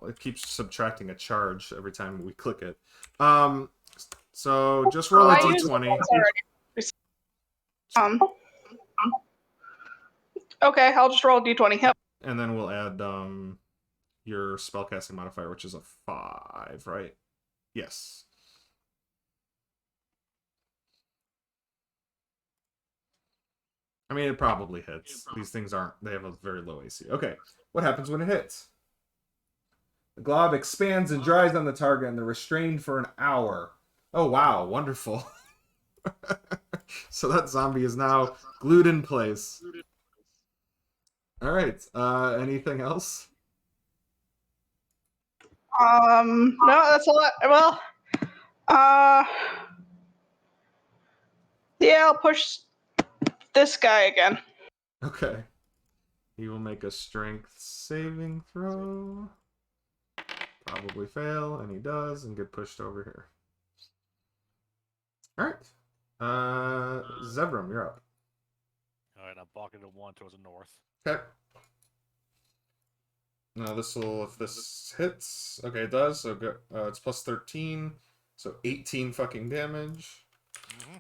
it keeps subtracting a charge every time we click it. So just roll a d20. Okay, I'll just roll a d20. Yep. And then we'll add your spellcasting modifier, which is a 5, right? Yes. I mean, it probably hits. These things they have a very low AC. Okay, what happens when it hits? The glob expands and dries on the target, and they're restrained for an hour. Oh, wow, wonderful. So that zombie is now glued in place. All right, anything else? No, that's a lot. Well, yeah, I'll push this guy again. Okay. He will make a strength saving throw. Probably fail, and he does, and get pushed over here. Alright. Zevram, you're up. Alright, I'm blocking the one towards the north. Okay. Now this will, if this hits, okay, it does, so go, it's plus 13, so 18 fucking damage. Mm-hmm.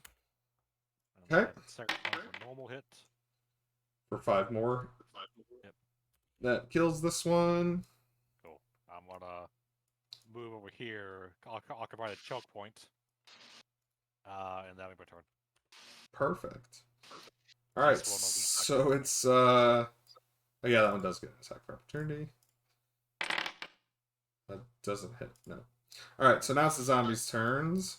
Okay. Second one for normal hit. For 5 more. Yep. That kills this one. Cool. I'm gonna move over here. I'll provide a choke point. And that'll be my turn. Perfect. Alright, so it's, oh yeah, that one does get an attack for opportunity. That doesn't hit, no. Alright, so now it's the zombies' turns.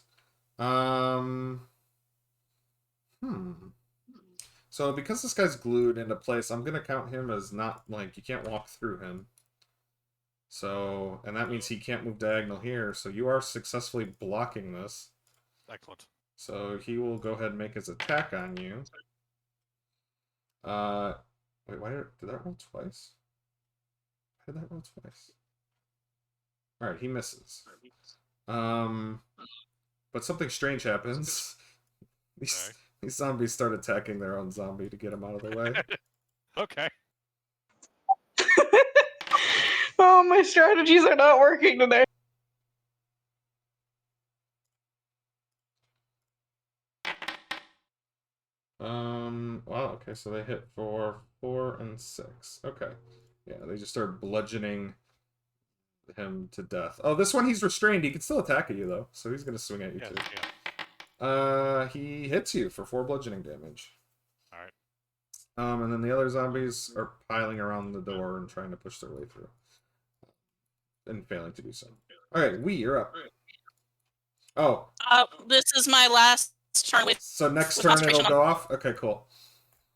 So because this guy's glued into place, I'm gonna count him as not, like, you can't walk through him. So, and that means he can't move diagonal here, so you are successfully blocking this. Excellent. So he will go ahead and make his attack on you. Wait, why did that roll twice? Why did that roll twice? Alright, he misses. But something strange happens. These zombies start attacking their own zombie to get him out of the way. Okay. Oh, my strategies are not working today. Wow, okay, so they hit for 4 and 6. Okay. Yeah, they just start bludgeoning him to death. Oh, this one he's restrained. He can still attack at you, though, so he's gonna swing at you, too. Yeah. He hits you for 4 bludgeoning damage. Alright. And then the other zombies are piling around the door and trying to push their way through. And failing to do so. Alright, you're up. Oh. This is my last turn with. So next turn it'll go off? Okay, cool.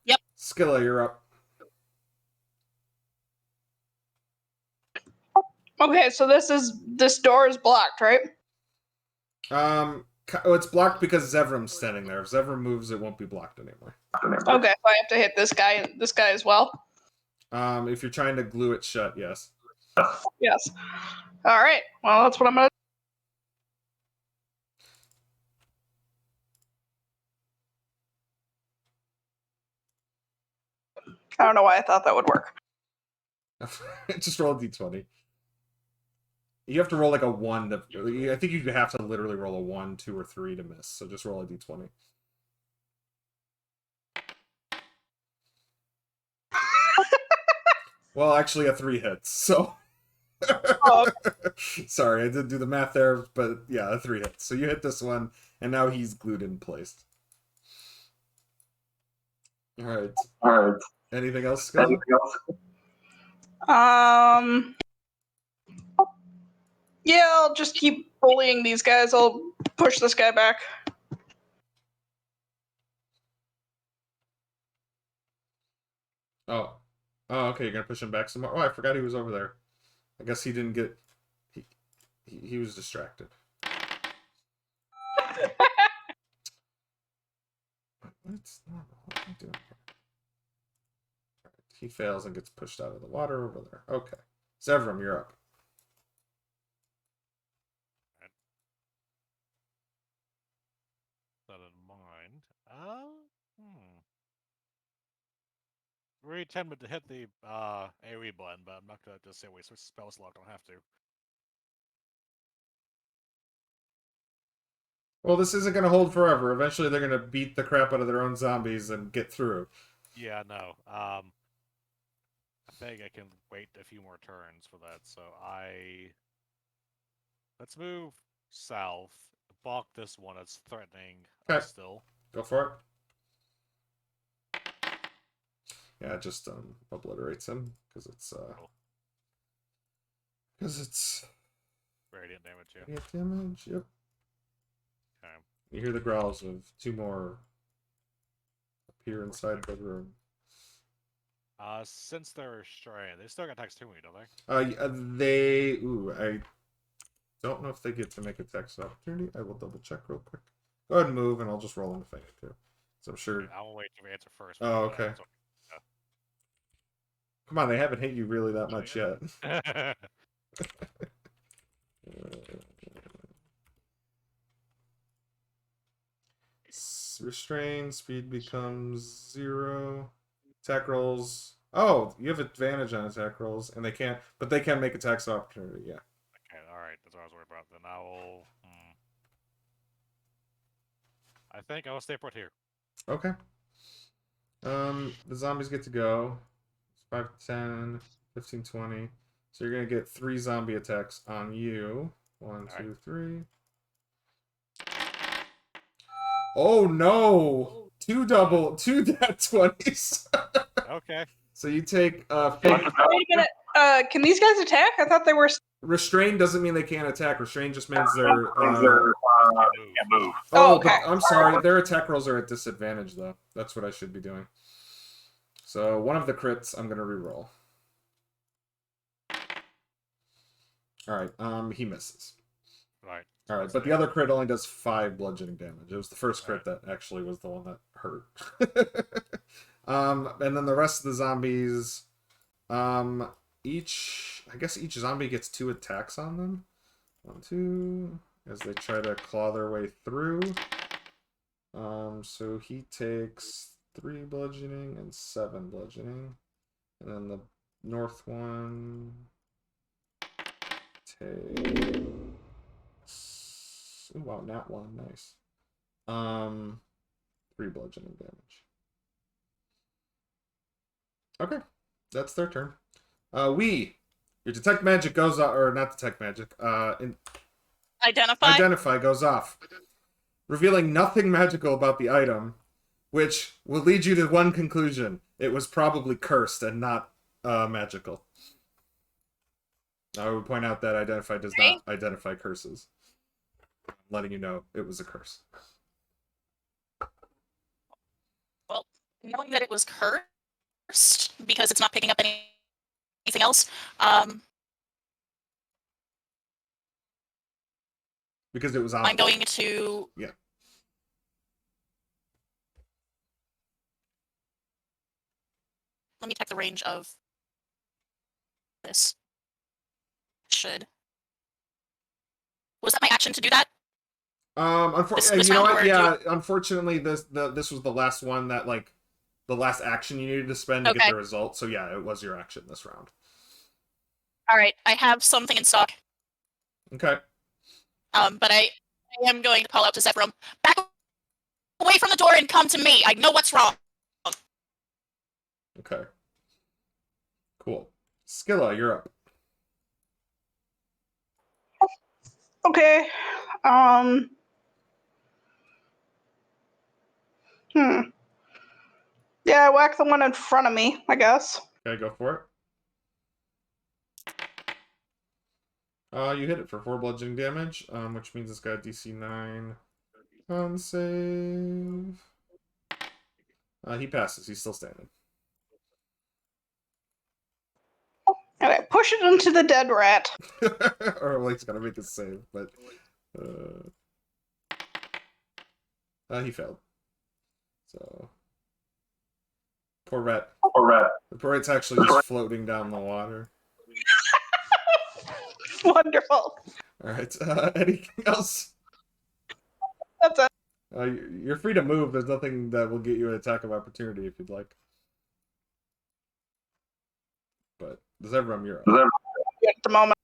Yep. Skilla, you're up. Okay, so this door is blocked, right? It's blocked because Zevram's standing there. If Zevram moves, it won't be blocked anymore. Okay, so I have to hit this guy as well. If you're trying to glue it shut, yes. Yes. All right. Well, that's what I'm gonna. I don't know why I thought that would work. Just roll a d20. You have to roll like a 1 to... I think you have to literally roll a 1, 2, or 3 to miss. So just roll a d20. Well, actually, a 3 hits, so... Oh. Sorry, I didn't do the math there, but yeah, a 3 hits. So you hit this one, and now he's glued in place. Alright. Anything else, Scott? Yeah, I'll just keep bullying these guys. I'll push this guy back. Oh. Oh, okay, you're gonna push him back some more. Oh, I forgot he was over there. I guess he didn't get... He was distracted. That's normal. What am I doing here? Right. He fails and gets pushed out of the water over there. Okay. Zevram, you're up. That in mind. Very tempted to hit the AoE button, but I'm not gonna just say wait, switch spell slot. Don't have to. Well, this isn't going to hold forever. Eventually, they're going to beat the crap out of their own zombies and get through. Yeah, no. I think I can wait a few more turns for that. So let's move south. Balk this one. It's threatening us still. Go for it. Yeah, it just obliterates him because it's radiant damage. Yeah. Radiant damage. Yep. Okay. You hear the growls of 2 more appear inside the room. Since they're restrained, they still got attacks to me, don't they? I don't know if they get to make attacks of opportunity. I will double check real quick. Go ahead and move, and I'll just roll them if I need to. So I'm sure. I will wait for your answer first. Oh, okay. Come on, they haven't hit you really that much yet. Restrain, speed becomes 0. Attack rolls. Oh, you have advantage on attack rolls, and they can't, but they can make attacks of opportunity, yeah. Okay, alright, that's what I was worried about. Then I will. I think I will stay put here. Okay. The zombies get to go. 5, 10, 15, 20. So you're gonna get 3 zombie attacks on you. 1, 2, 3. Oh no! 2 death 20s. Okay. So you take Wait a minute. Can these guys attack? I thought they were. restrain doesn't mean they can't attack. Restrain just means they're Can't move. Oh, okay. But I'm sorry, their attack rolls are at disadvantage though. That's what I should be doing. So one of the crits I'm gonna reroll. Alright, he misses. Right. Alright, but the other crit only does 5 bludgeoning damage. It was the first crit that actually was the one that hurt. And then the rest of the zombies, I guess each zombie gets 2 attacks on them. 1, 2, as they try to claw their way through. So he takes 3 bludgeoning and 7 bludgeoning. And then the north one takes... Ooh, wow, nat 1, nice. 3 bludgeoning damage. Okay, that's their turn. Your detect magic goes off, or not detect magic, Identify goes off, revealing nothing magical about the item, which will lead you to one conclusion. It was probably cursed and not magical. I would point out that Identify does not identify curses. I'm letting you know it was a curse. Well, knowing that it was cursed, because it's not picking up anything else, because it was I'm going to... Yeah. Let me check the range of this. Was that my action to do that? Unfortunately, you know what? Yeah, unfortunately, this was the last one that, like, the last action you needed to spend to get the result. So yeah, it was your action this round. All right, I have something in stock. Okay. But I am going to call out to Zephyrum. Back away from the door and come to me. I know what's wrong. Okay. Cool. Skilla, you're up. Okay. Yeah, whack the one in front of me, I guess. Okay, go for it. You hit it for 4 bludgeoning damage, which means it's got DC 9 con save. He passes. He's still standing. And I push it into the dead rat. Or well, he's gotta make a save, but he failed. So poor rat. The poor rat's actually just floating down the water. Wonderful. All right. Anything else? That's it. You're free to move. There's nothing that will get you an attack of opportunity if you'd like. But Zevram, you're up. At the moment.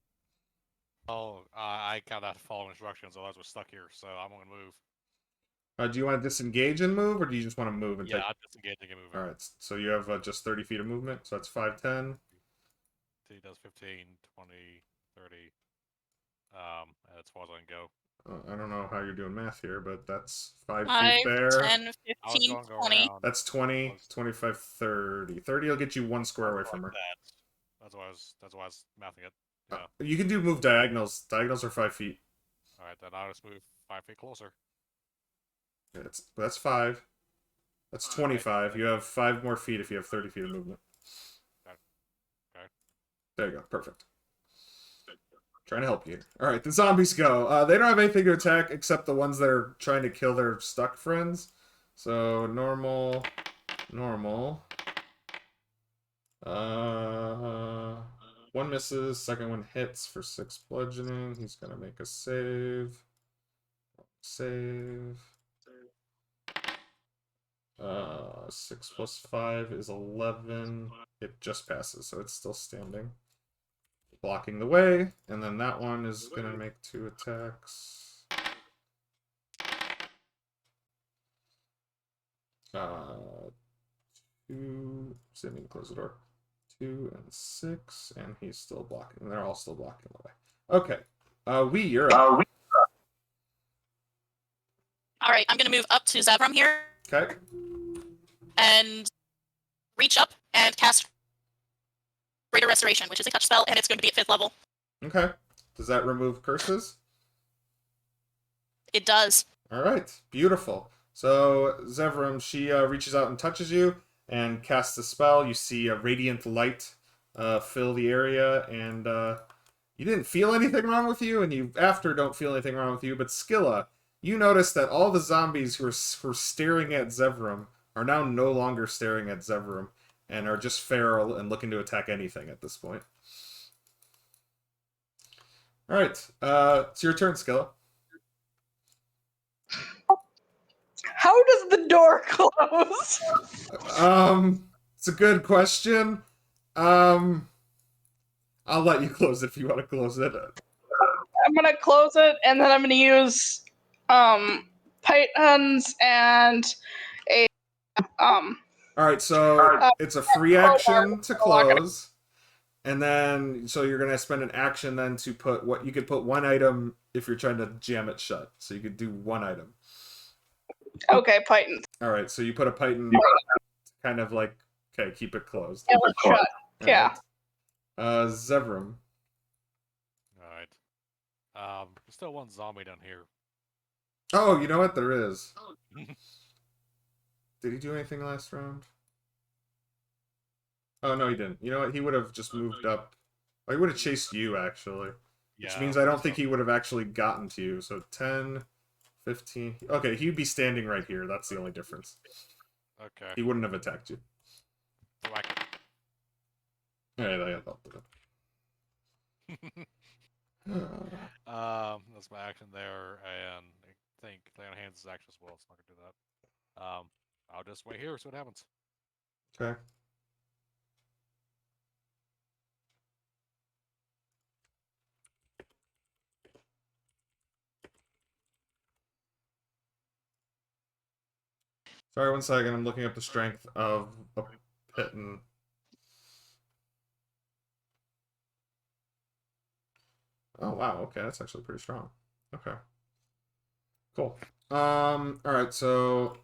Oh, I kind of have to follow instructions, otherwise we're stuck here, so I'm going to move. Do you want to disengage and move, or do you just want to move and Yeah, take... I'm disengaging and moving. All right, so you have just 30 feet of movement, so that's 5, 10. He does 15, 20, 30. As far as I can go. I don't know how you're doing math here, but that's 5 5, feet there. 10, 15, 20. That's 20, 25, 30. 30 will get you 1 square away from her. That's why I was mathing it. Yeah. You can do move diagonals. Diagonals are 5 feet. Alright, then I'll just move 5 feet closer. Yeah, that's 5. That's 25. You have 5 more feet if you have 30 feet of movement. Okay. There you go. Perfect. Trying to help you. Alright, the zombies go. They don't have anything to attack except the ones that are trying to kill their stuck friends. So, normal. One misses, second one hits for 6 bludgeoning. He's gonna make a save. 6 plus 5 is 11. It just passes, so it's still standing. Blocking the way, and then that one is gonna make 2 attacks. 2. So I need to close the door. 2 and 6, and he's still blocking. They're all still blocking the way. Okay. You're up. Alright, I'm gonna move up to Zevram here. Okay. And reach up and cast Greater Restoration, which is a touch spell, and it's going to be at 5th level. Okay. Does that remove curses? It does. Alright. Beautiful. So, Zevram, she reaches out and touches you and casts a spell. You see a radiant light fill the area, and you didn't feel anything wrong with you, and you after don't feel anything wrong with you, but Skilla, you notice that all the zombies who were staring at Zevram are now no longer staring at Zevram and are just feral and looking to attack anything at this point. Alright, it's your turn, Skilla. How does the door close? It's a good question. I'll let you close it if you want to close it. I'm gonna close it, and then I'm gonna use pythons and a Alright, so it's a free action to close. And then, so you're going to spend an action then to put what you could put 1 item if you're trying to jam it shut. So you could do 1 item. Okay, pythons. Alright, so you put a python kind of like, okay, keep it closed. Yeah, let's shut. Yeah. Zevram. Alright. There's still one zombie down here. Oh, you know what? There is. Did he do anything last round? Oh, no, he didn't. You know what? He would have just moved up. Oh, he would have chased you, actually. Which means I don't think he would have actually gotten to you. So 10, 15... Okay, he'd be standing right here. That's the only difference. Okay. He wouldn't have attacked you. Whack Alright, I thought that. That's my action there, and I think Lay on Hands is action as well, so I'm not gonna do that. I'll just wait here, see what happens. Okay. Sorry, 1 second. I'm looking up the strength of a Pitten. Oh, wow. Okay, that's actually pretty strong. Okay. Cool. Alright, so...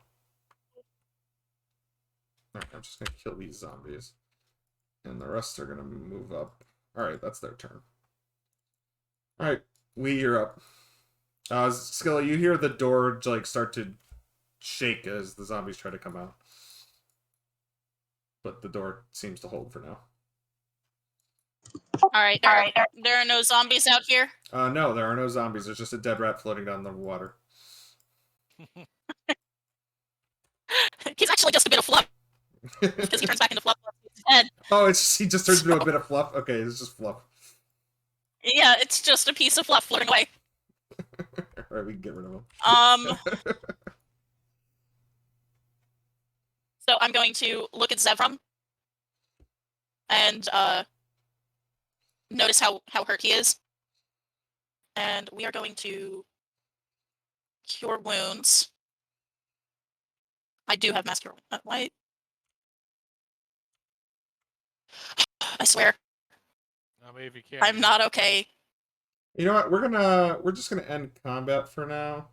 Alright, I'm just gonna kill these zombies. And the rest are gonna move up. Alright, that's their turn. Alright, you're up. Skilla, you hear the door, like, start to shake as the zombies try to come out. But the door seems to hold for now. Alright, there are no zombies out here? No, there are no zombies. There's just a dead rat floating down the water. He's actually just a bit of fluff. Because he turns back into fluff. Head. Oh, he just turns into a bit of fluff? Okay, it's just fluff. Yeah, it's just a piece of fluff floating away. Alright, we can get rid of him. So I'm going to look at Zevram. And, notice how hurt he is. And we are going to cure wounds. I do have mass cure. Why? I swear. I mean, if you can. I'm not okay. You know what? We're just gonna end combat for now.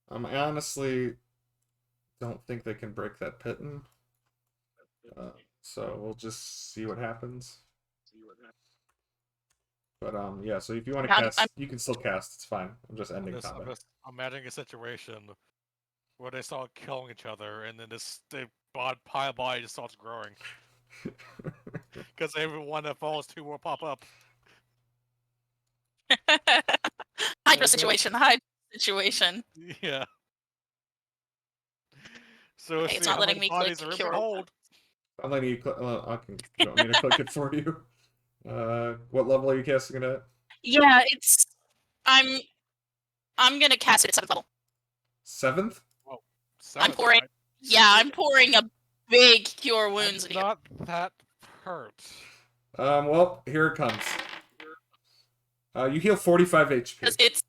I honestly don't think they can break that Pitten. So we'll just see what happens. But yeah, so if you want to cast, you can still cast. It's fine. I'm just ending combat. I'm just imagining a situation where they start killing each other, and then the pile of body just starts growing. Because everyone that falls, 2 will pop up. Hydra situation. Yeah. So okay, it's not letting me click cure. I'm letting you click. I can. You want me to click it for you? What level are you casting it at? Yeah, it's. I'm gonna cast it at 7th level. 7th? Oh, 7th, I'm pouring. right? Yeah, I'm pouring a big cure wounds. That's not that hurt. Well, here it comes. You heal 45 HP. It's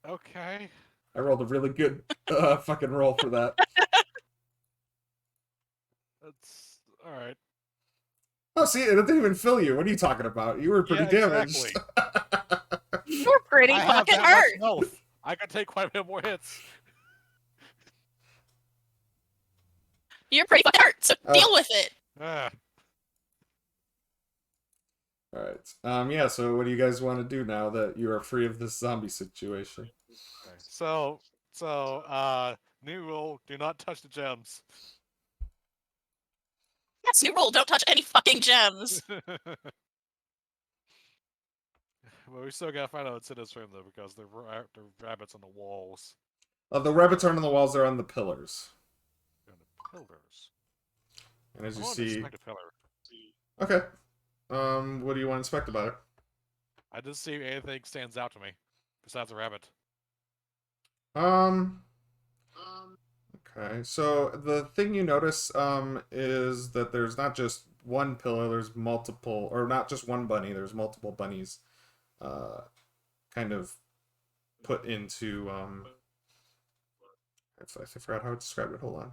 okay. I rolled a really good fucking roll for that. That's alright. Oh, see, it didn't even fill you. What are you talking about? You were pretty damaged. Exactly. You're pretty fucking hurt. I can take quite a bit more hits. You're pretty fucking hurt, so deal with it. Alright. Yeah, so what do you guys want to do now that you are free of this zombie situation? Okay. So, new rule, do not touch the gems. Yes, new rule, don't touch any fucking gems. Well, we still gotta find out what's in this room, though, because there are rabbits on the walls. The rabbits aren't on the walls, they're on the pillars. On the pillars. And as you I want see... to inspect a pillar. Okay. What do you want to inspect about it? I didn't see anything stands out to me, besides a rabbit. Okay, so the thing you notice is that there's not just one pillar, there's multiple, or not just one bunny, there's multiple bunnies kind of put into, I forgot how to describe it, hold on.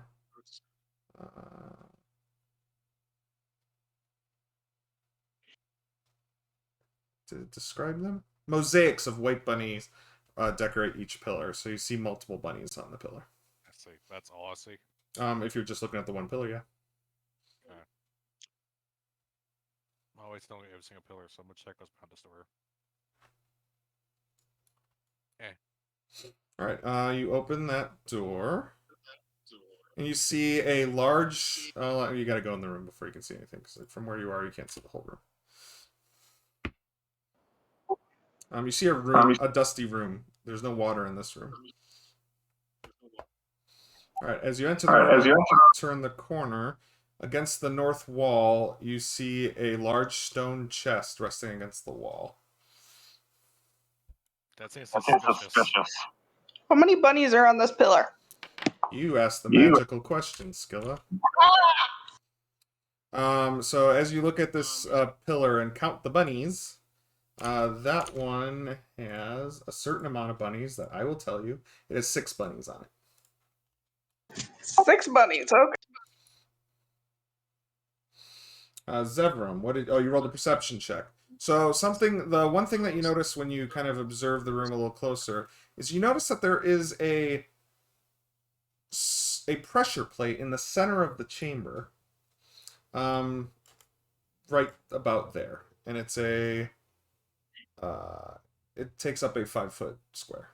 To describe them? Mosaics of white bunnies decorate each pillar, so you see multiple bunnies on the pillar. I see. That's all I see. If you're just looking at the one pillar, yeah. Okay. I'm always knowing every single pillar, so I'm gonna check what's behind this door. Alright, you open that door. And you see a large... you gotta go in the room before you can see anything, because from where you are, you can't see the whole room. You see a room, a dusty room. There's no water in this room. Alright, as you enter the room, turn the corner. Against the north wall, you see a large stone chest resting against the wall. That seems suspicious. How many bunnies are on this pillar? You asked the magical question, Skilla. So as you look at this pillar and count the bunnies, that one has a certain amount of bunnies that I will tell you. It has 6 bunnies on it. 6 bunnies. Okay. Zevram, what did? Oh, you rolled a perception check. So the one thing that you notice when you kind of observe the room a little closer is you notice that there is a pressure plate in the center of the chamber, right about there, and it's it takes up a 5-foot square.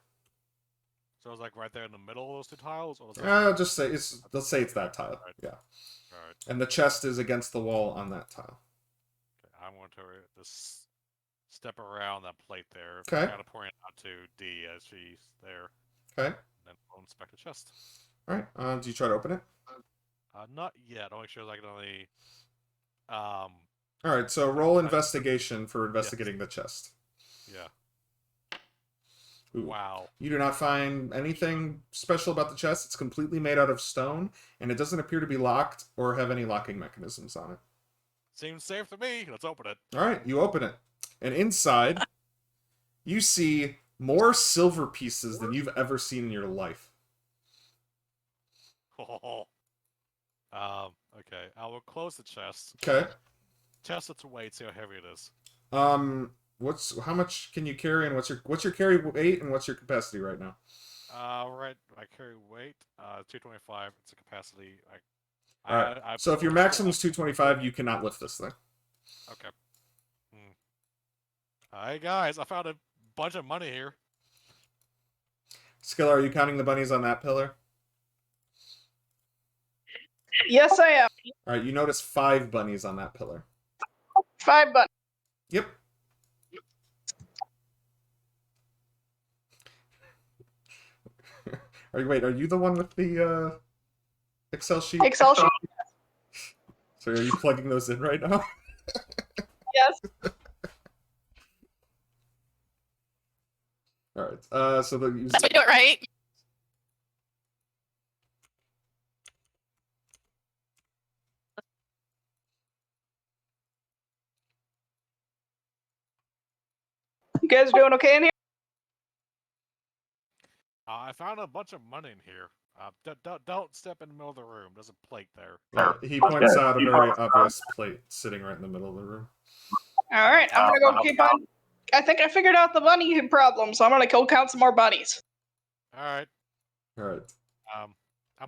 So it's like right there in the middle of those two tiles, or Let's say it's that tile. Right. Yeah. All right. And the chest is against the wall on that tile. Okay, I'm going to just step around that plate there. Okay. Kind of pointing out to D as she's there. Okay. And then we'll inspect the chest. All right. Do you try to open it? Not yet. Only shows I can only. All right. So roll investigation for investigating the chest. Yeah. Ooh. Wow. You do not find anything special about the chest. It's completely made out of stone, and it doesn't appear to be locked or have any locking mechanisms on it. Seems safe to me. Let's open it. All right, you open it. And inside, you see more silver pieces than you've ever seen in your life. Okay. I will close the chest. Okay. Test its weight, see how heavy it is. How much can you carry, and what's your carry weight, and what's your capacity right now? Right. I carry weight. 225. It's a capacity. All right. So if your maximum is 225, you cannot lift this thing. Okay. Hey guys, I found a bunch of money here. Skilla, are you counting the bunnies on that pillar? Yes, I am. All right. You notice 5 bunnies on that pillar. 5 bunnies. Yep. Are you the one with the Excel sheet? Excel sheet. So are you plugging those in right now? Yes. All right. So That's how we do it, right? You guys doing okay in here? I found a bunch of money in here. Don't step in the middle of the room. There's a plate there. He points out a very obvious plate sitting right in the middle of the room. All right, I'm gonna go keep on. I think I figured out the bunny problem, so I'm gonna go count some more bunnies. All right. All right. I'm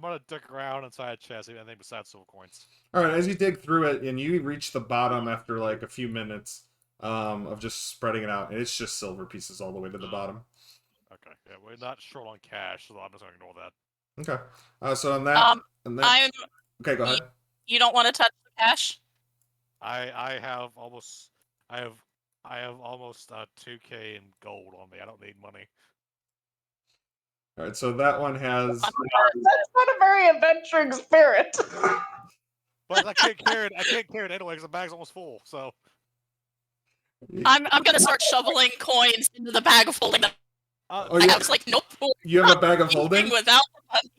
gonna dig around inside the chest, anything besides silver coins. All right. As you dig through it, and you reach the bottom after like a few minutes of just spreading it out, and it's just silver pieces all the way to the bottom. Okay. Yeah, we're not short on cash, so I'm just gonna ignore that. Okay. So on that, okay, go ahead. You don't want to touch the cash? I have almost 2K in gold on me. I don't need money. All right. So that one has. That's not a very adventuring spirit. But I can't carry it. I can't carry it anyway because the bag's almost full. So. I'm gonna start shoveling coins into the bag of holding them. I was like, nope. You have a bag of holding? Without them.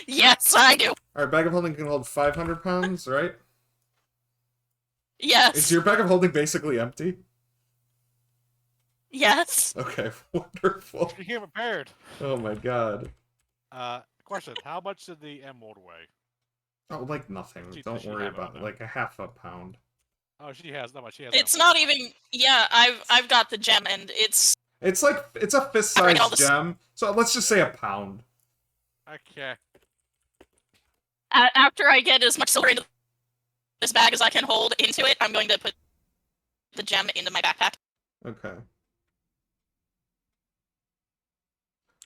Yes, I do. All right, bag of holding can hold 500 pounds, right? Yes. Is your bag of holding basically empty? Yes. Okay, wonderful. You came prepared. Oh my god. Question: how much did the emerald weigh? Oh, like nothing. Don't worry about it. Like a half a pound. Oh, she has not much. She has. It's not even. Yeah, I've got the gem, and it's a fist-sized gem. So let's just say a pound. Okay. After I get as much silver into this bag as I can hold into it, I'm going to put the gem into my backpack. Okay.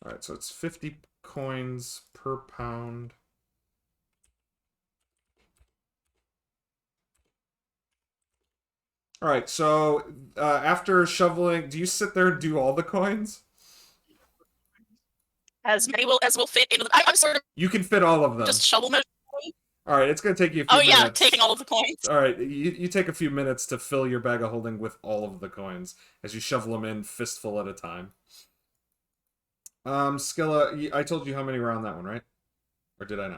All right, so it's 50 coins per pound. All right, so after shoveling, do you sit there and do all the coins? As many as will fit into the. I'm sort of. You can fit all of them. Just shovel them. All right, it's gonna take you a few minutes. Oh yeah, taking all of the coins. All right, you take a few minutes to fill your bag of holding with all of the coins as you shovel them in fistful at a time. Skilla, I told you how many were on that one, right? Or did I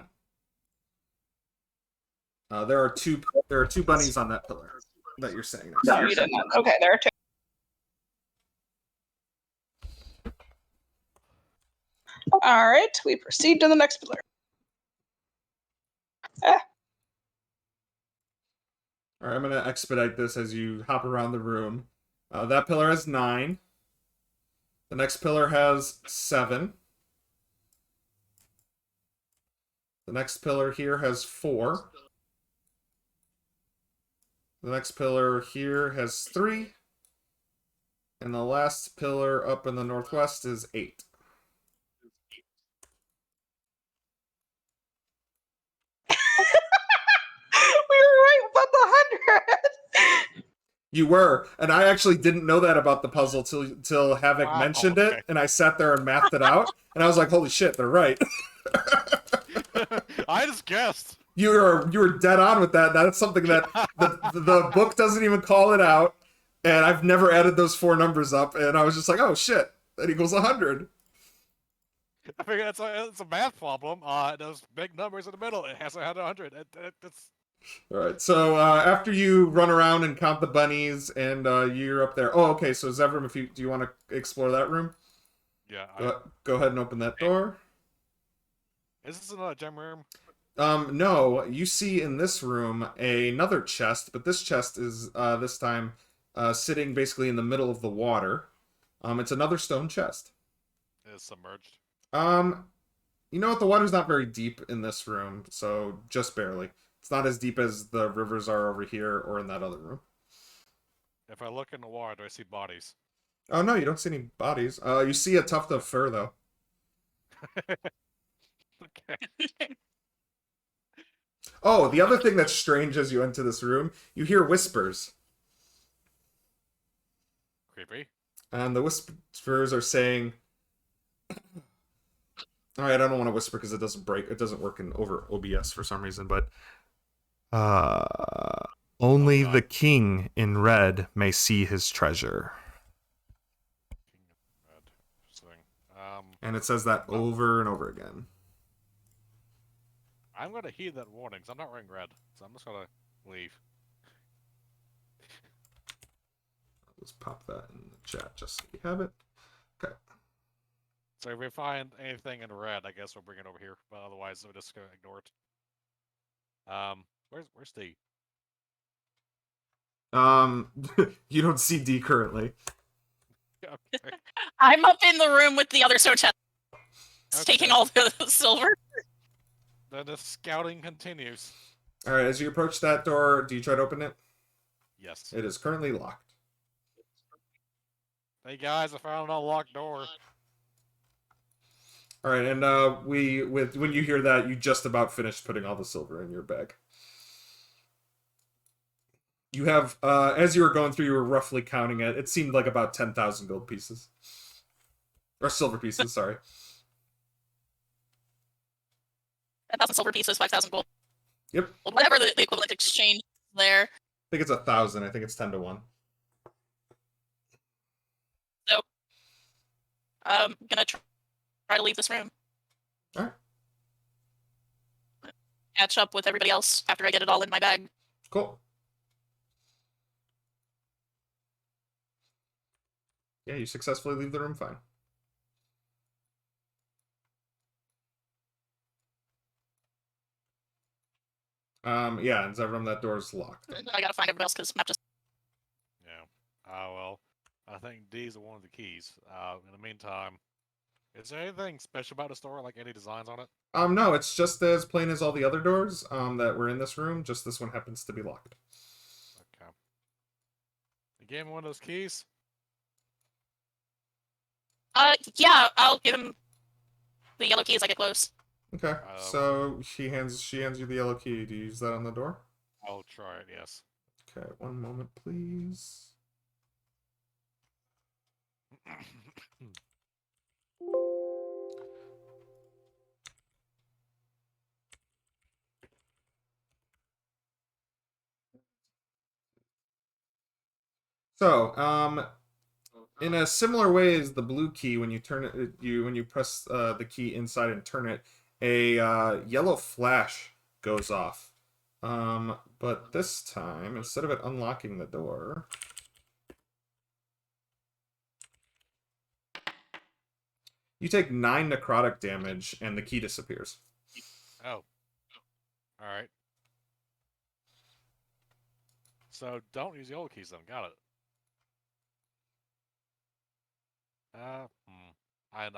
not? There are two bunnies on that pillar that you're saying. No, you didn't. Okay, there are 2. All right, we proceed to the next pillar. All right, I'm gonna expedite this as you hop around the room. That pillar has 9. The next pillar has 7. The next pillar here has 4. The next pillar here has 3. And the last pillar up in the northwest is 8. We were right about the 100. You were, and I actually didn't know that about the puzzle till Havoc Wow, mentioned okay. it, and I sat there and mathed it out, and I was like, "Holy shit, they're right." I just guessed. You were dead on with that. That's something that the book doesn't even call it out, and I've never added those 4 numbers up, and I was just like, "Oh shit, that equals 100." I figure it's a math problem. Those big numbers in the middle, it hasn't had 100. It's All right, so after you run around and count the bunnies, and you're up there. Oh, okay. So Zevram, do you want to explore that room? yeah. Go ahead and open that door. Is this another gem room? No, you see in this room another chest, but this chest is this time sitting basically in the middle of the water. It's another stone chest. It is submerged. You know what? The water's not very deep in this room, so just barely. It's not as deep as the rivers are over here or in that other room. If I look in the water, do I see bodies? Oh no, you don't see any bodies. You see a tuft of fur though. Okay. Oh, the other thing that's strange as you enter this room, you hear whispers. Creepy. And the whispers are saying, all right, I don't want to whisper because it doesn't work over OBS for some reason, but only the king in red may see his treasure. Red. Interesting. And it says that over and over again. I'm gonna heed that warning, because I'm not wearing red, so I'm just gonna leave. I'll just pop that in the chat just so you have it. Okay. So if we find anything in red, I guess we'll bring it over here, but otherwise we're just gonna ignore it. Where's D? You don't see D currently. Okay. I'm up in the room with the other stone chest, Okay. taking all the silver. Then the scouting continues. All right, as you approach that door, do you try to open it? Yes. It is currently locked. Hey guys, I found an unlocked door. All right, and when you hear that, you just about finished putting all the silver in your bag. You have, as you were going through, you were roughly counting it. It seemed like about 10,000 gold pieces. Or silver pieces, sorry. 10,000 silver pieces, 5,000 gold. Yep. Whatever the equivalent exchange there. I think it's 1,000. I think it's 10 to 1. So, I'm gonna try to leave this room. All right. Catch up with everybody else after I get it all in my bag. Cool. Yeah, you successfully leave the room fine. Yeah, and Zevram, that door's locked. I gotta find everybody else because map just. Yeah. Well, I think D's one of the keys. In the meantime, is there anything special about the store, like any designs on it? No, it's just as plain as all the other doors that were in this room. Just this one happens to be locked. Okay. You gave me one of those keys? Yeah, I'll give him the yellow key as I get close. Okay, so she hands you the yellow key. Do you use that on the door? I'll try it, yes. Okay, one moment, please. So, in a similar way as the blue key, when you turn it, when you press the key inside and turn it, a yellow flash goes off. But this time, instead of it unlocking the door, you take 9 necrotic damage, and the key disappears. Oh. Alright. So don't use the old keys then. Got it. I'm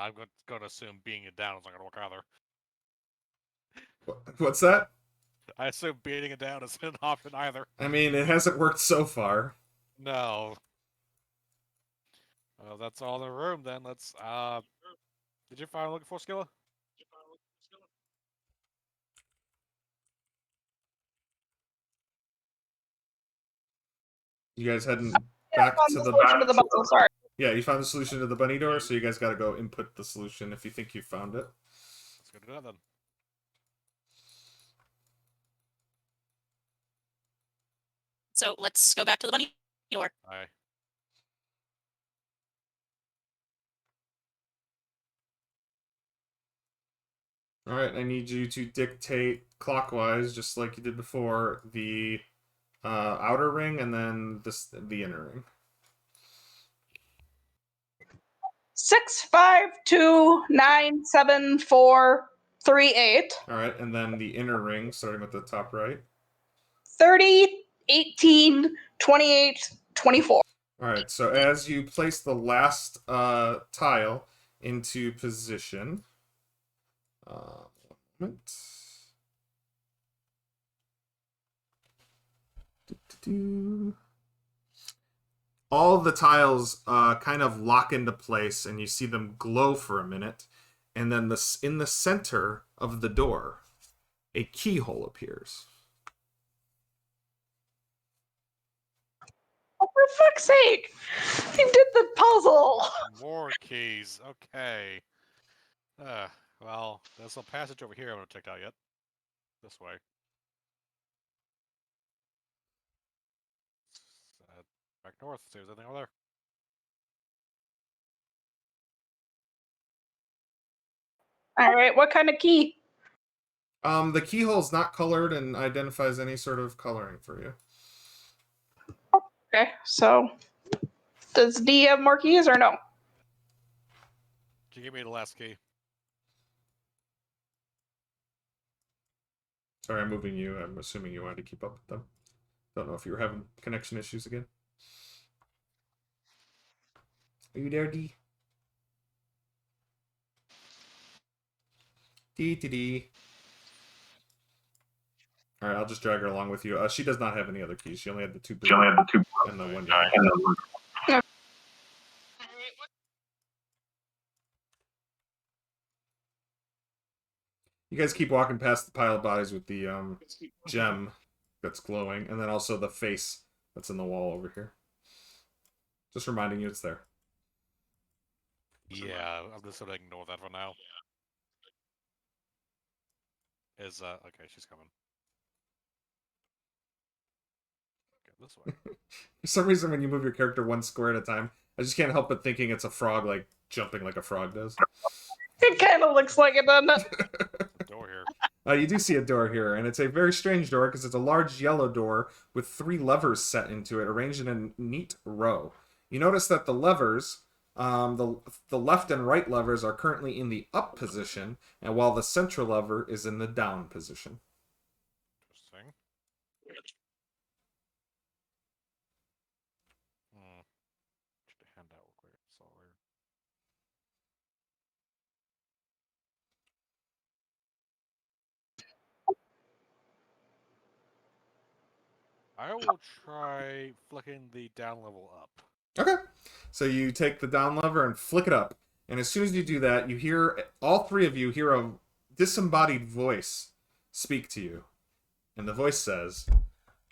going to assume beating it down is not going to work either. What's that? I assume beating it down isn't an option either. I mean, it hasn't worked so far. No. Well, that's all in the room then. Let's, did you find looking for, Skilla? You guys heading back to the puzzle, sorry. Yeah, you found the solution to the bunny door, so you guys got to go input the solution if you think you found it. Let's go do that then. So let's go back to the bunny door. Aye. All right, I need you to dictate clockwise, just like you did before, the outer ring and then the inner ring. 6529743 All right, and then the inner ring, starting with the top right. 30 18 28 24. All right, so as you place the last tile into position, one moment. All the tiles kind of lock into place, and you see them glow for a minute, and then in the center of the door, a keyhole appears. Oh, for fuck's sake! He did the puzzle! More keys. Okay. Well, there's a passage over here I haven't checked out yet. This way. Back north, see if there's anything over there. Alright, what kind of key? The keyhole's not colored and identifies any sort of coloring for you. Okay, so does D have more keys or no? Can you give me the last key? Sorry, I'm moving you. I'm assuming you wanted to keep up with them. Don't know if you were having connection issues again. Are you there, D? D. All right, I'll just drag her along with you. She does not have any other keys. She only had the two blue. And the one yellow. You guys keep walking past the pile of bodies with the gem that's glowing, and then also the face that's in the wall over here. Just reminding you it's there. Yeah, I'm just gonna ignore that for now. Okay, she's coming. Okay, this way. For some reason, when you move your character one square at a time, I just can't help but thinking it's a frog, like, jumping like a frog does. It kind of looks like it, doesn't it? Door here. You do see a door here, and it's a very strange door because it's a large yellow door with 3 levers set into it, arranged in a neat row. You notice that the levers, the left and right levers are currently in the up position, and while the central lever is in the down position. Interesting. Check the handout real quick. It's all weird. I will try flicking the down level up. Okay. So you take the down lever and flick it up. And as soon as you do that, you hear, all 3 of you hear a disembodied voice speak to you. And the voice says,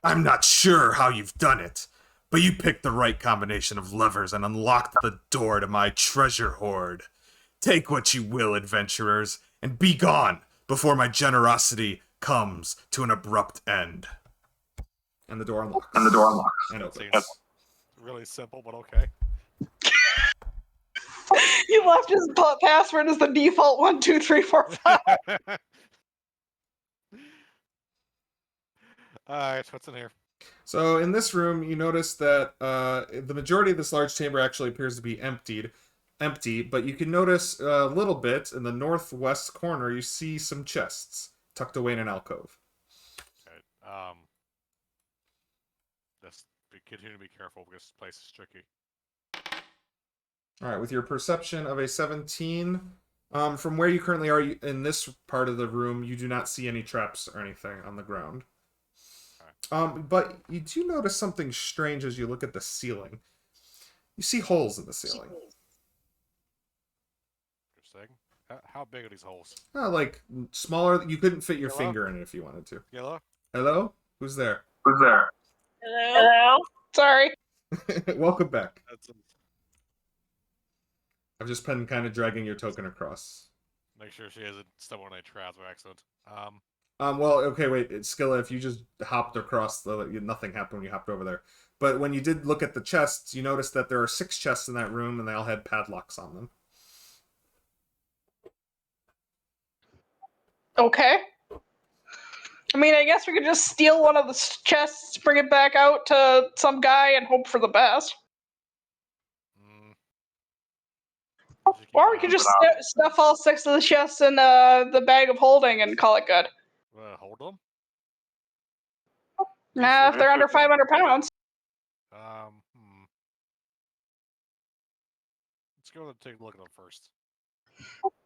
"I'm not sure how you've done it, but you picked the right combination of levers and unlocked the door to my treasure hoard. Take what you will, adventurers, and be gone before my generosity comes to an abrupt end." And the door unlocks. And opens. Seems really simple, but okay. He left his password as the default 1 2 3 4 5. Alright, what's in here? So in this room, you notice that the majority of this large chamber actually appears to be empty, but you can notice a little bit in the northwest corner, you see some chests tucked away in an alcove. Just continue to be careful because this place is tricky. All right, with your perception of a 17, from where you currently are in this part of the room, you do not see any traps or anything on the ground. But you do notice something strange as you look at the ceiling. You see holes in the ceiling. Interesting. How big are these holes? Like smaller. You couldn't fit your Hello? finger in it if you wanted to. Yellow? Hello? Who's there? Hello. Hello. Sorry. Welcome back. That's I've just been kind of dragging your token across. make sure she hasn't stepped on any traps by accident. Well, okay, wait, Skilla, if you just hopped across, nothing happened when you hopped over there. But when you did look at the chests, you noticed that there are 6 chests in that room, and they all had padlocks on them. Okay. I mean, I guess we could just steal one of the chests, bring it back out to some guy, and hope for the best. Or we could just stuff all 6 of the chests in the bag of holding and call it good. Hold them? Nah, if they're under 500 pounds. Let's go and take a look at them first.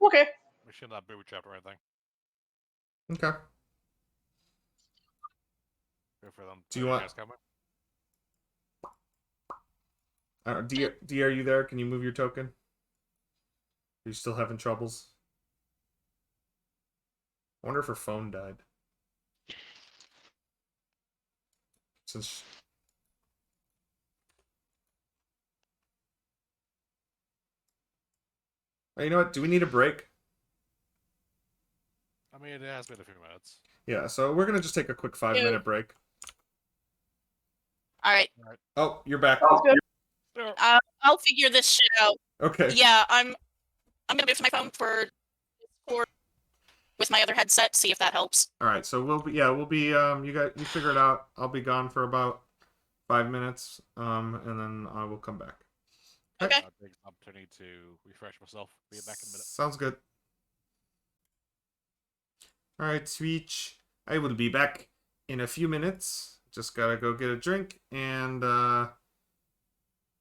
Okay. We should not booby trap or anything. Okay. Go for them. Do you want... D, are you there? Can you move your token? Are you still having troubles? I wonder if her phone died. Since... Oh, you know what? Do we need a break? I mean, it has been a few minutes. Yeah, so we're going to just take a quick 5-minute break. Alright. Oh, you're back. I'll figure this shit out. Okay. Yeah, I'm gonna move to my phone for Discord with my other headset, see if that helps. Alright, so we'll be you figure it out. I'll be gone for about 5 minutes, and then I will come back. Okay. I'll take an opportunity to refresh myself. Be back in a minute. Sounds good. Alright, Switch. I will be back in a few minutes. Just gotta go get a drink and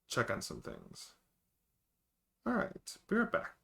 check on some things. Alright, be right back.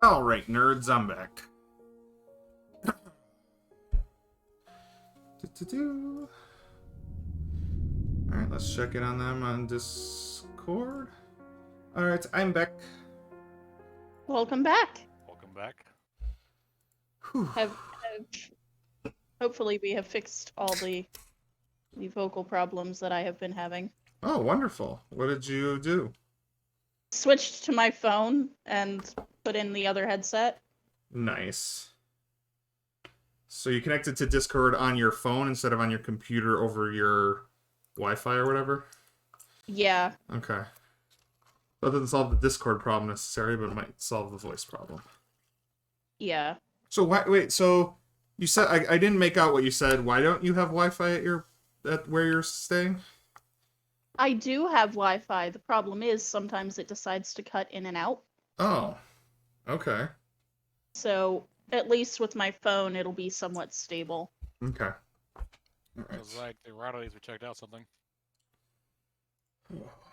Alright, nerds, I'm back. Alright, let's check in on them on Discord. Alright, I'm back. Welcome back. Welcome back. Hopefully we have fixed all the vocal problems that I have been having. Oh, wonderful. What did you do? Switched to my phone and put in the other headset. Nice. So you connected to Discord on your phone instead of on your computer over your Wi-Fi or whatever? Yeah. Okay. That doesn't solve the Discord problem necessarily, but it might solve the voice problem. Yeah. So wait, so you said I didn't make out what you said. Why don't you have Wi-Fi at where you're staying? I do have Wi-Fi. The problem is sometimes it decides to cut in and out. Oh. Okay. So at least with my phone it'll be somewhat stable. Okay. All right. It's like the router needs to be checked out something.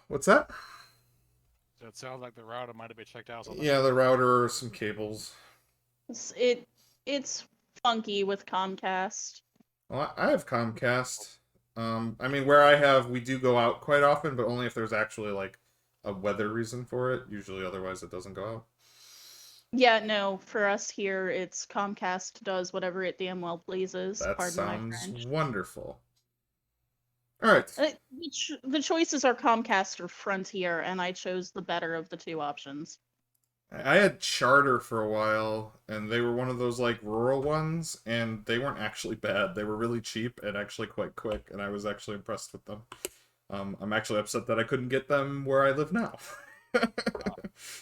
What's that? So it sounds like the router might have been checked out something. Yeah, the router or some cables. It's funky with Comcast. Well, I have Comcast. I mean, we do go out quite often, but only if there's actually, like, a weather reason for it. Usually, otherwise, it doesn't go out. Yeah, no, for us here, it's Comcast does whatever it damn well pleases. That Pardon my sounds French. wonderful. All right. The choices are Comcast or Frontier, and I chose the better of the two options. I had Charter for a while, and they were one of those, like, rural ones, and they weren't actually bad. They were really cheap and actually quite quick, and I was actually impressed with them. I'm actually upset that I couldn't get them where I live now.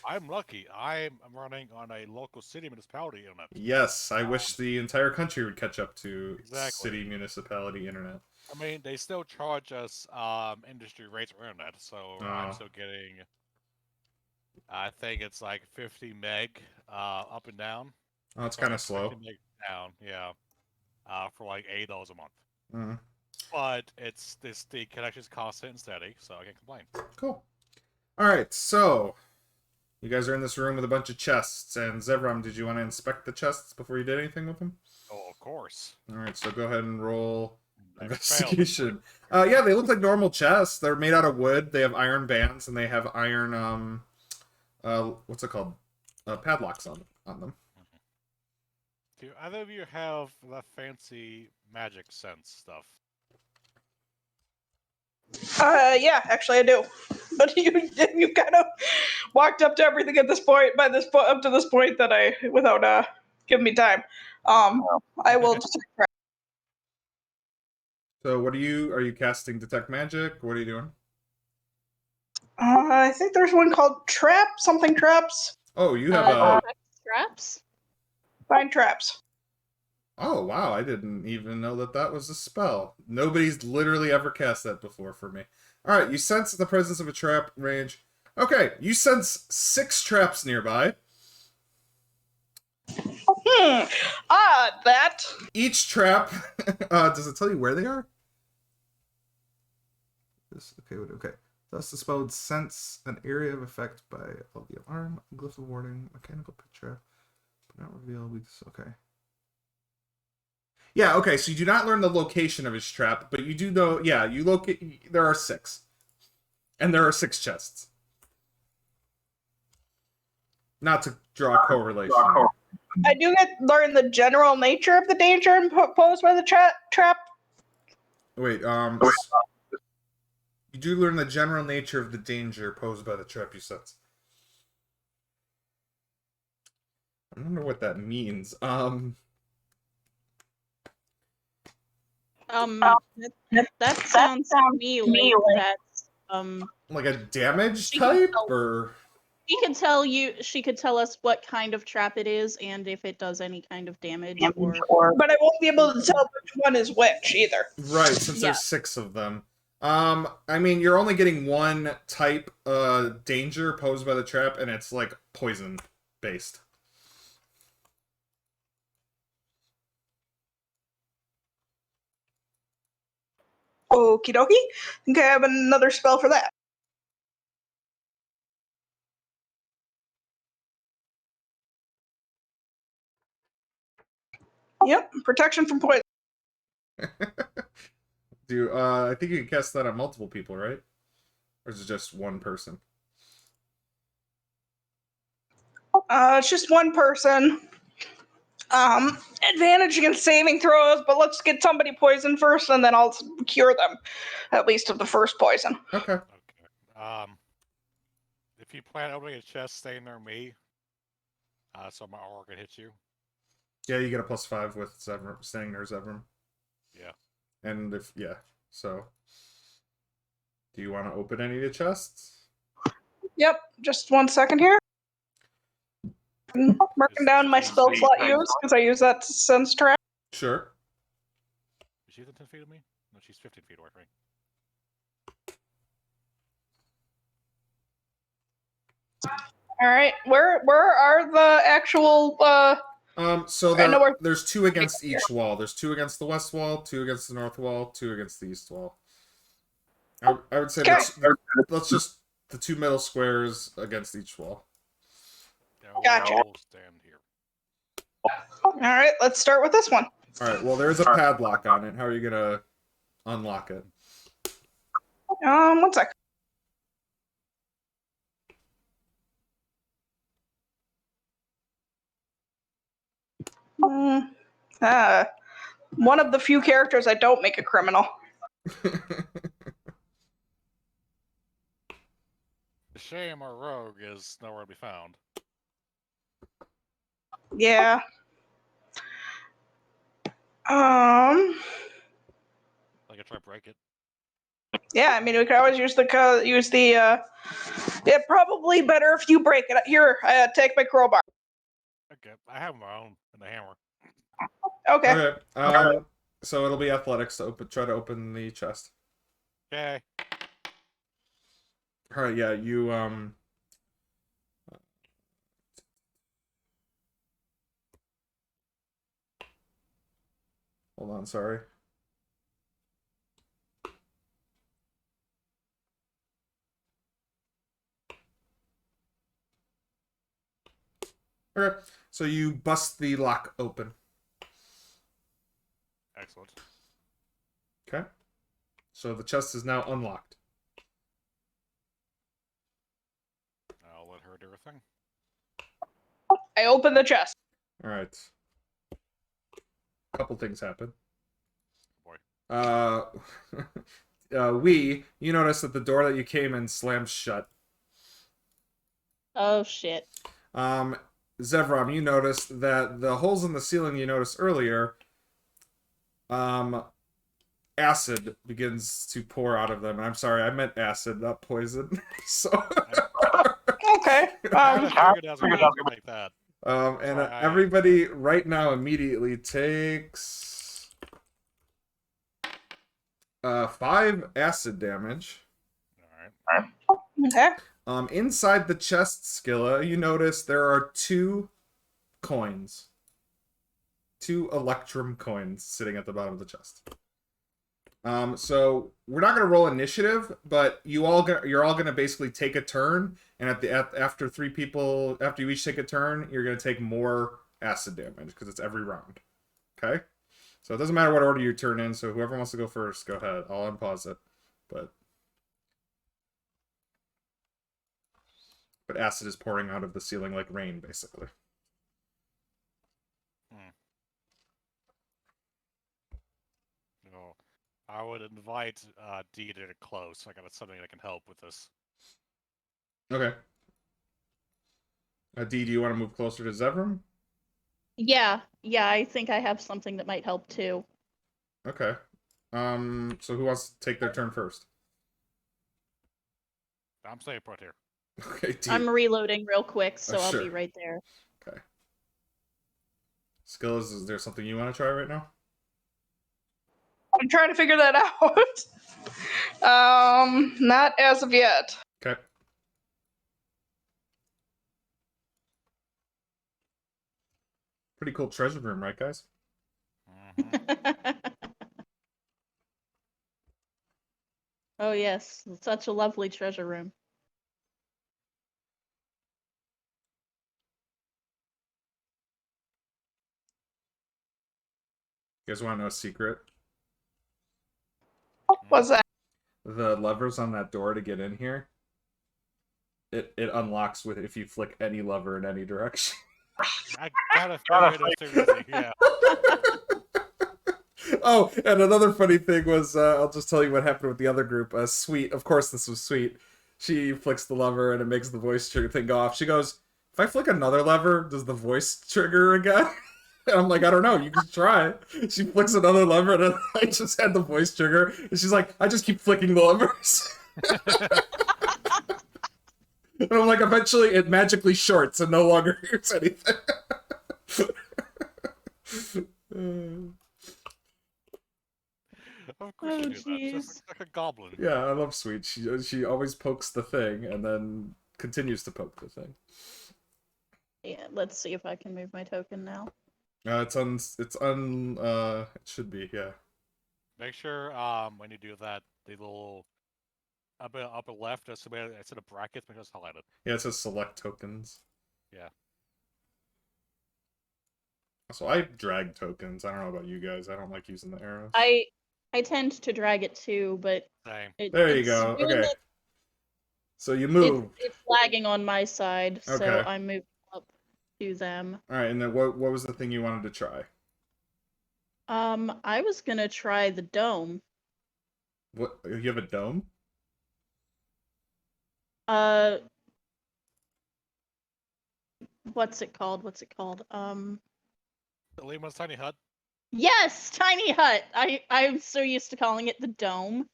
I'm lucky. I'm running on a local city municipality internet. Yes, I wish the entire country would catch up to Exactly. city municipality internet. I mean, they still charge us industry rates for internet, so I'm still getting, I think it's like 50 meg up and down. Oh, it's kind of slow. 50 meg down, yeah, for like $8 a month. Mm-hmm. But the connection's constant and steady, so I can't complain. Cool. All right, so you guys are in this room with a bunch of chests, and Zevram, did you want to inspect the chests before you did anything with them? Oh, of course. All right, so go ahead and roll I investigation. Yeah, they look like normal chests. They're made out of wood. They have iron bands, and they have iron what's it called? Padlocks on them. Do either of you have that fancy magic sense stuff? Yeah, actually I do. But you kind of walked up to everything at this point, up to this point that without giving me time. I will just. So what are you casting detect magic? What are you doing? I think there's one called something traps. Oh, you have traps? Find traps. Oh, wow, I didn't even know that was a spell. Nobody's literally ever cast that before for me. Alright, you sense the presence of a trap range. Okay, you sense 6 traps nearby. That. Each trap, does it tell you where they are? Okay. Thus the spell would sense an area of effect by the alarm, glyph of warning, mechanical pit trap, but not reveal. Okay. Yeah, okay, so you do not learn the location of his trap, but you do know, yeah, you locate, there are 6. And there are 6 chests. Not to draw a correlation. I do learn the general nature of the danger posed by the trap. Wait, you do learn the general nature of the danger posed by the trap you sense. I wonder what that means. That sounds to me like that's like a damage type, or she could tell us what kind of trap it is and if it does any kind of damage or but I won't be able to tell which one is which either. Right, since there's 6 of them. I mean, you're only getting one type danger posed by the trap, and it's like poison based. Okie dokie. I think I have another spell for that. Yep, protection from poison. I think you can cast that on multiple people, right? Or is it just one person? It's just one person. Advantage against saving throws, but let's get somebody poisoned first, and then I'll cure them, at least of the first poison. Okay. If you plan on opening a chest, stay near me. So my aura can hit you. Yeah, you get a +5 with staying near Zevram. Yeah. And so. Do you want to open any of the chests? Yep, just 1 second here. I'm marking down my spell slot use, because I use that to sense trap. Sure. Is she within 10 feet of me? No, she's 15 feet away from me. All right, where are the actual? So there's 2 against each wall. There's 2 against the west wall, 2 against the north wall, 2 against the east wall. I would say that's just the 2 middle squares against each wall. Yeah, Gotcha. We'll stand here. All right, let's start with this one. All right. Well, there's a padlock on it. How are you gonna unlock it? 1 sec. One of the few characters I don't make a criminal. Shame our rogue is nowhere to be found. Yeah. I can try to break it. Yeah, I mean, we could always use the. Yeah, probably better if you break it. Here, take my crowbar. Okay, I have my own and the hammer. Okay. Okay. So it'll be athletics to try to open the chest. Okay. All right. Yeah. You Hold on. Sorry. Okay. So you bust the lock open. Excellent. Okay. So the chest is now unlocked. I'll let her do her thing. I open the chest. All right. A couple things happen. Boy. You notice that the door that you came in slams shut. Oh shit. Zevram, you noticed that the holes in the ceiling you noticed earlier, acid begins to pour out of them. And I'm sorry, I meant acid, not poison. So. Okay. I figured I was gonna like that. And everybody right now immediately takes 5 acid damage. All right. Okay. Inside the chest, Skilla, you notice there are 2 coins. 2 Electrum coins sitting at the bottom of the chest. So we're not gonna roll initiative, but you're all gonna basically take a turn, and after 3 people, after you each take a turn, you're gonna take more acid damage because it's every round. Okay, so it doesn't matter what order you turn in. So whoever wants to go first, go ahead. I'll unpause it, but acid is pouring out of the ceiling like rain, basically. No. I would invite Dee to get close. I got something that can help with this. Okay. Dee, do you want to move closer to Zevram? Yeah, I think I have something that might help too. Okay. So who wants to take their turn first? I'm staying put here. Okay, Dee. I'm reloading real quick, so Oh, sure. I'll be right there. Okay. Skills, is there something you want to try right now? I'm trying to figure that out. Not as of yet. Okay. Pretty cool treasure room, right, guys? Oh yes, such a lovely treasure room. You guys want to know a secret? What's that? The levers on that door to get in here, it unlocks with if you flick any lever in any direction. I kind of figured it was too easy. Yeah. Oh, and another funny thing was, I'll just tell you what happened with the other group. Sweet, of course this was Sweet. She flicks the lever and it makes the voice trigger thing go off. She goes, if I flick another lever, does the voice trigger again? And I'm like, I don't know, you can try. She flicks another lever and I just had the voice trigger. And she's like, I just keep flicking the levers. And I'm like, eventually it magically shorts and no longer hears anything. Of course you do that. Just like a goblin. Yeah, I love Sweet. She always pokes the thing and then continues to poke the thing. Yeah, let's see if I can move my token now. It should be, yeah. Make sure when you do that, the little upper left, instead of brackets, make sure it's highlighted. Yeah, it says select tokens. Yeah. So I drag tokens. I don't know about you guys. I don't like using the arrows. I tend to drag it too, but Same. There you go. Okay. So you move. It's lagging on my side, so Okay. I'm moving up to them. All right, and then what was the thing you wanted to try? I was gonna try the dome. What? You have a dome? What's it called? Lima's tiny hut. Yes, tiny hut. I'm so used to calling it the dome.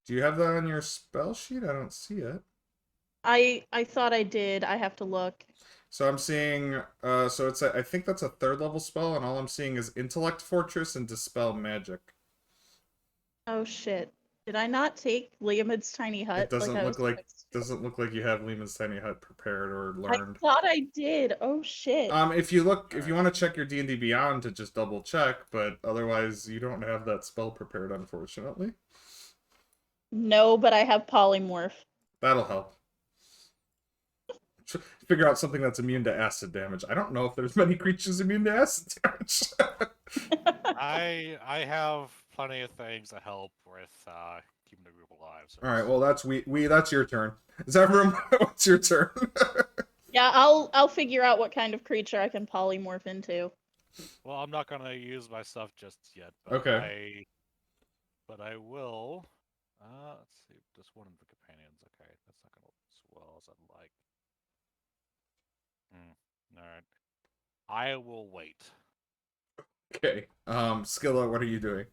Do you have that on your spell sheet? I don't see it. I thought I did. I have to look. So I'm seeing, so it's I think that's a 3rd level spell, and all I'm seeing is Intellect Fortress and Dispel Magic. Oh shit! Did I not take Liamid's tiny hut? It doesn't look like you have Lehman's Tiny Hut prepared or learned. I thought I did. Oh shit! If you want to check your D&D Beyond to just double check, but otherwise you don't have that spell prepared, unfortunately. No, but I have polymorph. That'll help. Figure out something that's immune to acid damage. I don't know if there's many creatures immune to acid damage. I have plenty of things to help with keeping the group alive. So All right, well that's that's your turn. Is that room? What's your turn? Yeah, I'll figure out what kind of creature I can polymorph into. Well, I'm not gonna use my stuff just yet. But Okay. But I will. Let's see. Just one of the companions. Okay, that's not gonna look as well as I'd like. All right. I will wait. Okay. Skilla, what are you doing?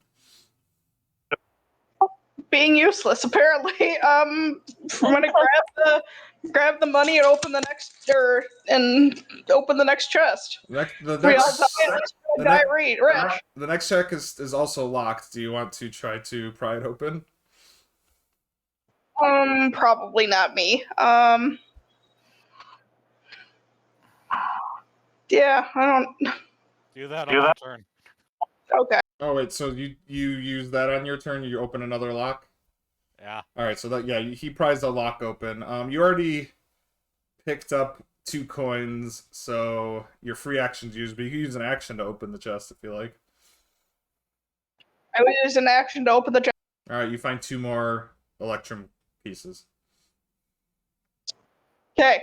Being useless, apparently. I'm gonna grab the money and open the next chest. The next check is also locked. Do you want to try to pry it open? Probably not me. Yeah, I don't. Do that on my turn. Okay. Oh wait, so you use that on your turn? You open another lock? Yeah. All right, so he pries the lock open. You already picked up 2 coins, so your free action's used, but you can use an action to open the chest if you like. I would use an action to open the chest. All right, you find 2 more electrum pieces. Okay.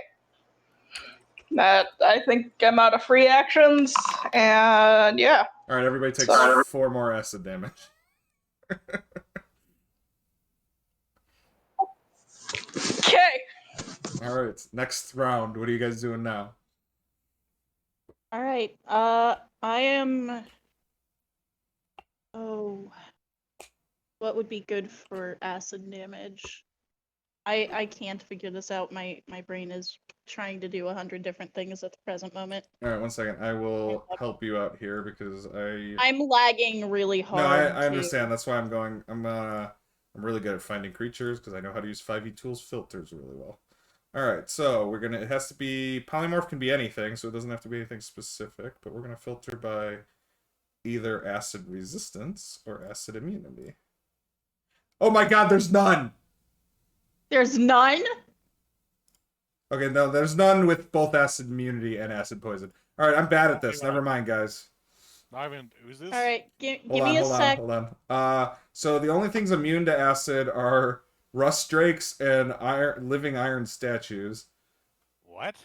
I think I'm out of free actions, and yeah. All right, everybody takes 4 more acid damage. Okay. All right, next round. What are you guys doing now? All right. I am. Oh, what would be good for acid damage? I can't figure this out. My brain is trying to do 100 different things at the present moment. All right, one second. I will help you out here because I'm lagging really hard. No, I understand. That's why I'm going. I'm really good at finding creatures because I know how to use 5e tools filters really well. All right, so it has to be, polymorph can be anything, so it doesn't have to be anything specific, but we're going to filter by either acid resistance or acid immunity. Oh my god, there's none! There's none? Okay, no, there's none with both acid immunity and acid poison. All right, I'm bad at this. Never mind, guys. Ivan, who's this? All right, give Hold me on, a sec. hold on. So the only things immune to acid are rust drakes and living iron statues. What?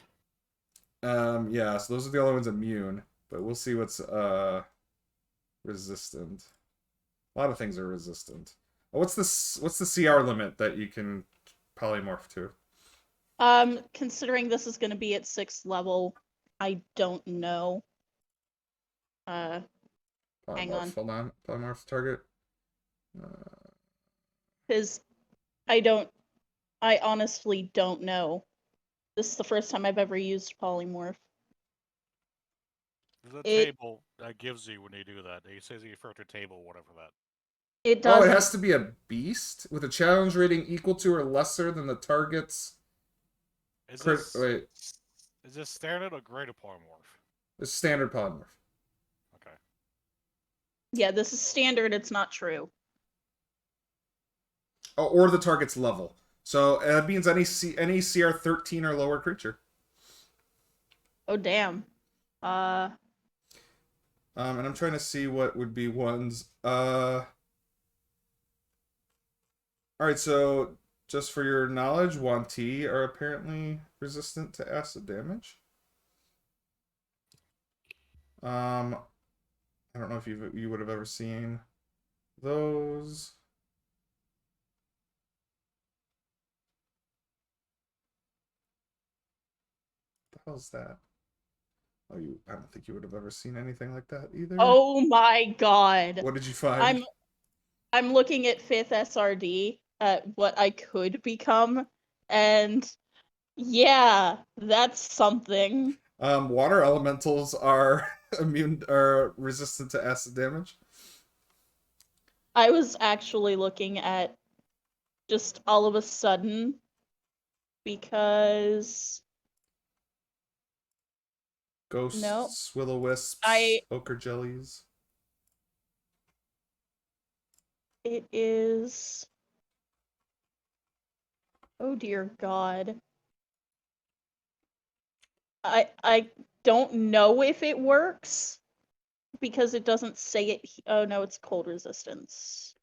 Yeah, so those are the only ones immune, but we'll see what's resistant. A lot of things are resistant. What's the CR limit that you can polymorph to? Considering this is going to be at 6th level, I don't know. Hang on. Hold on. Polymorph target. Because I honestly don't know. This is the first time I've ever used polymorph. There's a table that gives you when you do that. It says you refer to table, whatever that. It doesn't. Oh, it has to be a beast with a challenge rating equal to or lesser than the target's. Wait. Is this standard or greater polymorph? It's standard polymorph. Okay. Yeah, this is standard. It's not true. Oh, or the target's level. So that means any CR 13 or lower creature. Oh damn. And I'm trying to see what would be ones. All right, so just for your knowledge, Wanti are apparently resistant to acid damage. I don't know if you would have ever seen those. What the hell's that? Oh, I don't think you would have ever seen anything like that either. Oh my god. What did you find? I'm looking at 5th SRD at what I could become, and yeah, that's something. Water elementals are resistant to acid damage. I was actually looking at just all of a sudden because Ghosts, will-o-wisps, ochre jellies. It is. Oh dear God. I don't know if it works because it doesn't say it. Oh no, it's cold resistance.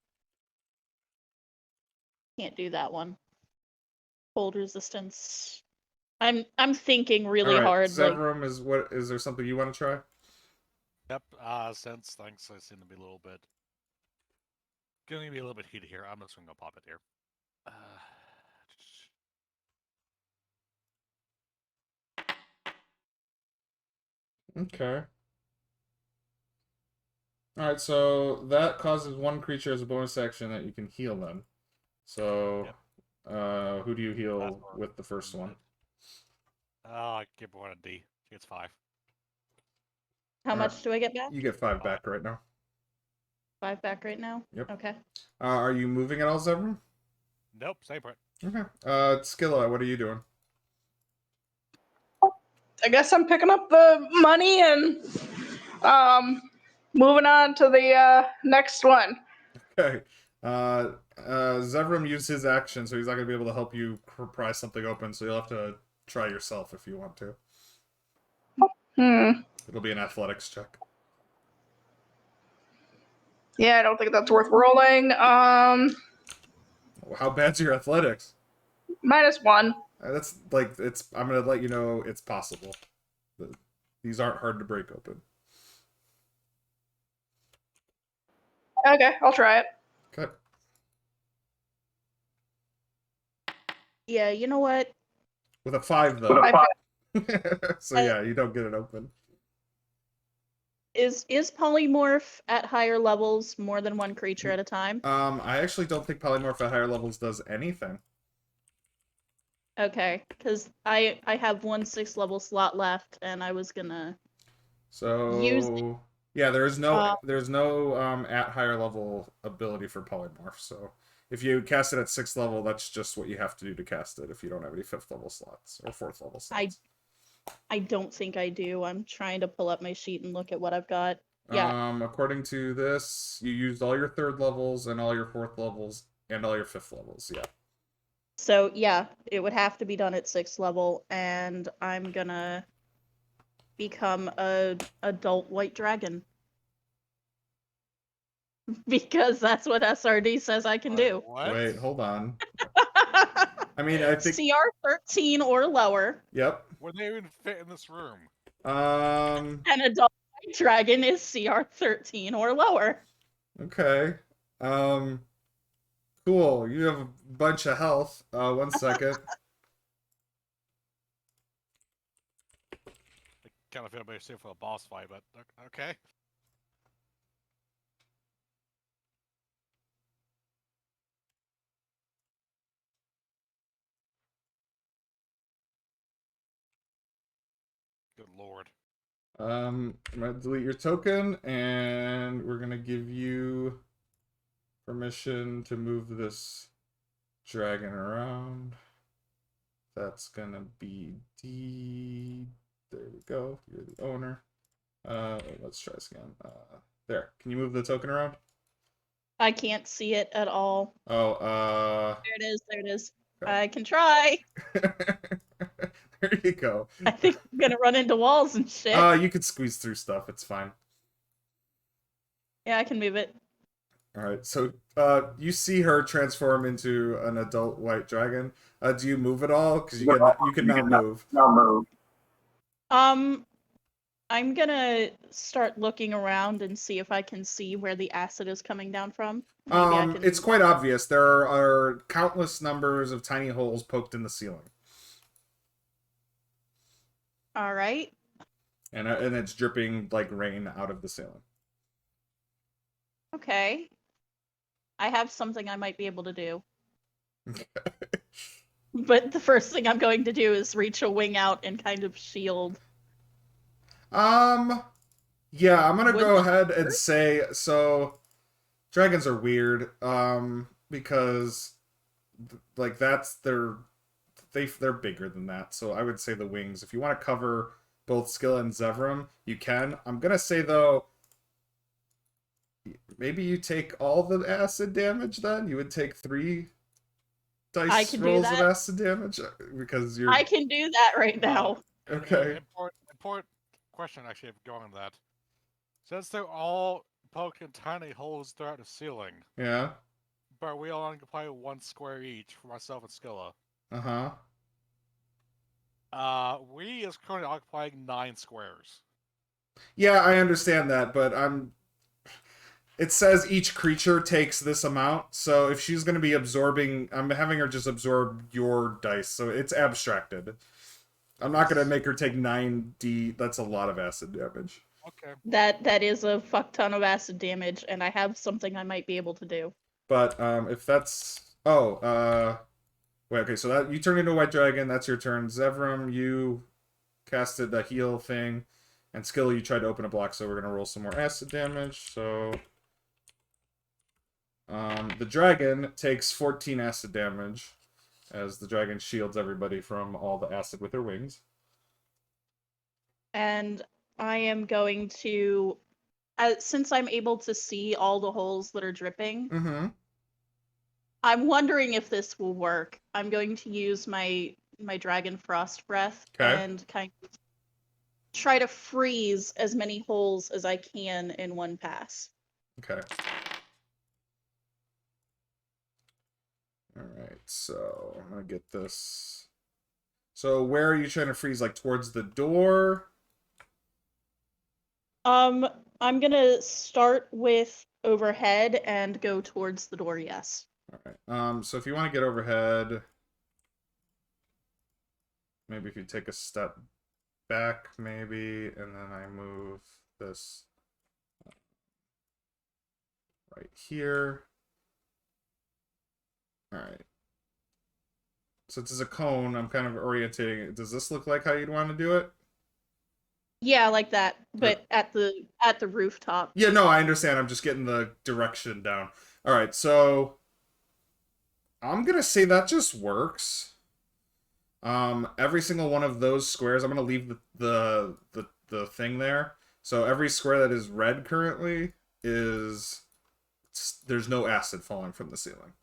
Can't do that one. Cold resistance. I'm thinking really hard. Zevram, is there something you want to try? Yep, since things seem to be a little bit gonna be a little bit heated here, I'm just gonna go pop it here. Okay. Alright, so that causes one creature as a bonus action that you can heal them. So, who do you heal with the first one? I give one a D. She gets 5. How much do I get back? You get 5 back right now. 5 back right now? Yep. Okay. Are you moving at all, Zevram? Nope, same part. Okay. Skilla, what are you doing? I guess I'm picking up the money and moving on to the next one. Okay. Zevram used his action, so he's not going to be able to help you pry something open, so you'll have to try yourself if you want to. It'll be an athletics check. Yeah, I don't think that's worth rolling. How bad's your athletics? -1. That's like I'm gonna let you know it's possible. These aren't hard to break open. Okay, I'll try it. Okay. Yeah, you know what? With a 5 though. So yeah, you don't get it open. Is polymorph at higher levels more than one creature at a time? I actually don't think polymorph at higher levels does anything. Okay, because I have 1 6th level slot left, and I was gonna use it. Yeah, there's no at higher level ability for polymorph. So if you cast it at 6th level, that's just what you have to do to cast it. If you don't have any 5th level slots or 4th level slots. I don't think I do. I'm trying to pull up my sheet and look at what I've got. Yeah. According to this, you used all your 3rd levels and all your 4th levels and all your 5th levels. Yeah. So yeah, it would have to be done at 6th level, and I'm gonna become a adult white dragon. Because that's what SRD says I can do. What? Wait, hold on. I mean, I think. CR 13 or lower. Yep. Would they even fit in this room? An adult white dragon is CR 13 or lower. Okay. Cool. You have a bunch of health. 1 second. I kind of feel better safe for a boss fight, but okay. Good lord. I'm gonna delete your token, and we're gonna give you permission to move this dragon around. That's gonna be D. There we go. You're the owner. Let's try this again. There. Can you move the token around? I can't see it at all. Oh, There it is. There it is. Okay. I can try. There you go. I think I'm gonna run into walls and shit. You could squeeze through stuff. It's fine. Yeah, I can move it. All right. So, you see her transform into an adult white dragon. Do you move at all? Because you can now move. I'm gonna start looking around and see if I can see where the acid is coming down from. Maybe I can... It's quite obvious. There are countless numbers of tiny holes poked in the ceiling. All right. And it's dripping like rain out of the ceiling. Okay. I have something I might be able to do. But the first thing I'm going to do is reach a wing out and kind of shield. Yeah, I'm gonna go ahead and say, so dragons are weird, because like they're bigger than that. So I would say the wings. If you want to cover both Scylla and Zevram, you can. I'm gonna say though, maybe you take all the acid damage then? You would take 3 dice rolls of acid damage because you're... I can do that right now. Okay. Important question actually going on that. Since they're all poking tiny holes throughout the ceiling. Yeah. But we all occupy 1 square each for myself and Scylla. Uh-huh. We is currently occupying 9 squares. Yeah, I understand that, but it says each creature takes this amount, so if she's going to be absorbing... I'm having her just absorb your dice, so it's abstracted. I'm not going to make her take 9d. That's a lot of acid damage. Okay. That is a fuck ton of acid damage, and I have something I might be able to do. But if that's... Oh, wait, okay, so that you turn into a white dragon, that's your turn. Zevram, you casted the heal thing, and Skill, you tried to open a block, so we're going to roll some more acid damage, so... the dragon takes 14 acid damage, as the dragon shields everybody from all the acid with her wings. And I am going to... since I'm able to see all the holes that are dripping... Mm-hmm. I'm wondering if this will work. I'm going to use my Dragon Frost Breath and kind of try to freeze as many holes as I can in one pass. Okay. Alright, so I'm going to get this. So where are you trying to freeze? Like towards the door? I'm going to start with overhead and go towards the door, yes. Alright, so if you want to get overhead, maybe if you take a step back, maybe, and then I move this right here. Alright. So this is a cone, I'm kind of orientating it. Does this look like how you'd want to do it? Yeah, like that, but at the rooftop. Yeah, no, I understand. I'm just getting the direction down. Alright, so I'm gonna say that just works. Every single one of those squares, I'm gonna leave the thing there. So every square that is red currently is... there's no acid falling from the ceiling.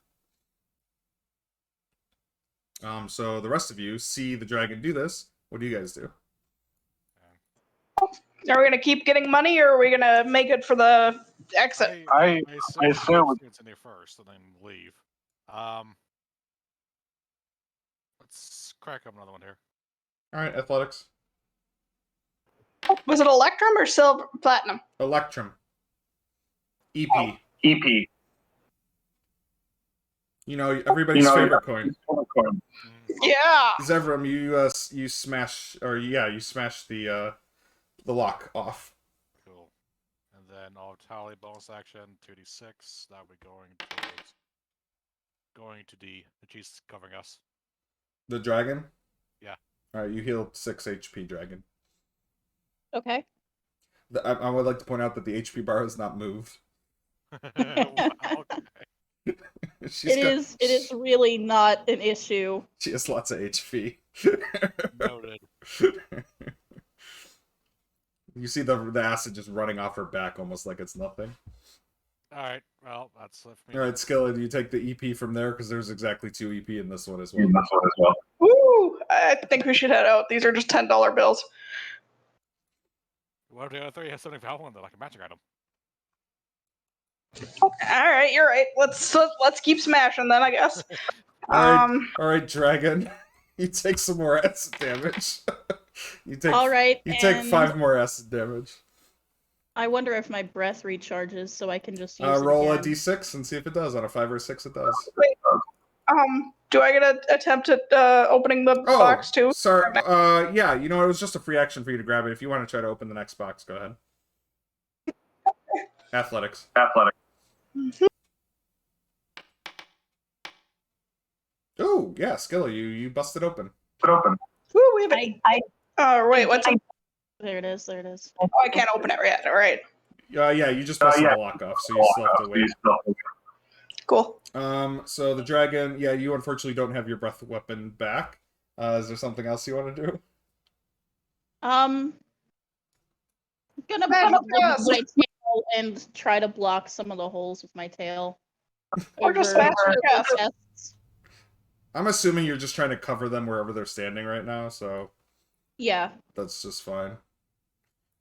So the rest of you see the dragon do this. What do you guys do? Are we gonna keep getting money, or are we gonna make it for the exit. I assume it's in there first and then leave. Let's crack up another one here. All right, athletics. Was it Electrum or Silver Platinum? Electrum. EP. EP. You know, everybody's favorite coin. Yeah. Zevram, you smash, or yeah, you smash the lock off. Cool. And then I'll tally bonus action 2d6. That would be going to the cheese covering us. The dragon? Yeah. All right, you heal 6 HP, dragon. Okay. I would like to point out that the HP bar has not moved. Wow, okay. It is really not an issue. She has lots of HP. Noted. You see the acid just running off her back almost like it's nothing. Alright, well, that's it for me. Alright, Skilla, do you take the EP from there? Because there's exactly 2 EP in this one as well. Woo! I think we should head out. These are just $10 bills. What if the other 3 has something powerful in there, like a magic item? All right, you're right. Let's keep smashing then, I guess. All right, dragon. You take some more acid damage. You take. All right. You take 5 more acid damage. I wonder if my breath recharges, so I can just use roll it a again. d6 and see if it does. On a 5 or 6, it does. Wait, do I get an attempt at opening the box too? Sorry. Yeah. You know, it was just a free action for you to grab it. If you want to try to open the next box, go ahead. Athletics. Mm-hmm. Oh, yeah, Skilla, you busted open. Woo, we have it. Wait, what's it? There it is. There it is. Oh, I can't open it yet. All right. Yeah, you just busted the lock off, so you still have to wait. Cool. So the dragon, yeah, you unfortunately don't have your breath weapon back. Is there something else you want to do? I'm gonna Man, put yes. my tail and try to block some of the holes with my tail. Or just over smash your the chest. chests. I'm assuming you're just trying to cover them wherever they're standing right now, so Yeah. that's just fine.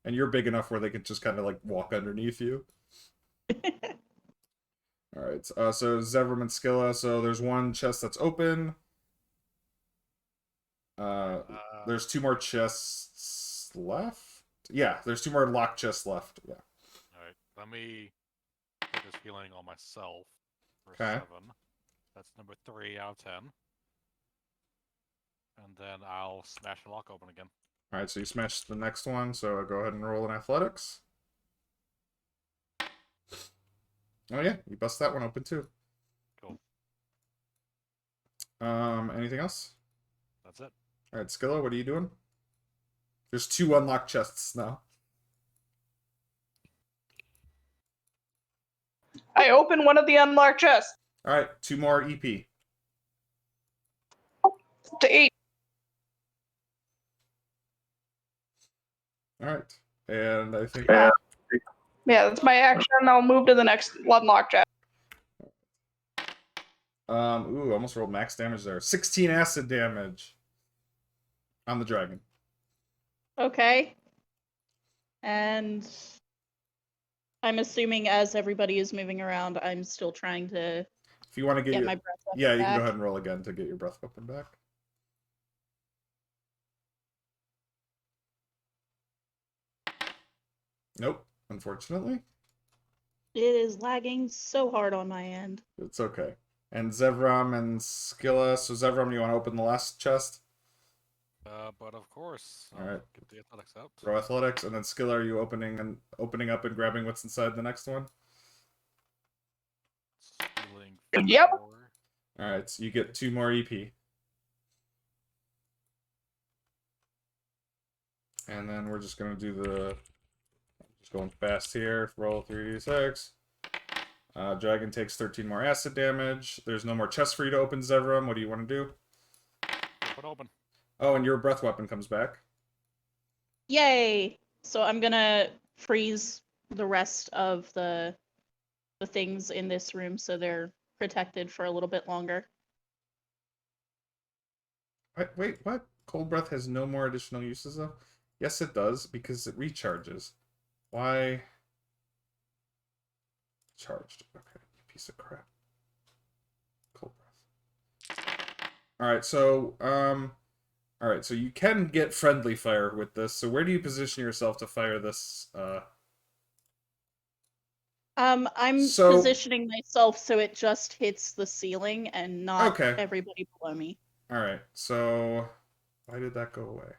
And you're big enough where they could just kind of like walk underneath you. Alright, so Zevram and Skilla, so there's one chest that's open. There's 2 more chests left? Yeah, there's 2 more locked chests left. Yeah. Alright, let me put this healing on myself for Okay. 7. That's number 3 out of 10. And then I'll smash the lock open again. Alright, so you smashed the next one, so go ahead and roll in athletics. Oh yeah, you bust that one open too. Cool. Anything else? That's it. Alright, Skilla, what are you doing? There's 2 unlocked chests now. I open one of the unlocked chests. Alright, 2 more EP. To 8. Alright. And I think Yeah, that's my action. I'll move to the next unlocked chest. ooh, almost rolled max damage there. 16 acid damage on the dragon. Okay. And I'm assuming as everybody is moving around, I'm still trying to If you want to get my breath weapon yeah, you can back. go ahead and roll again to get your breath weapon back. Nope, unfortunately. It is lagging so hard on my end. It's okay. And Zevram and Skilla. So Zevram, you want to open the last chest? But of course, I'll Alright. get the athletics out. Throw athletics, and then Skilla, are you opening up and grabbing what's inside the next one? Healing Yep. 4. Alright, so you get 2 more EP. And then we're just gonna do just going fast here. Roll 3d6. Dragon takes 13 more acid damage. There's no more chest for you to open, Zevram. What do you want to do? Put open. Oh, and your breath weapon comes back. Yay! So I'm gonna freeze the rest of the things in this room so they're protected for a little bit longer. Wait, what? Cold breath has no more additional uses though? Yes, it does, because it recharges. Why? charged. Okay, piece of crap. Cold breath. Alright, so alright, so you can get friendly fire with this. So where do you position yourself to fire this I'm positioning myself so it just hits the ceiling and not everybody below me. Alright, so why did that go away?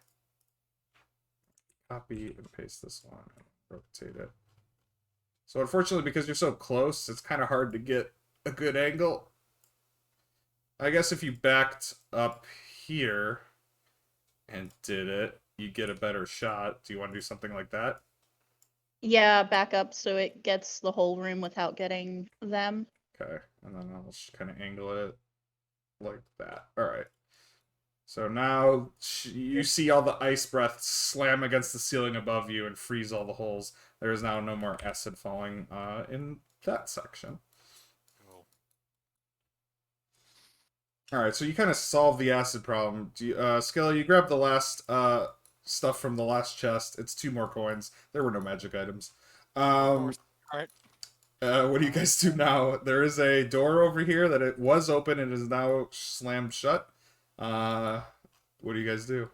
Copy and paste this one and rotate it. So unfortunately, because you're so close, it's kind of hard to get a good angle. I guess if you backed up here and did it, you get a better shot. Do you want to do something like that? Yeah, back up so it gets the whole room without getting them. Okay, and then I'll just kind of angle it like that. All right. So now you see all the ice breath slam against the ceiling above you and freeze all the holes. There is now no more acid falling in that section. Cool. All right, so you kind of solve the acid problem. Skilla, you grab the last stuff from the last chest. It's 2 more coins. There were no magic items. All right. What do you guys do now? There is a door over here that it was open and is now slammed shut. What do you guys do?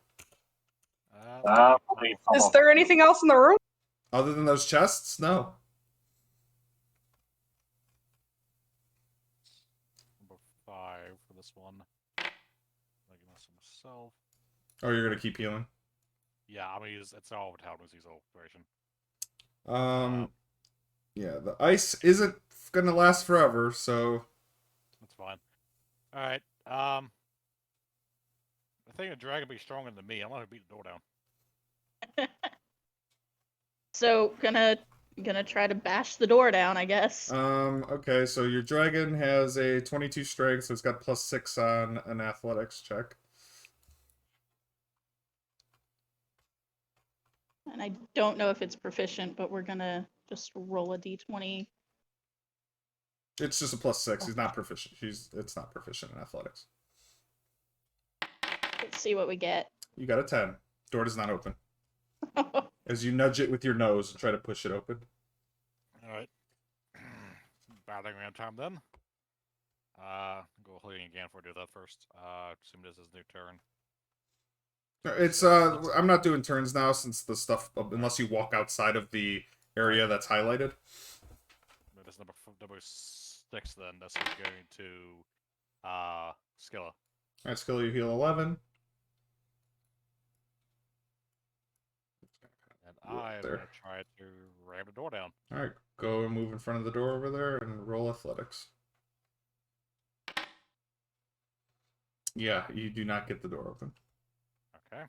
Is there anything else in the room? Other than those chests? No. Number 5 for this one. Making this myself. Oh, you're gonna keep healing? Yeah, I'm gonna use it's all town was use operation. Yeah, the ice isn't gonna last forever, so That's fine. Alright, I think a dragon will be stronger than me. I'm gonna beat the door down. So gonna try to bash the door down, I guess. Okay, so your dragon has a 22 strength, so it's got +6 on an athletics check. And I don't know if it's proficient, but we're gonna just roll a d20. It's just a +6. He's not proficient. It's not proficient in athletics. Let's see what we get. You got a 10. Door does not open. As you nudge it with your nose and try to push it open. Alright. Battling ram time then. Go healing again before I do that first. Assume this is new turn. It's I'm not doing turns now since the stuff unless you walk outside of the area that's highlighted. That's number 6 then. That's going to Skilla. Alright, Skilla, you heal 11. And I'm gonna try to ram the door down. Alright, go and move in front of the door over there and roll athletics. Yeah, you do not get the door open. Okay.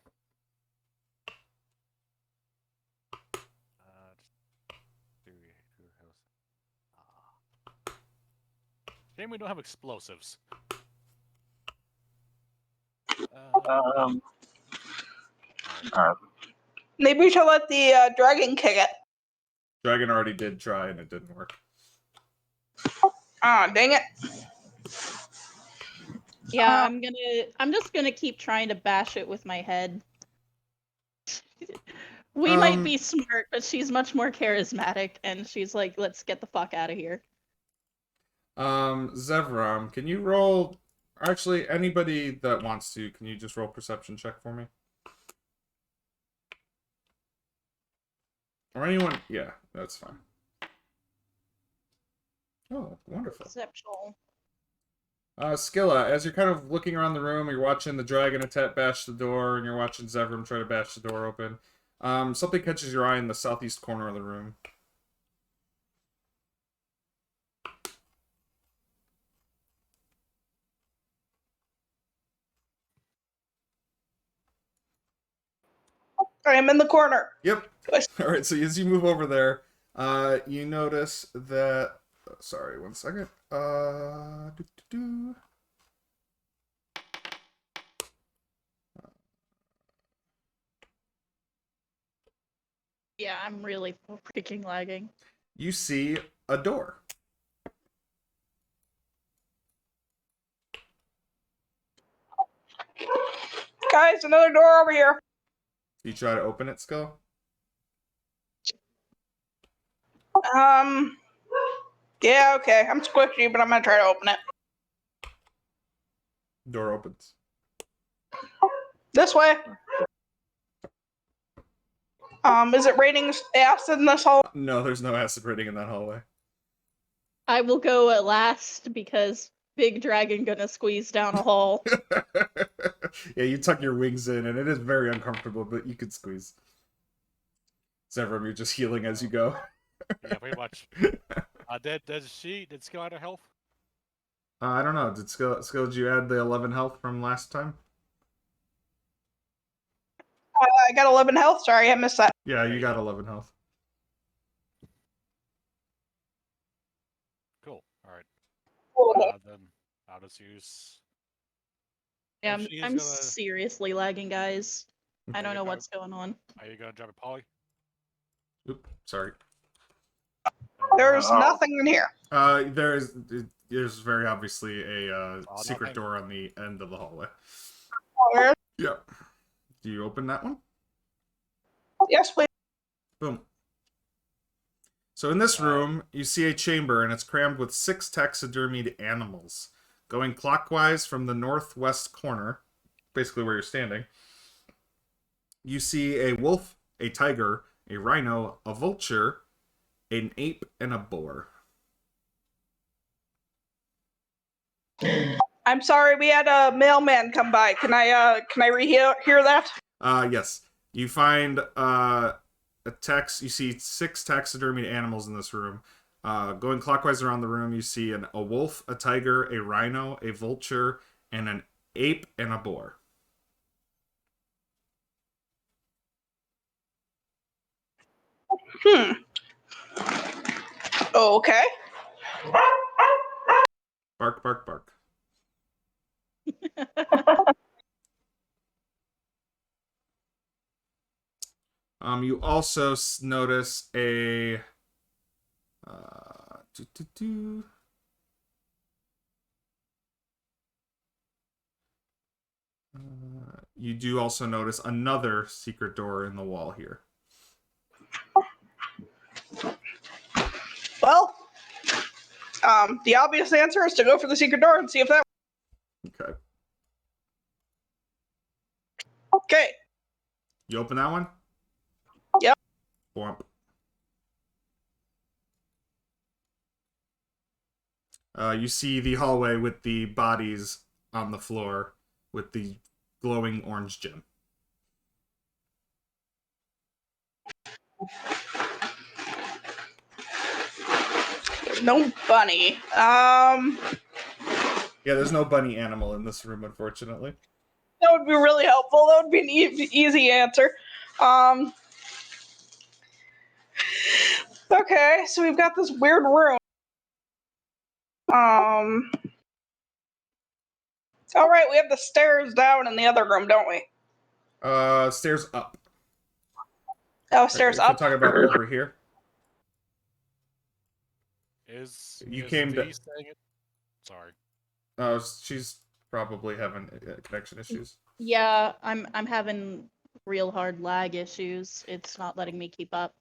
Shame we don't have explosives. Maybe we should let the dragon kick it. Dragon already did try and it didn't work. Ah, dang it. Yeah, I'm just gonna keep trying to bash it with my head. We might be smart, but she's much more charismatic, and she's like, let's get the fuck out of here. Zevram, can you roll... Actually, anybody that wants to, can you just roll perception check for me? Or anyone... Yeah, that's fine. Oh, wonderful. Exceptional. Skilla, as you're kind of looking around the room, you're watching the dragon attack bash the door, and you're watching Zevram try to bash the door open. Something catches your eye in the southeast corner of the room. I am in the corner. Yep. Alright, so as you move over there, you notice that... Sorry, one second. Yeah, I'm really freaking lagging. You see a door. Guys, another door over here. You try to open it, Skull? Yeah, okay. I'm squishy, but I'm gonna try to open it. Door opens. This way. Is it raining acid in this hole? No, there's no acid raining in that hallway. I will go at last because big dragon gonna squeeze down a hole. Yeah, you tuck your wings in, and it is very uncomfortable, but you could squeeze. Zevram, you're just healing as you go. Yeah, pretty much. Did Skill add her health? I don't know. Did did you add the 11 health from last time? I got 11 health. Sorry, I missed that. Yeah, you got 11 health. Cool. All right. Cool. Then I'll just use. Yeah, If she is I'm gonna- seriously lagging, guys. I don't know Okay. what's going on. Are you gonna drop a poly? Oop, sorry. There's nothing in here. There's very obviously a secret nothing. door on the end of the hallway. Where? Yeah. Do you open that one? Yes, please. Boom. So in this room, you see a chamber, and it's crammed with 6 taxidermied animals. Going clockwise from the northwest corner, basically where you're standing, you see a wolf, a tiger, a rhino, a vulture, an ape, and a boar. I'm sorry, we had a mailman come by. Can I rehear that? Yes. You find a text. You see 6 taxidermied animals in this room. Going clockwise around the room, you see a wolf, a tiger, a rhino, a vulture, and an ape and a boar. Okay. Bark, bark, bark. You also notice a you do also notice another secret door in the wall here. Well, the obvious answer is to go for the secret door and see if that. Okay. Okay. You open that one? Yep. Bump. You see the hallway with the bodies on the floor with the glowing orange gem. There's no bunny. Yeah, there's no bunny animal in this room, unfortunately. That would be really helpful. That would be an easy answer. Okay, so we've got this weird room. All right, we have the stairs down in the other room, don't we? Stairs up. Oh, stairs if up. You're talking about over here. You came to. Sorry. Oh, she's probably having connection issues. Yeah, I'm having real hard lag issues. It's not letting me keep up.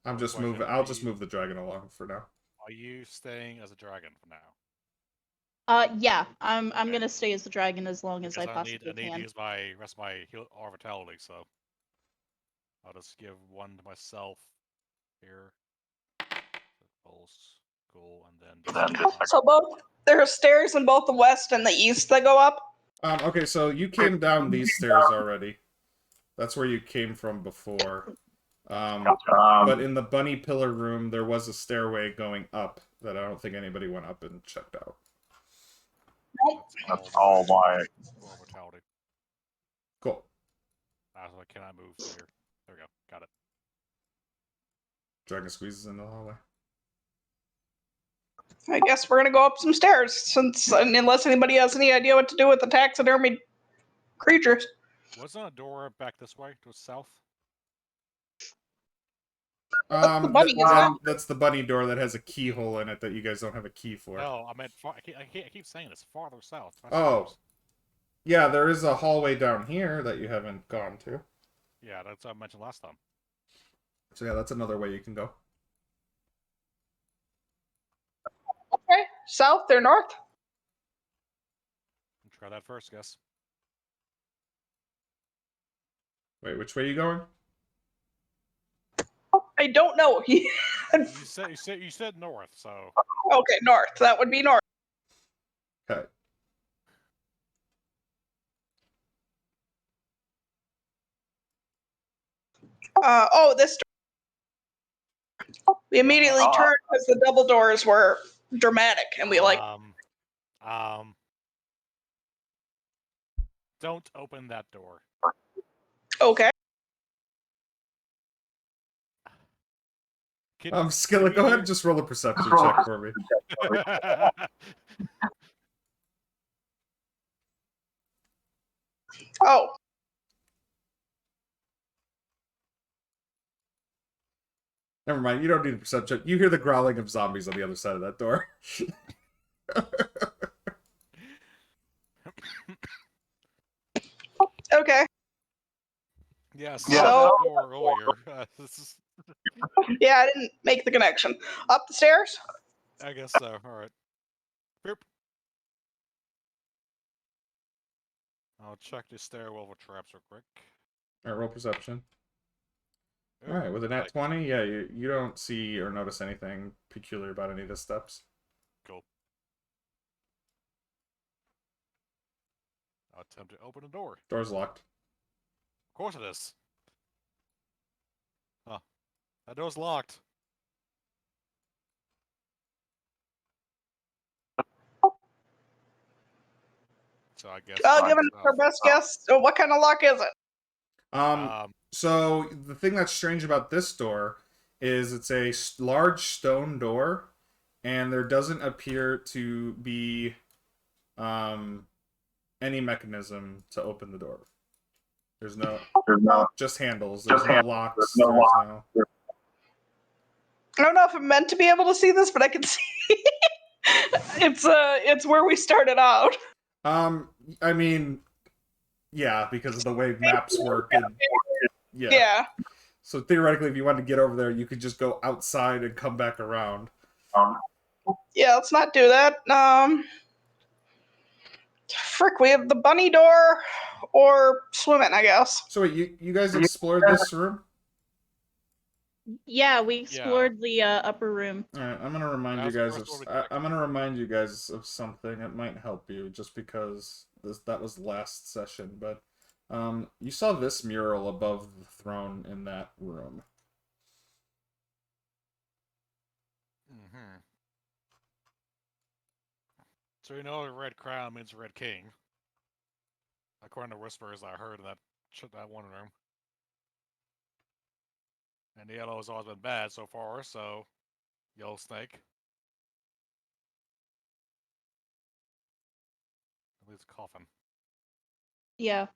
I'll just move the dragon along for now. Are you staying as a dragon for now? Yeah, I'm gonna stay as the dragon as long as I possibly I need can. to use my rest of my heal or vitality, so I'll just give one to myself here. Pulse, cool, and then. So there are stairs in both the west and the east that go up. Okay, so you came down these stairs already. That's where you came from before. But in the bunny pillar room, there was a stairway going up that I don't think anybody went up and checked out. That's all my mortality. Cool. So I cannot move here. There we go. Got it. Dragon squeezes in the hallway. I guess we're gonna go up some stairs, unless anybody has any idea what to do with the taxidermy creatures. Wasn't a door back this way to the south? That's the bunny door that has a keyhole in it that you guys don't have a key for. No, I meant I keep saying this farther south. Yeah, there is a hallway down here that you haven't gone to. Yeah, that's what I mentioned last time. So yeah, that's another way you can go. south or north? Try that first, guess. Wait, which way are you going? I don't know. You said north, so Okay, north. That would be north. Okay. This door. We immediately turned because the double doors were dramatic, and we don't open that door. Okay. Skillet, go ahead and just roll a perception check for me. Oh. Never mind, you don't need a perception check. You hear the growling of zombies on the other side of that door. Okay. Yeah, So- that door earlier. Yeah, I didn't make the connection. Up the stairs? I guess so. All right. Boop. I'll check the stairwell for traps real quick. All right, roll perception. Ooh, All right, with a nat like, 20, yeah, you don't see or notice anything peculiar about any of the steps. cool. I'll attempt to open the door. Door's locked. Of course it is. Huh. That door's locked. So I guess. Given our best guess, what kind of lock is it? So the thing that's strange about this door is it's a large stone door, and there doesn't appear to be any mecanism to open the door. There's no just handles. There's no locks. There's no. I don't know if I'm meant to be able to see this, but I can see. It's where we started out. I mean, yeah, because of the way maps work. And, Yeah. So theoretically, if you wanted to get over there, you could just go outside and come back around. Yeah, let's not do that. Frick, we have the bunny door or swimming, I guess. So wait, you guys explored this room? Yeah, we explored the upper room. All right, I'm gonna remind you guys of. I'm gonna remind you guys of something that might help you, just because that was last session. But you saw this mural above the throne in that room. Mm-hmm. So you know the red crown means red king. According to whispers I heard in that one room. And the yellow has always been bad so far, so yellow snake. At least coffin. Yeah.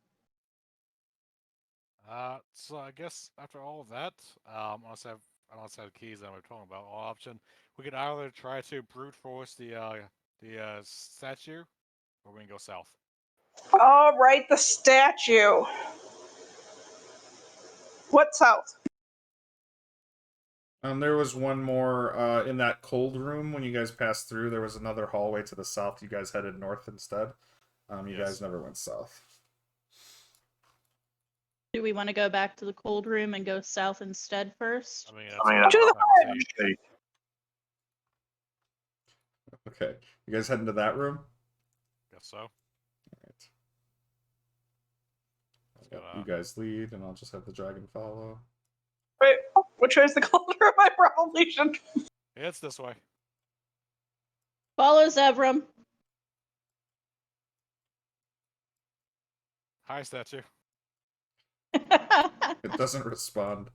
So I guess after all of that, I don't have keys that we're talking about. All option, we could either try to brute force the statue, or we can go south. All right, the statue. What south? There was one more in that cold room when you guys passed through. There was another hallway to the south. You guys headed north instead. You guys never went south. Do we want to go back to the cold room and go south instead first? I mean, that's To the Okay, you guys heading to that room? Guess so. All right. You guys lead, and I'll just have the dragon follow. Wait, which way is the cold room? I probably should. It's this way. Follow Zevram. Hi, statue. It doesn't respond.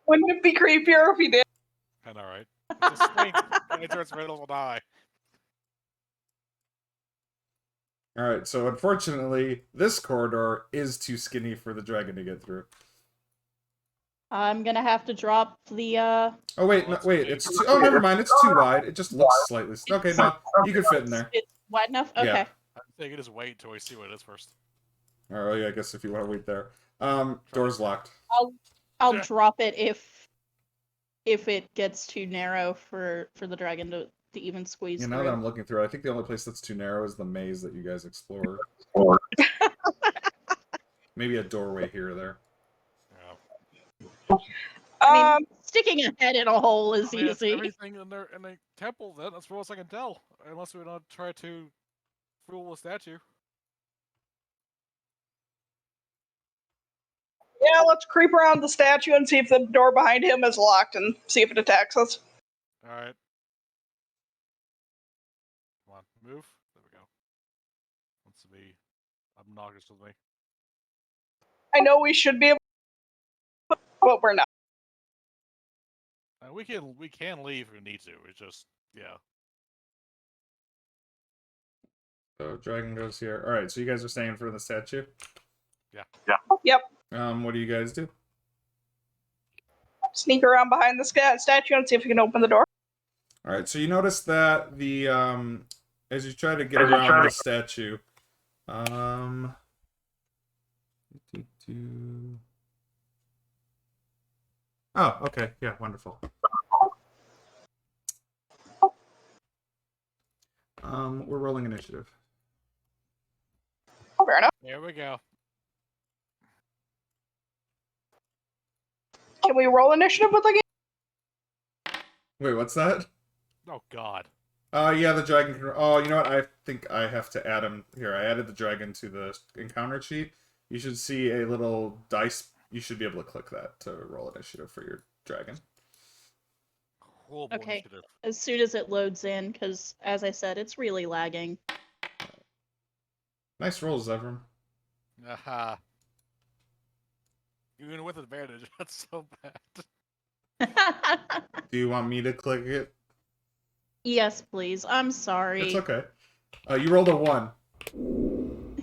Wouldn't it be creepier if he did? I know, right? It's a sphinx. Enter its riddle will die. Alright, so unfortunately, this corridor is too skinny for the dragon to get through. I'm gonna have to drop the Oh wait, no, wait, it's too, oh never mind, it's too wide. It just looks slightly. Okay, no, you can fit in there. It's wide enough? Okay. Yeah. I think you just wait until we see what it is first. Alright, yeah, I guess if you want to wait there. Door's locked. I'll drop it if if it gets too narrow for the dragon to even squeeze Now through. that I'm looking through, I think the only place that's too narrow is the maze that you guys explore. Maybe a doorway here or there. Yeah. I mean, sticking a head in a hole is It's easy. everything in the temple. Then as far as I can tell, unless we don't try to fool the statue. Yeah, let's creep around the statue and see if the door behind him is locked and see if it attacks us. All right. Come on, move. There we go. Wants to be obnoxious with me. I know we should be able to, but we're not. We can leave if we need to. It's just So dragon goes here. All right, so you guys are staying for the statue. Yeah. Yep. What do you guys do? Sneak around behind the statue and see if we can open the door. All right, so you notice that the as you try to get around the statue, oh, okay, yeah, wonderful. We're rolling initiative. Fair enough. There we go. Can we roll initiative with the game? Wait, what's that? Oh God. Yeah, the dragon can... Oh, you know what? I think I have to add him... Here, I added the dragon to the encounter sheet. You should see a little dice. You should be able to click that to roll initiative for your dragon. Horrible Okay. initiative. As soon as it loads in, because as I said, it's really lagging. Nice rolls, Zevram. Aha. Even with advantage, that's so bad. Do you want me to click it? Yes, please. I'm sorry. It's okay. You rolled a 1.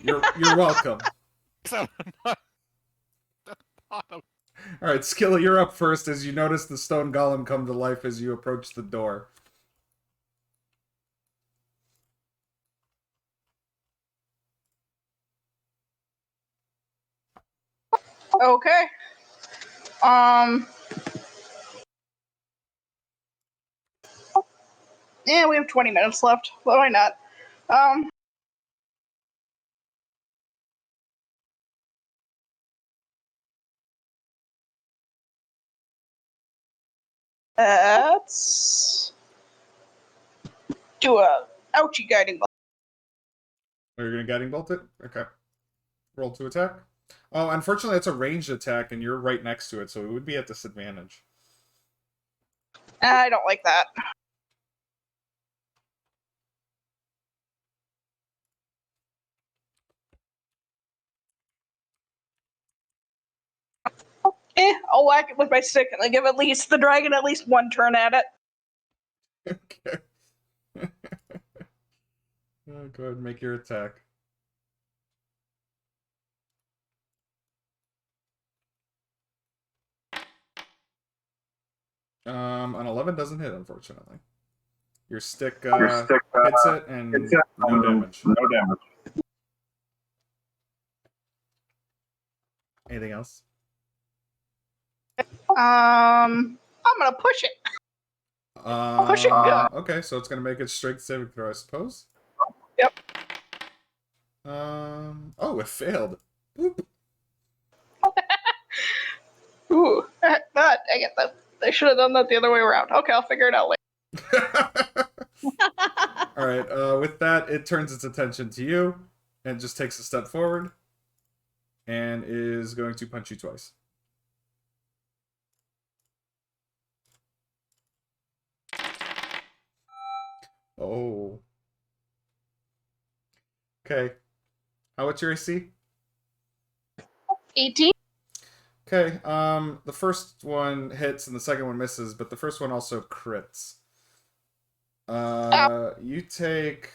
You're welcome. Alright, Skilla, you're up first as you notice the stone golem come to life as you approach the door. Okay. Yeah, we have 20 minutes left. Why not? Let's do a ouchie guiding bolt. Are you going to guiding bolt it? Okay. Roll to attack. Oh, unfortunately, it's a ranged attack, and you're right next to it, so it would be at disadvantage. I don't like that. I'll whack it with my stick and I give at least the dragon at least one turn at it. Okay. Go ahead and make your attack. An 11 doesn't hit, unfortunately. Your stick, hits it, and no damage. No damage. Anything else? I'm gonna push it. Push it good. Okay, so it's gonna make its strength saving throw, I suppose. Yep. Oh, it failed. Boop. Ooh, dang it. I should have done that the other way around. Okay, I'll figure it out later. All right. With that, it turns its attention to you and just takes a step forward and is going to punch you twice. Oh. Okay. What's your AC? 18. Okay. The first one hits and the second one misses, but the first one also crits. You take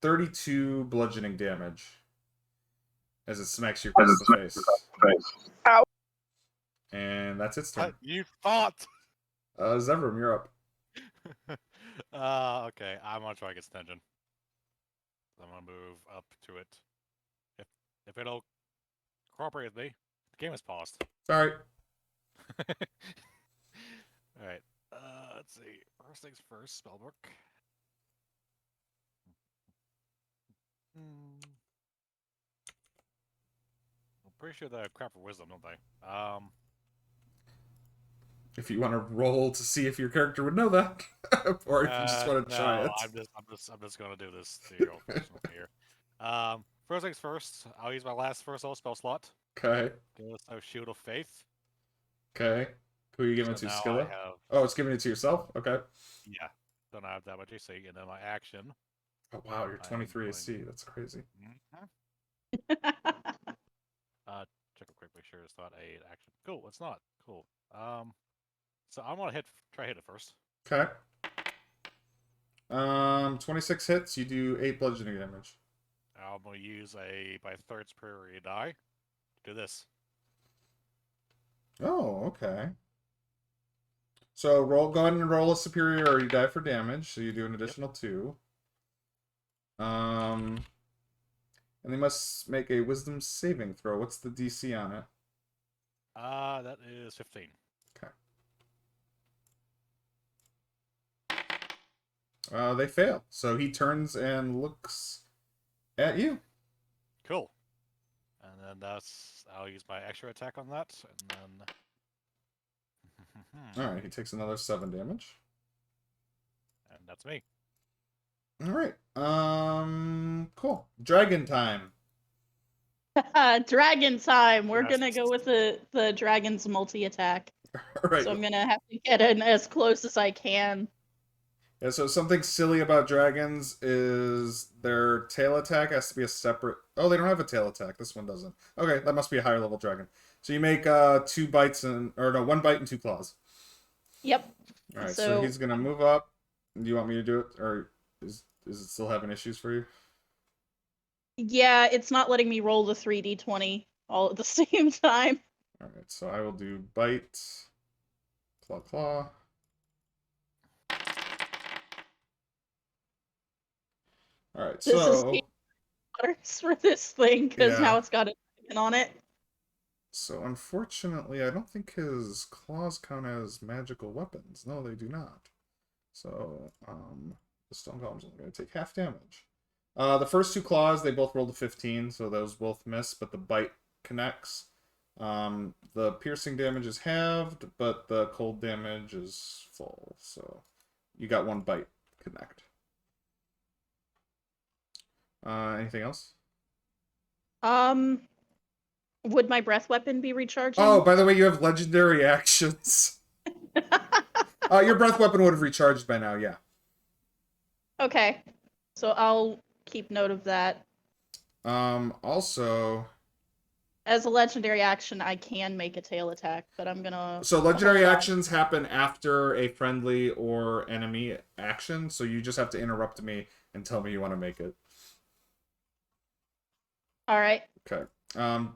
32 bludgeoning damage as it smacks you across the face. Ow. And that's its turn. You thought. Zevram, you're up. Okay. I'm gonna try to get its attention. I'm gonna move up to it. If it'll cooperate with me, the game is paused. Sorry. Alright. Let's see. First things first, spellbook. I'm pretty sure they have crap for wisdom, don't they? If you want to roll to see if your character would know that, or if you just want to try no, it. I'm just gonna do this to go here. First things first, I'll use my last first level spell slot. Okay. So Shield of Faith. Okay. Who are you giving So it to, now Skilla? I have, Oh, it's giving it to yourself? Okay. yeah. Don't have that much AC, and then my action. Oh, wow, you're 23 AC. That's crazy. Check real quick, make sure it's not a action. Cool, it's not. Cool. So I'm gonna try hit it first. Okay. 26 hits, you do 8 bludgeoning damage. I'm gonna use my third superior die to do this. Oh, okay. So go ahead and roll a superiority die for damage. So you do an additional 2. And they must make a wisdom saving throw. What's the DC on it? That is 15. Okay. They fail. So he turns and looks at you. Cool. And then I'll use my extra attack on that, and then. All right, he takes another 7 damage. And that's me. All right. Cool. Dragon time. Dragon time. We're Yes. gonna go with the dragon's multi-attack. All right. So I'm gonna have to get in as close as I can. Yeah, so something silly about dragons is their tail attack has to be a separate... Oh, they don't have a tail attack. This one doesn't. Okay, that must be a higher level dragon. So you make 2 bites and... Or no, 1 bite and 2 claws. Yep. Alright, so he's going to move up. Do you want me to do it? Or is it still having issues for you? Yeah, it's not letting me roll the 3d20 all at the same time. Alright, so I will do bite, claw. Alright, This so... is waters for this thing, because now it's got a dragon on it. So unfortunately, I don't think his claws count as magical weapons. No, they do not. So, the stone golem's only going to take half damage. The first 2 claws, they both rolled a 15, so those both miss, but the bite connects. The piercing damage is halved, but the cold damage is full. So you got 1 bite connect. Anything else? Would my breath weapon be recharging? Oh, by the way, you have legendary actions. Your breath weapon would have recharged by now, yeah. Okay. So I'll keep note of that. Also... As a legendary action, I can make a tail attack, but I'm gonna... So legendary actions happen after a friendly or enemy action, so you just have to interrupt me and tell me you want to make it. Alright. Okay.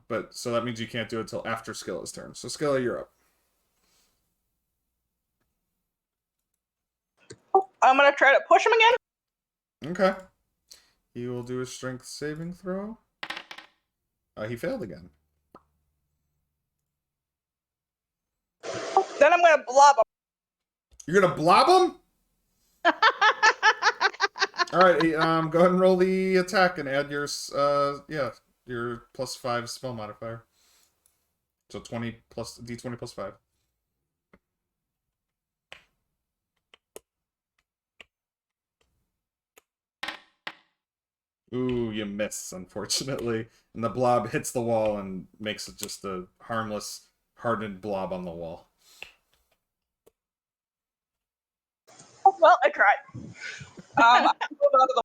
But so that means you can't do it until after Skilla's turn. So Skilla, you're up. I'm gonna try to push him again. Okay. He will do a strength saving throw. He failed again. Then I'm gonna blob him. You're gonna blob him? All right. Go ahead and roll the attack and add your your +5 spell modifier. So 20 plus d20 plus 5. Ooh, you miss, unfortunately. And the blob hits the wall and makes it just a harmless, hardened blob on the wall. Well, I tried. I move out of the...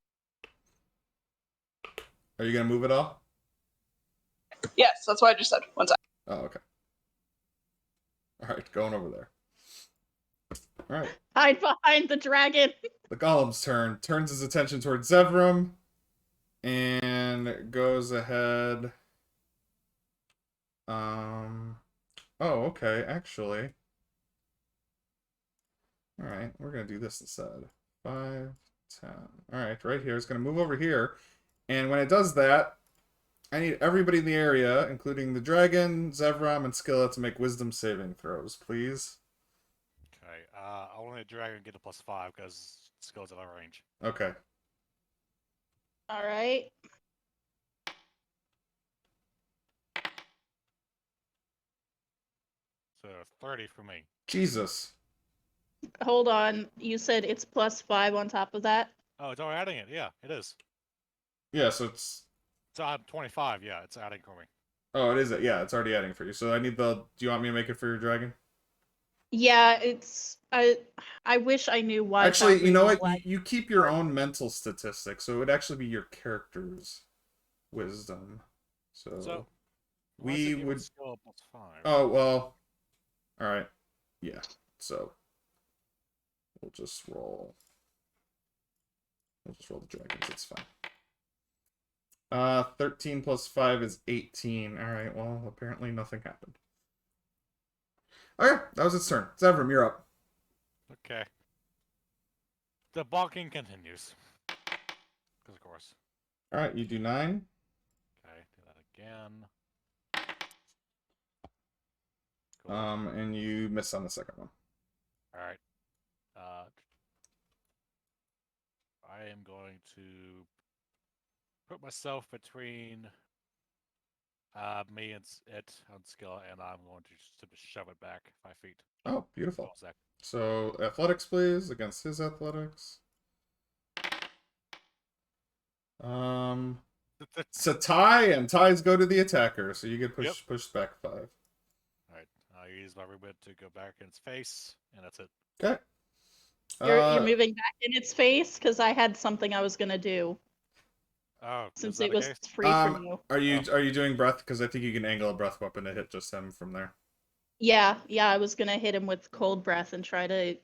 Are you going to move it all? Yes, that's what I just said. One sec. Oh, okay. Alright, going over there. Alright. Hide behind the dragon. The golem's turn. Turns his attention towards Zevram. And goes ahead. Oh, okay, actually. Alright, we're going to do this instead. 5, 10. Alright, right here. It's going to move over here. And when it does that, I need everybody in the area, including the dragon, Zevram, and Skilla, to make wisdom saving throws, please. Okay. I want the dragon to get a +5 because skills out of range. Okay. All right. So 30 for me. Jesus. Hold on. You said it's +5 on top of that? Oh, it's already adding it. Yeah, it is. Yeah, so it's... It's on 25. Yeah, it's adding for me. Oh, it is. Yeah, it's already adding for you. So I need the... Do you want me to make it for your dragon? Yeah, it's... I wish I knew why. Actually, you know what? You keep your own mental statistics, so it would actually be your character's wisdom. So we would... Skill +5. Oh, well... Alright. Yeah. So... We'll just roll... We'll just roll the dragons. It's fine. 13 plus 5 is 18. Alright, well, apparently nothing happened. Okay, that was its turn. Zevram, you're up. Okay. The balking continues. Because of course. Alright, you do 9. Okay, do that again. Cool. And you miss on the second one. Alright. I am going to put myself between me and it on skill, and I'm going to simply shove it back 5 feet. Oh, beautiful. So, athletics, please, against his athletics. It's a tie, and ties go to the attacker, so you get pushed back 5. Alright, I'll use my movement to go back in its face, and that's it. Okay. You're moving back in its face? Because I had something I was going to do. Oh, since it was free from you. Are you doing breath? Because I think you can angle a breath weapon to hit just him from there. Yeah, I was gonna hit him with cold breath and try to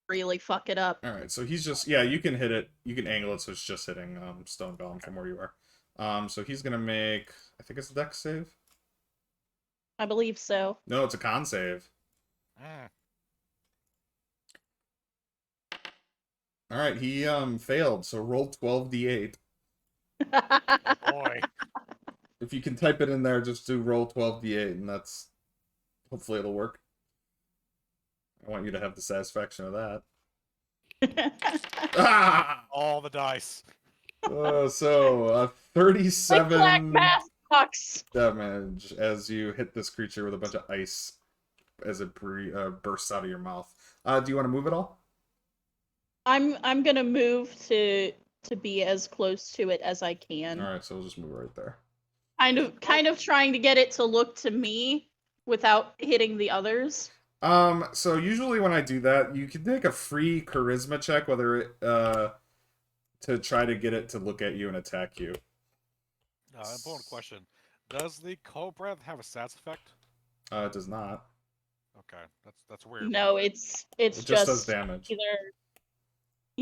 really fuck it up. All right, so he's just you can hit it, you can angle it so it's just hitting Stone Golem from where you are. So he's gonna make, I think it's a dex save. I believe so. No, it's a con save. All right, he failed. So roll 12d8. Oh boy. If you can type it in there, just do roll 12d8, and that's... Hopefully it'll work. I want you to have the satisfaction of that. Ah! All the dice. So, 37 Black mass box. damage as you hit this creature with a bunch of ice as it bursts out of your mouth. Do you want to move at all? I'm gonna move to be as close to it as I can. All right, so we'll just move right there. Kind of trying to get it to look to me without hitting the others. So usually when I do that, you can take a free charisma check, whether it to try to get it to look at you and attack you. Important question: does the cold breath have a stats effect? It does not. Okay, that's weird. No, it's It just does damage.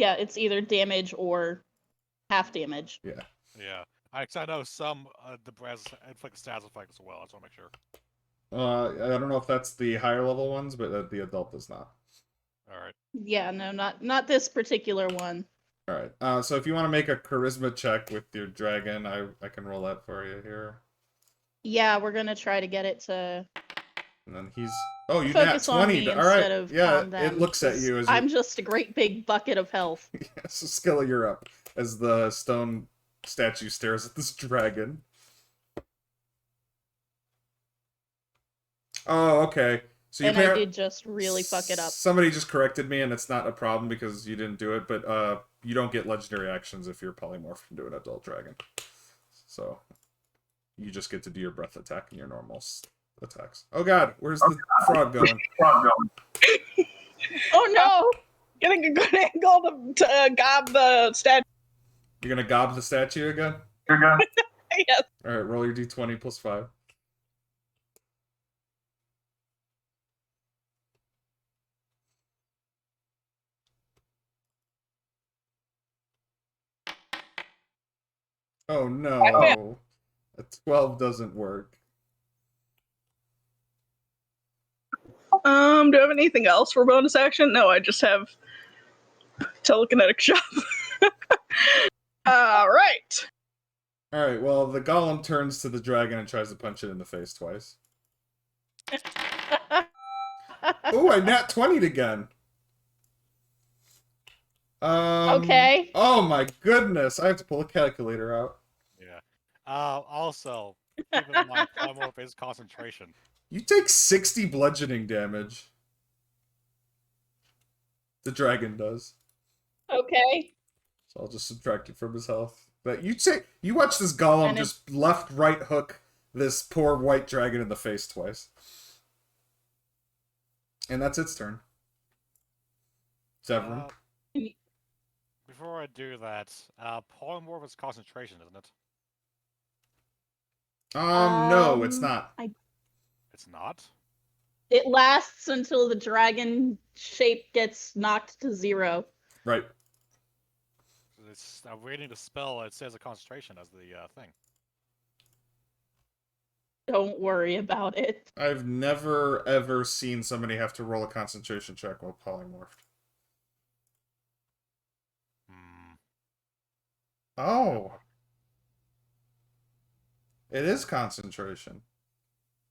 It's either damage or half damage. Yeah. Yeah. I know some the breaths inflict stats effect as well. I just want to make sure. I don't know if that's the higher level ones, but the adult does not. All right. Yeah, no, not this particular one. All right. So if you want to make a charisma check with your dragon, I can roll that for you here. Yeah, we're gonna try to get it to. And then he's you nat focus on 20. me All right. instead of Yeah, on them, it looks at you as I'm just a great big bucket of health. Yeah, so Skilla, you're up as the stone statue stares at this dragon. Oh, okay. So and I did just really fuck it up. Somebody just corrected me, and it's not a problem because you didn't do it, but you don't get legendary actions if you're polymorphed into an adult dragon. So you just get to do your breath attack and your normal attacks. Oh god, where's the frog going? Oh no! Getting a good angle to gob the statue. You're gonna gob the statue again? Yes. Alright, roll your d20 plus 5. Oh no. A 12 doesn't work. Do I have anything else for bonus action? No, I just have telekinetic shove. Right. Alright, well, the golem turns to the dragon and tries to punch it in the face twice. Oh, I nat 20'd again. Okay. Oh my goodness, I have to pull a calculator out. Yeah. Also, keep in mind, polymorph is concentration. You take 60 bludgeoning damage. The dragon does. Okay. So I'll just subtract it from his health. But you watch this golem And just left, right hook this poor white dragon in the face twice. And that's its turn. Severin. Before I do that, polymorph is concentration, isn't it? No, it's not. It's not? It lasts until the dragon shape gets knocked to 0. Right. I'm reading the spell, it says a concentration as the thing. Don't worry about it. I've never, ever seen somebody have to roll a concentration check while polymorphed. Oh. It is concentration.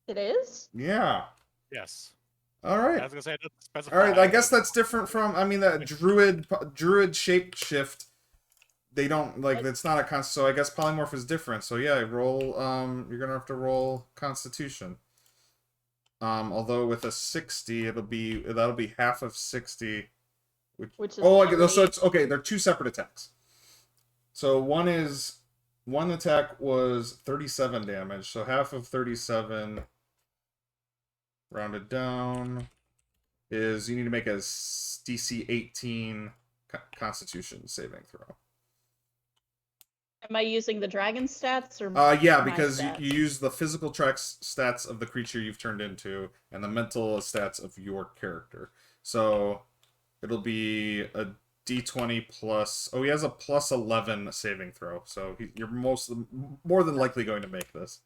It is? Yeah. Yes. Alright. I was gonna say, it doesn't specify. Alright, I guess that's different from, I mean, that druid shape shift, they don't, like, it's not a so I guess polymorph is different. So yeah, roll, you're gonna have to roll constitution. Although with a 60, that'll be half of 60. Which is So it's, okay, they're two separate attacks. So one attack was 37 damage, so half of 37, rounded down, is you need to make a DC 18 Constitution saving throw. Am I using the dragon stats or yeah, my because stats? you use the physical stats of the creature you've turned into and the mental stats of your character. So it'll be a D20 plus. Oh, he has a plus 11 saving throw, so you're more than likely going to make this.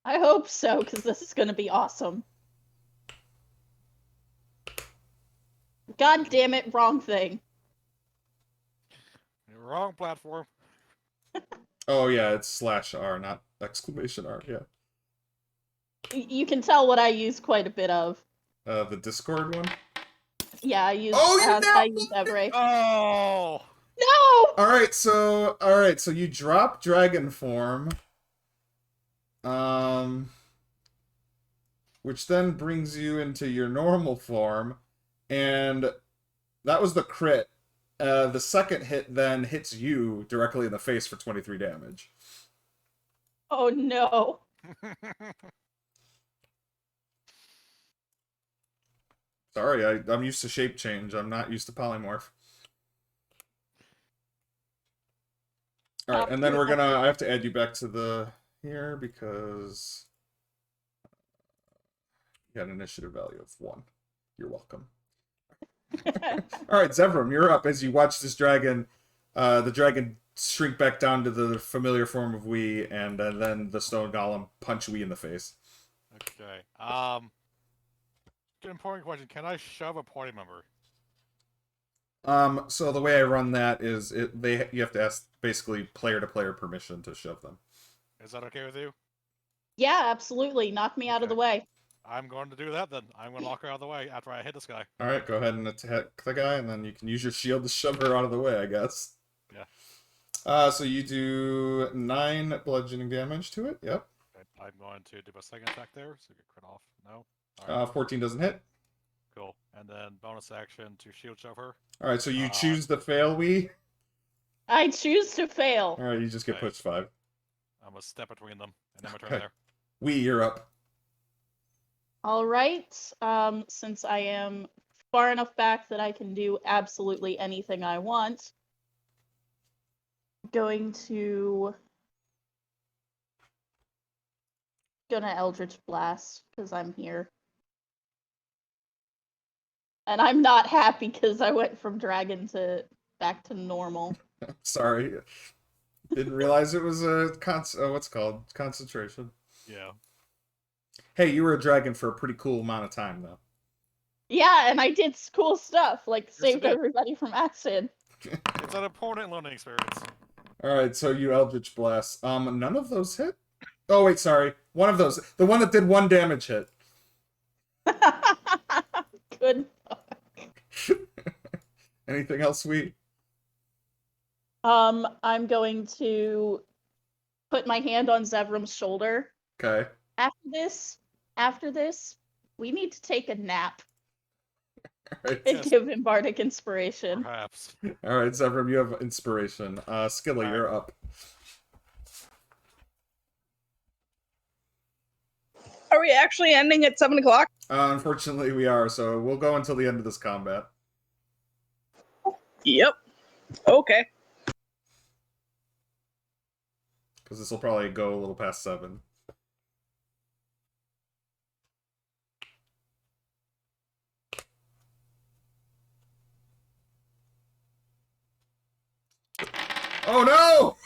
I hope so, because this is going to be awesome. God damn it, wrong thing. Wrong platform. Oh yeah, it's /R, not !R. Yeah. You can tell what I use quite a bit of. The Discord one. Yeah, I use. Oh, I use Every. Oh. No. All right, so you drop dragon form, which then brings you into your normal form, and that was the crit. The second hit then hits you directly in the face for 23 damage. Oh no. Sorry, I'm used to shape change. I'm not used to polymorph. All right, and then I have to add you back to the here because you got an initiative value of 1. You're welcome. All right, Zevram, you're up as you watch this dragon, the dragon shrink back down to the familiar form of Wee, and then the stone golem punch Wee in the face. Okay. Good important question. Can I shove a party member? So the way I run that is you have to ask basically player-to-player permission to shove them. Is that okay with you? Yeah, absolutely. Knock me out of the way. I'm going to do that then. I'm going to knock her out of the way after I hit this guy. All right, go ahead and attack the guy, and then you can use your shield to shove her out of the way, I guess. Yeah. So you do 9 bludgeoning damage to it. Yep. Okay. I'm going to do a second attack there, so get crit off. No. All right. 14 doesn't hit. Cool. And then bonus action to shield shove her. All right, so you choose to fail, Wee. I choose to fail. All right, you just get pushed 5. I'm going to step between them, and then my turn Okay. there. Wee, you're up. All right. Since I am far enough back that I can do absolutely anything I want, gonna Eldritch Blast because I'm here. And I'm not happy because I went from dragon to back to normal. Sorry. Didn't realize it was a what's it called? Concentration. Yeah. Hey, you were a dragon for a pretty cool amount of time, though. Yeah, and I did cool stuff, like Yes, you saved did. everybody from acid. It's an important learning experience. Alright, so you Eldritch Blast. None of those hit? Oh, wait, sorry. One of those. The one that did 1 damage hit. Good. Anything else sweet? I'm going to put my hand on Zevrum's shoulder. Okay. After this, we need to take a nap Alright, and give him bardic inspiration. Perhaps. Alright, Zevram, you have inspiration. Skilla, you're up. Are we actually ending at 7 o'clock? Unfortunately, we are, so we'll go until the end of this combat. Yep. Okay. Because this will probably go a little past 7. Oh no!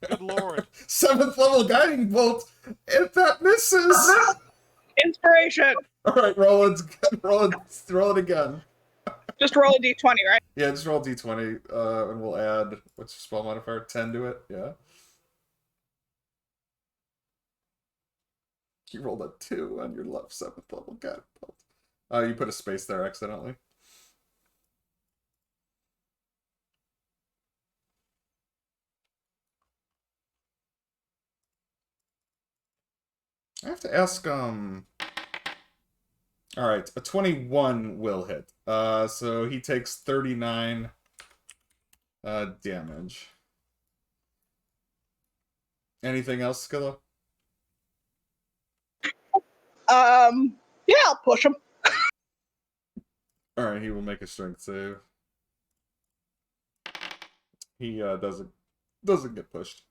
Good lord. 7th level guiding bolt! If that misses! Inspiration. Alright, roll it again. Just roll a d20, right? Yeah, just roll d20, and we'll add, what's your spell modifier? 10 to it? Yeah. You rolled a 2 on your left 7th level guiding bolt. You put a space there accidentally. I have to ask, Alright, a 21 will hit. So he takes 39 damage. Anything else, Skilla? Yeah, I'll push him. Alright, he will make a strength save. He doesn't get pushed.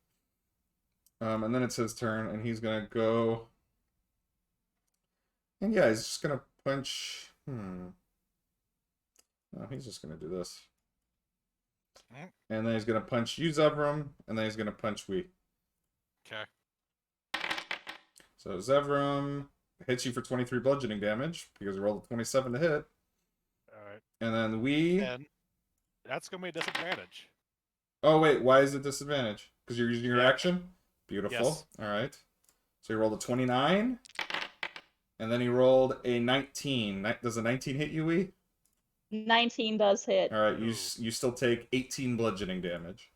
And then it's his turn, and he's gonna go. And yeah, he's just gonna punch. No, he's just gonna do this. And then he's gonna punch you, Zevram, and then he's gonna punch we. Okay. So Zevram hits you for 23 bludgeoning damage because he rolled a 27 to hit. Alright. And then we. And that's gonna be a disadvantage. Oh wait, why is it disadvantage? Because you're using your action? Beautiful. Yes. Alright. So he rolled a 29. And then he rolled a 19. Does a 19 hit you, Wee? 19 does hit. Alright, you still take 18 bludgeoning damage.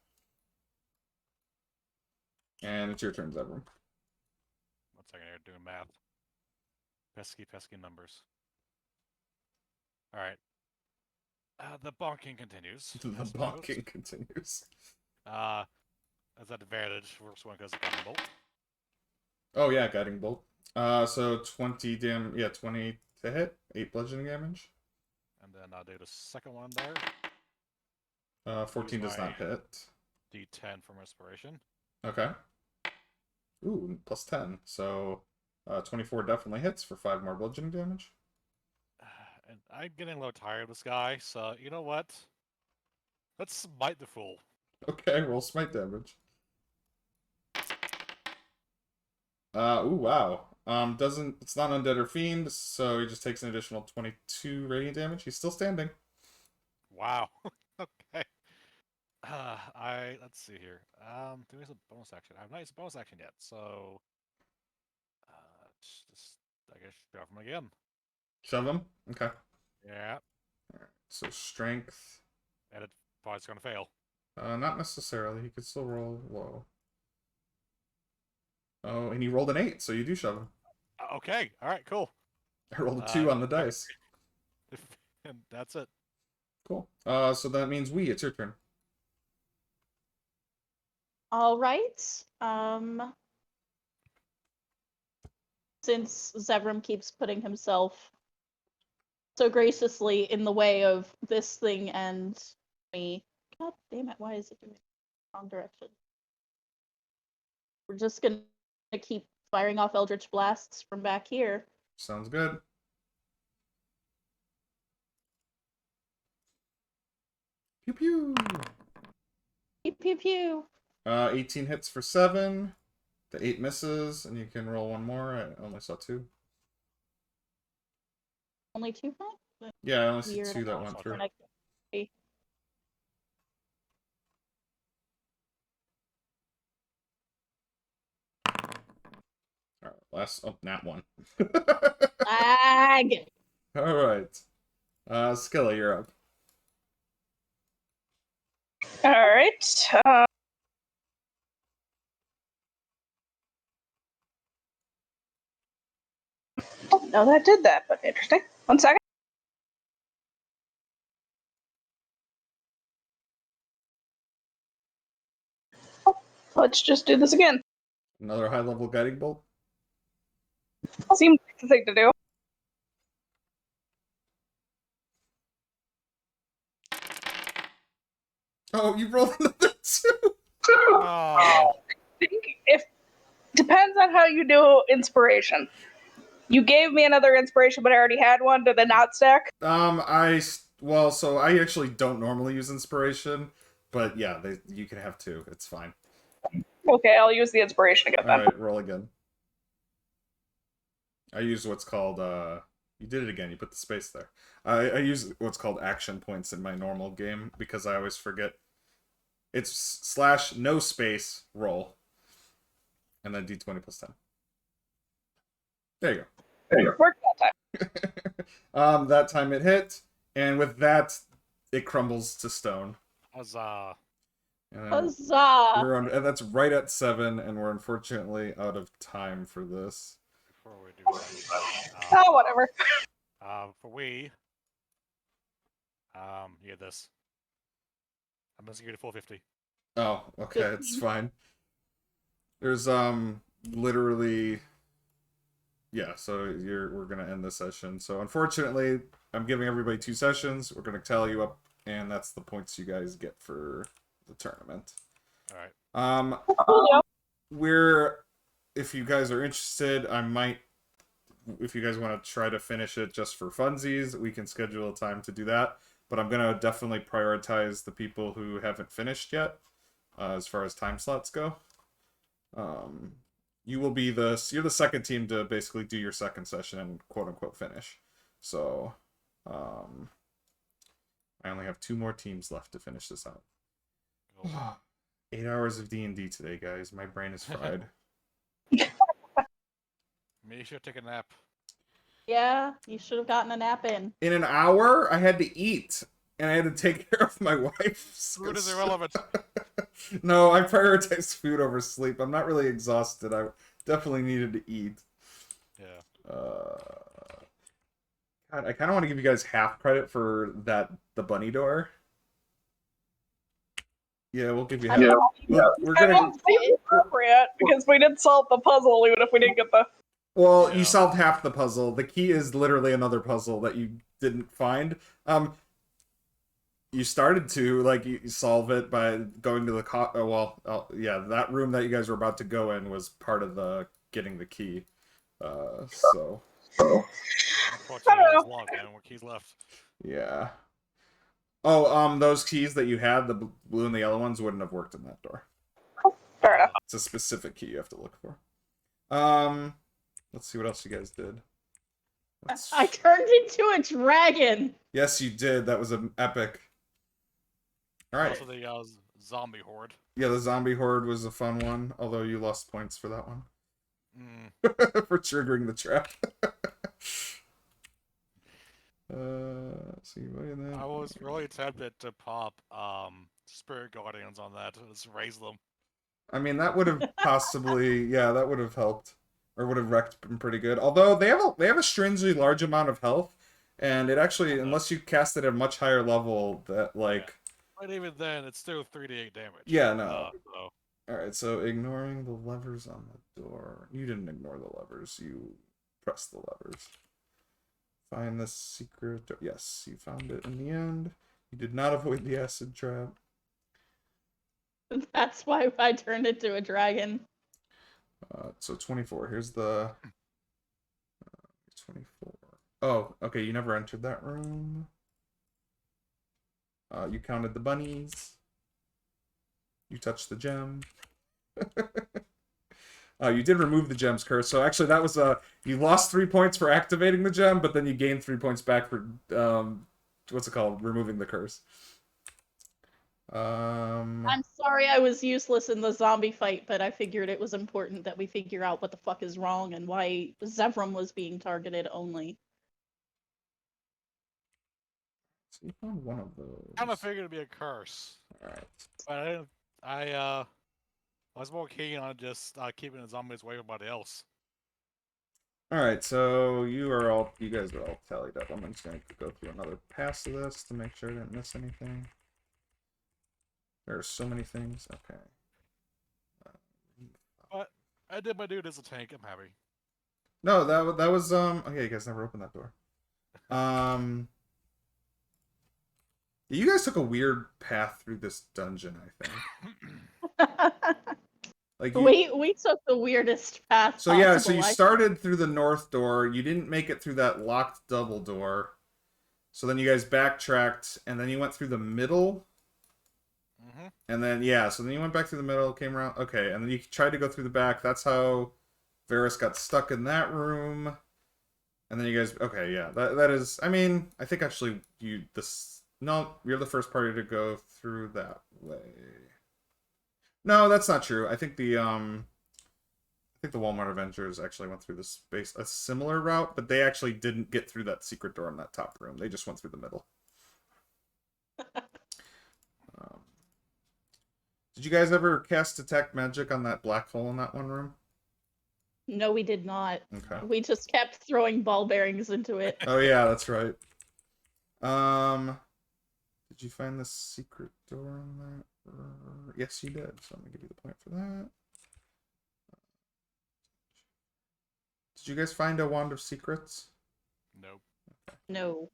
And it's your turn, Zevram. 1 second here, doing math. Pesky numbers. Alright. The bonking continues. The bonking continues. As that advantage, first one goes guiding bolt. Oh yeah, guiding bolt. So 20 20 to hit, 8 bludgeoning damage. And then I'll do the second one there. 14 does not hit. D10 from inspiration. Okay. Ooh, plus 10. So 24 definitely hits for 5 more bludgeoning damage. And I'm getting a little tired of this guy, so you know what? Let's smite the fool. Okay, roll smite damage. Ooh, wow. It's not undead or fiend, so he just takes an additional 22 radiant damage. He's still standing. Wow. Okay. Let's see here. Doing a bonus action. I have not used a bonus action yet, so just I guess shove him again. Shove him? Okay. Yeah. Alright, so strength. And it's probably gonna fail. Not necessarily. He could still roll low. Oh, and he rolled an 8, so you do shove him. Okay. All right. Cool. I rolled a 2 on the dice. And that's it. Cool. So that means it's your turn. All right. Since Zevram keeps putting himself so graciously in the way of this thing and me. God damn it, why is it doing it the wrong direction? We're just gonna keep firing off Eldritch Blasts from back here. Sounds good. Pew pew! Pew pew pew! 18 hits for 7. The 8 misses, and you can roll 1 more. I only saw 2. Only 2 points? Yeah, I only see Weird. 2 that went through. Nat 1. Lag. All right. Skilla, you're up. All right. No, that did that, but interesting. 1 second. Let's just do this again. Another high-level guiding bolt. Seems like the thing to do. Oh, you rolled another 2. Oh, I think if depends on how you do inspiration. You gave me another inspiration, but I already had one. Did they not stack? So I actually don't normally use inspiration, but yeah, you can have 2. It's fine. Okay, I'll use the inspiration again then. All right, roll again. I use what's called you did it again. You put the space there. I use what's called action points in my normal game because I always forget. It's / no space roll, and then d20 + 10. There you go. Worked that time. That time it hit, and with that, it crumbles to stone. huzzah. And Huzzah! and that's right at 7, and we're unfortunately out of time for this. Before we do that, Oh, whatever. you get this. I'm gonna give you the full 50. Oh, okay, it's fine. There's literally, yeah. So we're gonna end the session. So unfortunately, I'm giving everybody 2 sessions. We're gonna tally you up, and that's the points you guys get for the tournament. All right. If you guys are interested, if you guys want to try to finish it just for funsies, we can schedule a time to do that. But I'm gonna definitely prioritize the people who haven't finished yet, as far as time slots go. You're the second team to basically do your second session and quote unquote finish. So, I only have 2 more teams left to finish this out. 8 hours of D&D today, guys. My brain is fried. Maybe you should take a nap. Yeah, you should have gotten a nap in. In an hour, I had to eat, and I had to take care of my wife. Food is irrelevant. No, I prioritize food over sleep. I'm not really exhausted. I definitely needed to eat. Yeah. God, I kind of want to give you guys half credit for the bunny door. Yeah, we'll give you half. We're gonna. It's appropriate because we did solve the puzzle, even if we didn't get the. Well, you solved half the puzzle. The key is literally another puzzle that you didn't find. You started to you solve it by going to the that room that you guys were about to go in was part of the getting the key. So. Unfortunately, it's locked, man. What keys left? Yeah. Oh, those keys that you had, the blue and the yellow ones, wouldn't have worked in that door. Fair enough. It's a specific key you have to look for. Let's see what else you guys did. I turned into a dragon. Yes, you did. That was an epic. All right. Also, the zombie horde. Yeah, the zombie horde was a fun one, although you lost points for that one. For triggering the trap. I was really tempted to pop Spirit Guardians on that. Let's raise them. I mean, that would have possibly, that would have helped, or would have wrecked them pretty good. Although they have a strangely large amount of health, and it actually, unless you cast it at a much higher level, that But even then, it's still 3d8 damage. Yeah, no. Alright, so ignoring the levers on the door. You didn't ignore the levers, you pressed the levers. Find the secret door. Yes, you found it in the end. You did not avoid the acid trap. That's why I turned into a dragon. So 24. Here's the 24. Oh, okay, you never entered that room. You counted the bunnies. You touched the gem. You did remove the gem's curse. So actually, that was you lost 3 points for activating the gem, but then you gained 3 points back for what's it called? Removing the curse. I'm sorry I was useless in the zombie fight, but I figured it was important that we figure out what the fuck is wrong and why Zevram was being targeted only. So you found one of those. Kind of figured it'd be a curse. Alright. But I was more keen on just keeping the zombies away from everybody else. Alright, so you guys are all tallied up. I'm just going to go through another pass of this to make sure I didn't miss anything. There are so many things. Okay. But I did my dude as a tank. I'm happy. No, that was okay, you guys never opened that door. You guys took a weird path through this dungeon, I think. Like we took the weirdest path. So yeah, so you started through the north door. You didn't make it through that locked double door. So then you guys backtracked, and then you went through the middle. Mm-hmm. And then yeah, so then you went back through the middle, came around. Okay, and then you tried to go through the back. That's how Varys got stuck in that room. And then you guys, okay, yeah, that is. I mean, I think actually you're the first party to go through that way. No, that's not true. I think the Walmart Avengers actually went through a similar route, but they actually didn't get through that secret door in that top room. They just went through the middle. Did you guys ever cast Detect Magic on that black hole in that one room? No, we did not. Okay. We just kept throwing ball bearings into it. Oh yeah, that's right. Did you find the secret door in that? Yes, you did. So I'm gonna give you the point for that. Did you guys find a Wand of Secrets? Nope. Okay. No.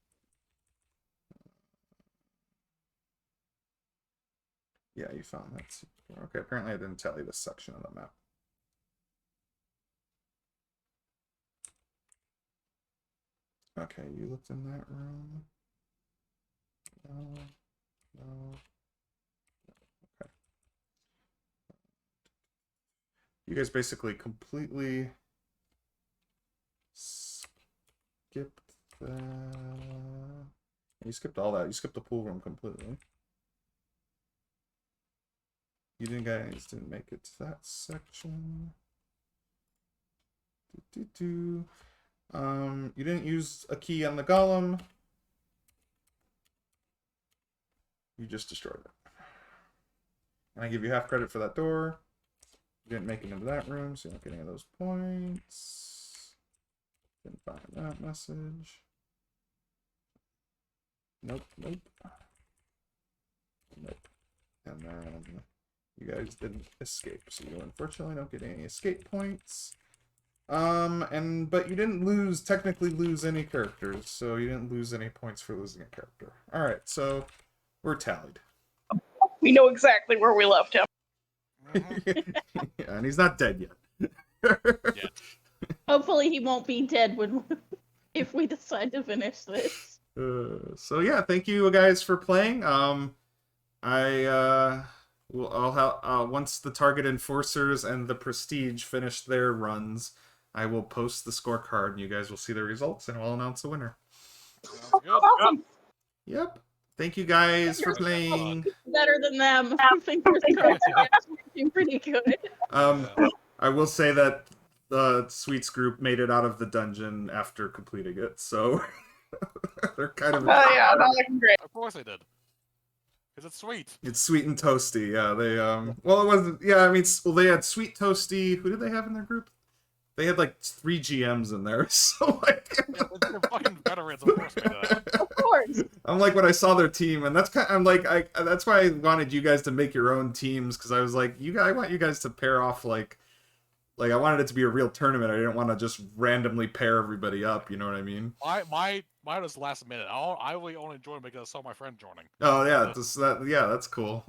Yeah, you found that secret door. Okay, apparently I didn't tell you this section of the map. Okay, you looked in that room. No. Okay. You guys basically completely skipped that. You skipped all that. You skipped the pool room completely. You guys didn't make it to that section. You didn't use a key on the golem. You just destroyed it. And I give you half credit for that door. You didn't make it into that room, so you don't get any of those points. Didn't find that message. Nope. Nope. And then you guys didn't escape, so you unfortunately don't get any escape points. But you didn't technically lose any characters, so you didn't lose any points for losing a character. Alright, so we're tallied. We know exactly where we left him. Mm-hmm. Yeah, and he's not dead yet. Yet. Hopefully he won't be dead if we decide to finish this. So yeah, thank you guys for playing. Once the Target Enforcers and the Prestige finish their runs, I will post the scorecard and you guys will see the results and I'll announce the winner. Sounds good. Awesome. Yep. Thank you guys for playing. Better than them. Fingers crossed. Doing pretty good. I will say that the Sweets group made it out of the dungeon after completing it, so they're kind of. Oh yeah, that looking great. Of course they did. Because it's sweet. It's sweet and toasty. Yeah, they Well, it wasn't. Yeah, I mean, well, they had sweet toasty. Who did they have in their group? They had like 3 GMs in there, so like. Yeah, they're fucking veterans, of course. Of course. I'm like when I saw their team, and that's kind. I'm like, that's why I wanted you guys to make your own teams because I was like, I want you guys to pair off like I wanted it to be a real tournament. I didn't want to just randomly pair everybody up. You know what I mean? Mine was last minute. I really only joined because I saw my friend joining. Oh yeah, that's cool.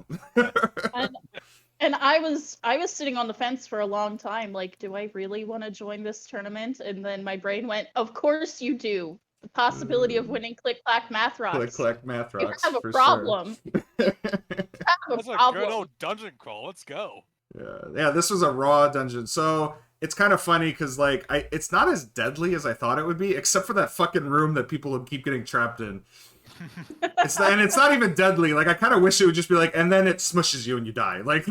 And I was sitting on the fence for a long time, like, do I really want to join this tournament? And then my brain went, of course you do. The possibility of winning Click Clack Math Rocks. Click Clack Math You Rocks. have a for problem. Sure. You have a That's a problem. good old dungeon crawl. Let's go. Yeah. This was a raw dungeon, so it's kind of funny because like it's not as deadly as I thought it would be, except for that fucking room that people would keep getting trapped in. And it's not even deadly. Like, I kind of wish it would just be like, and then it smushes you and you die. Like,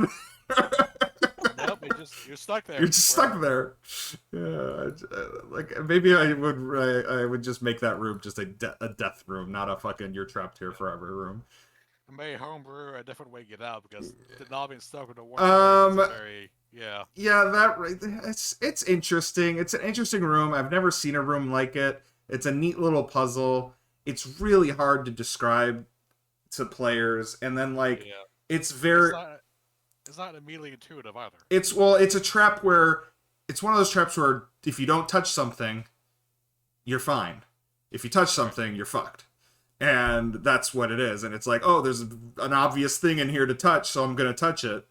Nope, you're stuck there. you're just stuck there. Yeah, like maybe I would just make that room just a death room, not a fucking you're trapped here forever room. I may homebrew a different way to get out because the not being stuck with the one is very yeah. Yeah, it's interesting. It's an interesting room. I've never seen a room like it. It's a neat little puzzle. It's really hard to describe to players, and then like it's very. It's not immediately intuitive either. It's a trap where it's one of those traps where if you don't touch something, you're fine. If you touch something, you're fucked. And that's what it is. And it's like, oh, there's an obvious thing in here to touch, so I'm gonna touch it.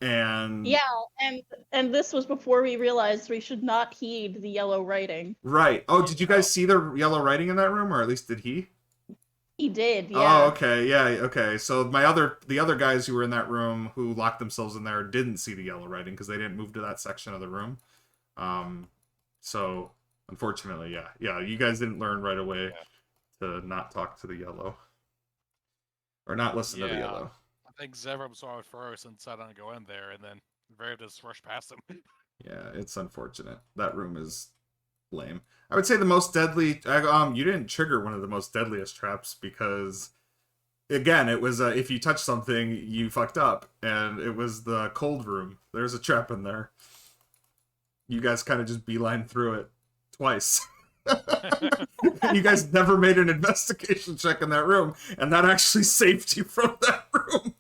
And yeah, and this was before we realized we should not heed the yellow writing. Right. Oh, did you guys see the yellow writing in that room, or at least did he? He did, yeah. Oh, okay, yeah, okay. So the other guys who were in that room who locked themselves in there didn't see the yellow writing because they didn't move to that section of the room. So unfortunately, yeah, you guys didn't learn right away to not talk to the yellow or not listen to the yellow. I think Zevram saw it first and decided not to go in there, and then Verve just rushed past him. Yeah, it's unfortunate. That room is lame. I would say the most deadly. You didn't trigger one of the most deadliest traps because, again, it was if you touch something, you fucked up, and it was the cold room. There's a trap in there. You guys kind of just beeline through it twice. You guys never made an investigation check in that room, and that actually saved you from that room.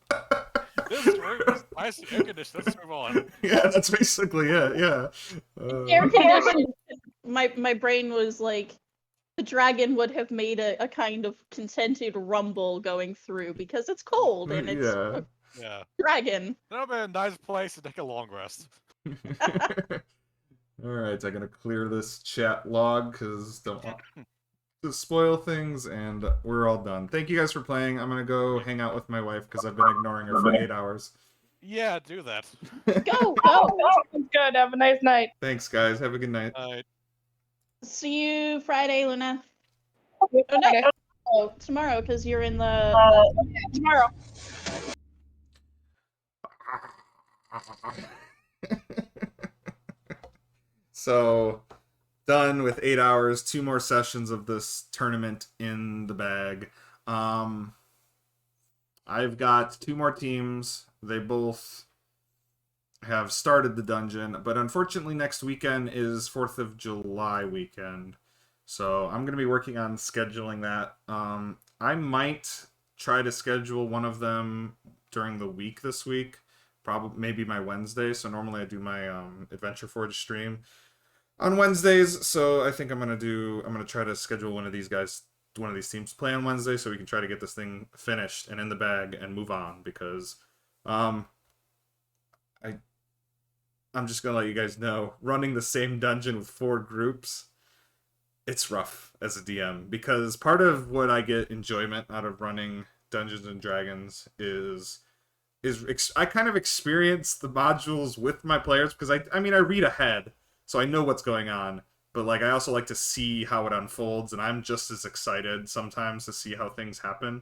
This room is nice air conditioned. Let's move on. Yeah, that's basically it. Yeah. Air conditioned. My brain was like, the dragon would have made a kind of contented rumble going through because it's cold and it's a dragon. That would be a nice place to take a long rest. Alright, I'm gonna clear this chat log because don't want to spoil things, and we're all done. Thank you guys for playing. I'm gonna go hang out with my wife because I've been ignoring her for 8 hours. Yeah, do that. Go! Sounds good. Have a nice night. Thanks, guys. Have a good night. See you Friday, Luna. Okay, Oh, no. Oh, tomorrow, because you're in the... tomorrow. So, done with 8 hours. 2 more sessions of this tournament in the bag. I've got 2 more teams. They both have started the dungeon, but unfortunately next weekend is 4th of July weekend. So I'm going to be working on scheduling that. I might try to schedule one of them during the week this week. Probably maybe my Wednesday. So normally I do my Adventure Forge stream on Wednesdays. So I think I'm going to try to schedule one of these teams play on Wednesday so we can try to get this thing finished and in the bag and move on, because I'm just going to let you guys know, running the same dungeon with 4 groups, it's rough as a DM, because part of what I get enjoyment out of running Dungeons and Dragons is I kind of experience the modules with my players, because I mean I read ahead, so I know what's going on, but like I also like to see how it unfolds, and I'm just as excited sometimes to see how things happen.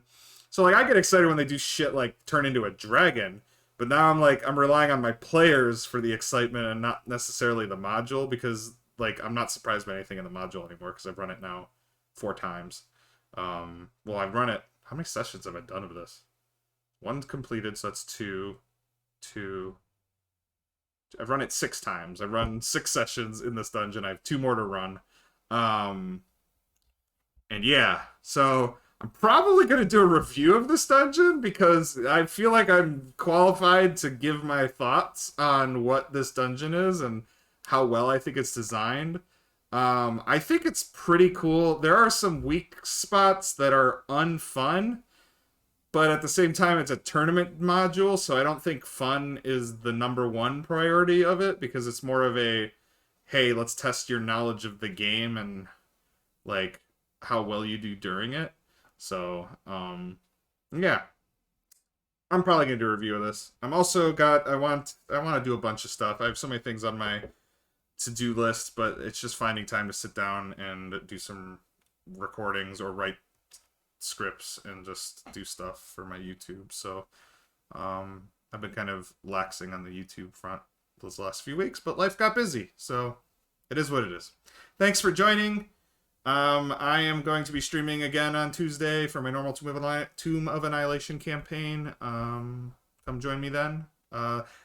So like I get excited when they do shit like turn into a dragon, but now I'm relying on my players for the excitement and not necessarily the module, because like I'm not surprised by anything in the module anymore because I've run it now 4 times. Well, I've run it. How many sessions have I done of this? 1's completed, so that's 2. I've run it 6 times. I've run 6 sessions in this dungeon. I have 2 more to run. And yeah, so I'm probably going to do a review of this dungeon because I feel like I'm qualified to give my thoughts on what this dungeon is and how well I think it's designed. I think it's pretty cool. There are some weak spots that are unfun, but at the same time, it's a tournament module, so I don't think fun is the #1 priority of it, because it's more of a, hey, let's test your knowledge of the game and like how well you do during it. So, yeah. I'm probably gonna do a review of this. I want to do a bunch of stuff. I have so many things on my to-do list, but it's just finding time to sit down and do some recordings or write scripts and just do stuff for my YouTube. So I've been kind of laxing on the YouTube front those last few weeks, but life got busy, so it is what it is. Thanks for joining. I am going to be streaming again on Tuesday for my normal Tomb of Annihilation campaign. Come join me then.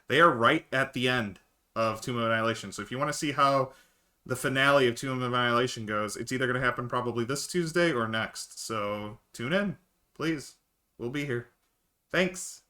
They are right at the end of Tomb of Annihilation, so if you want to see how the finale of Tomb of Annihilation goes, it's either going to happen probably this Tuesday or next. So tune in, please. We'll be here. Thanks.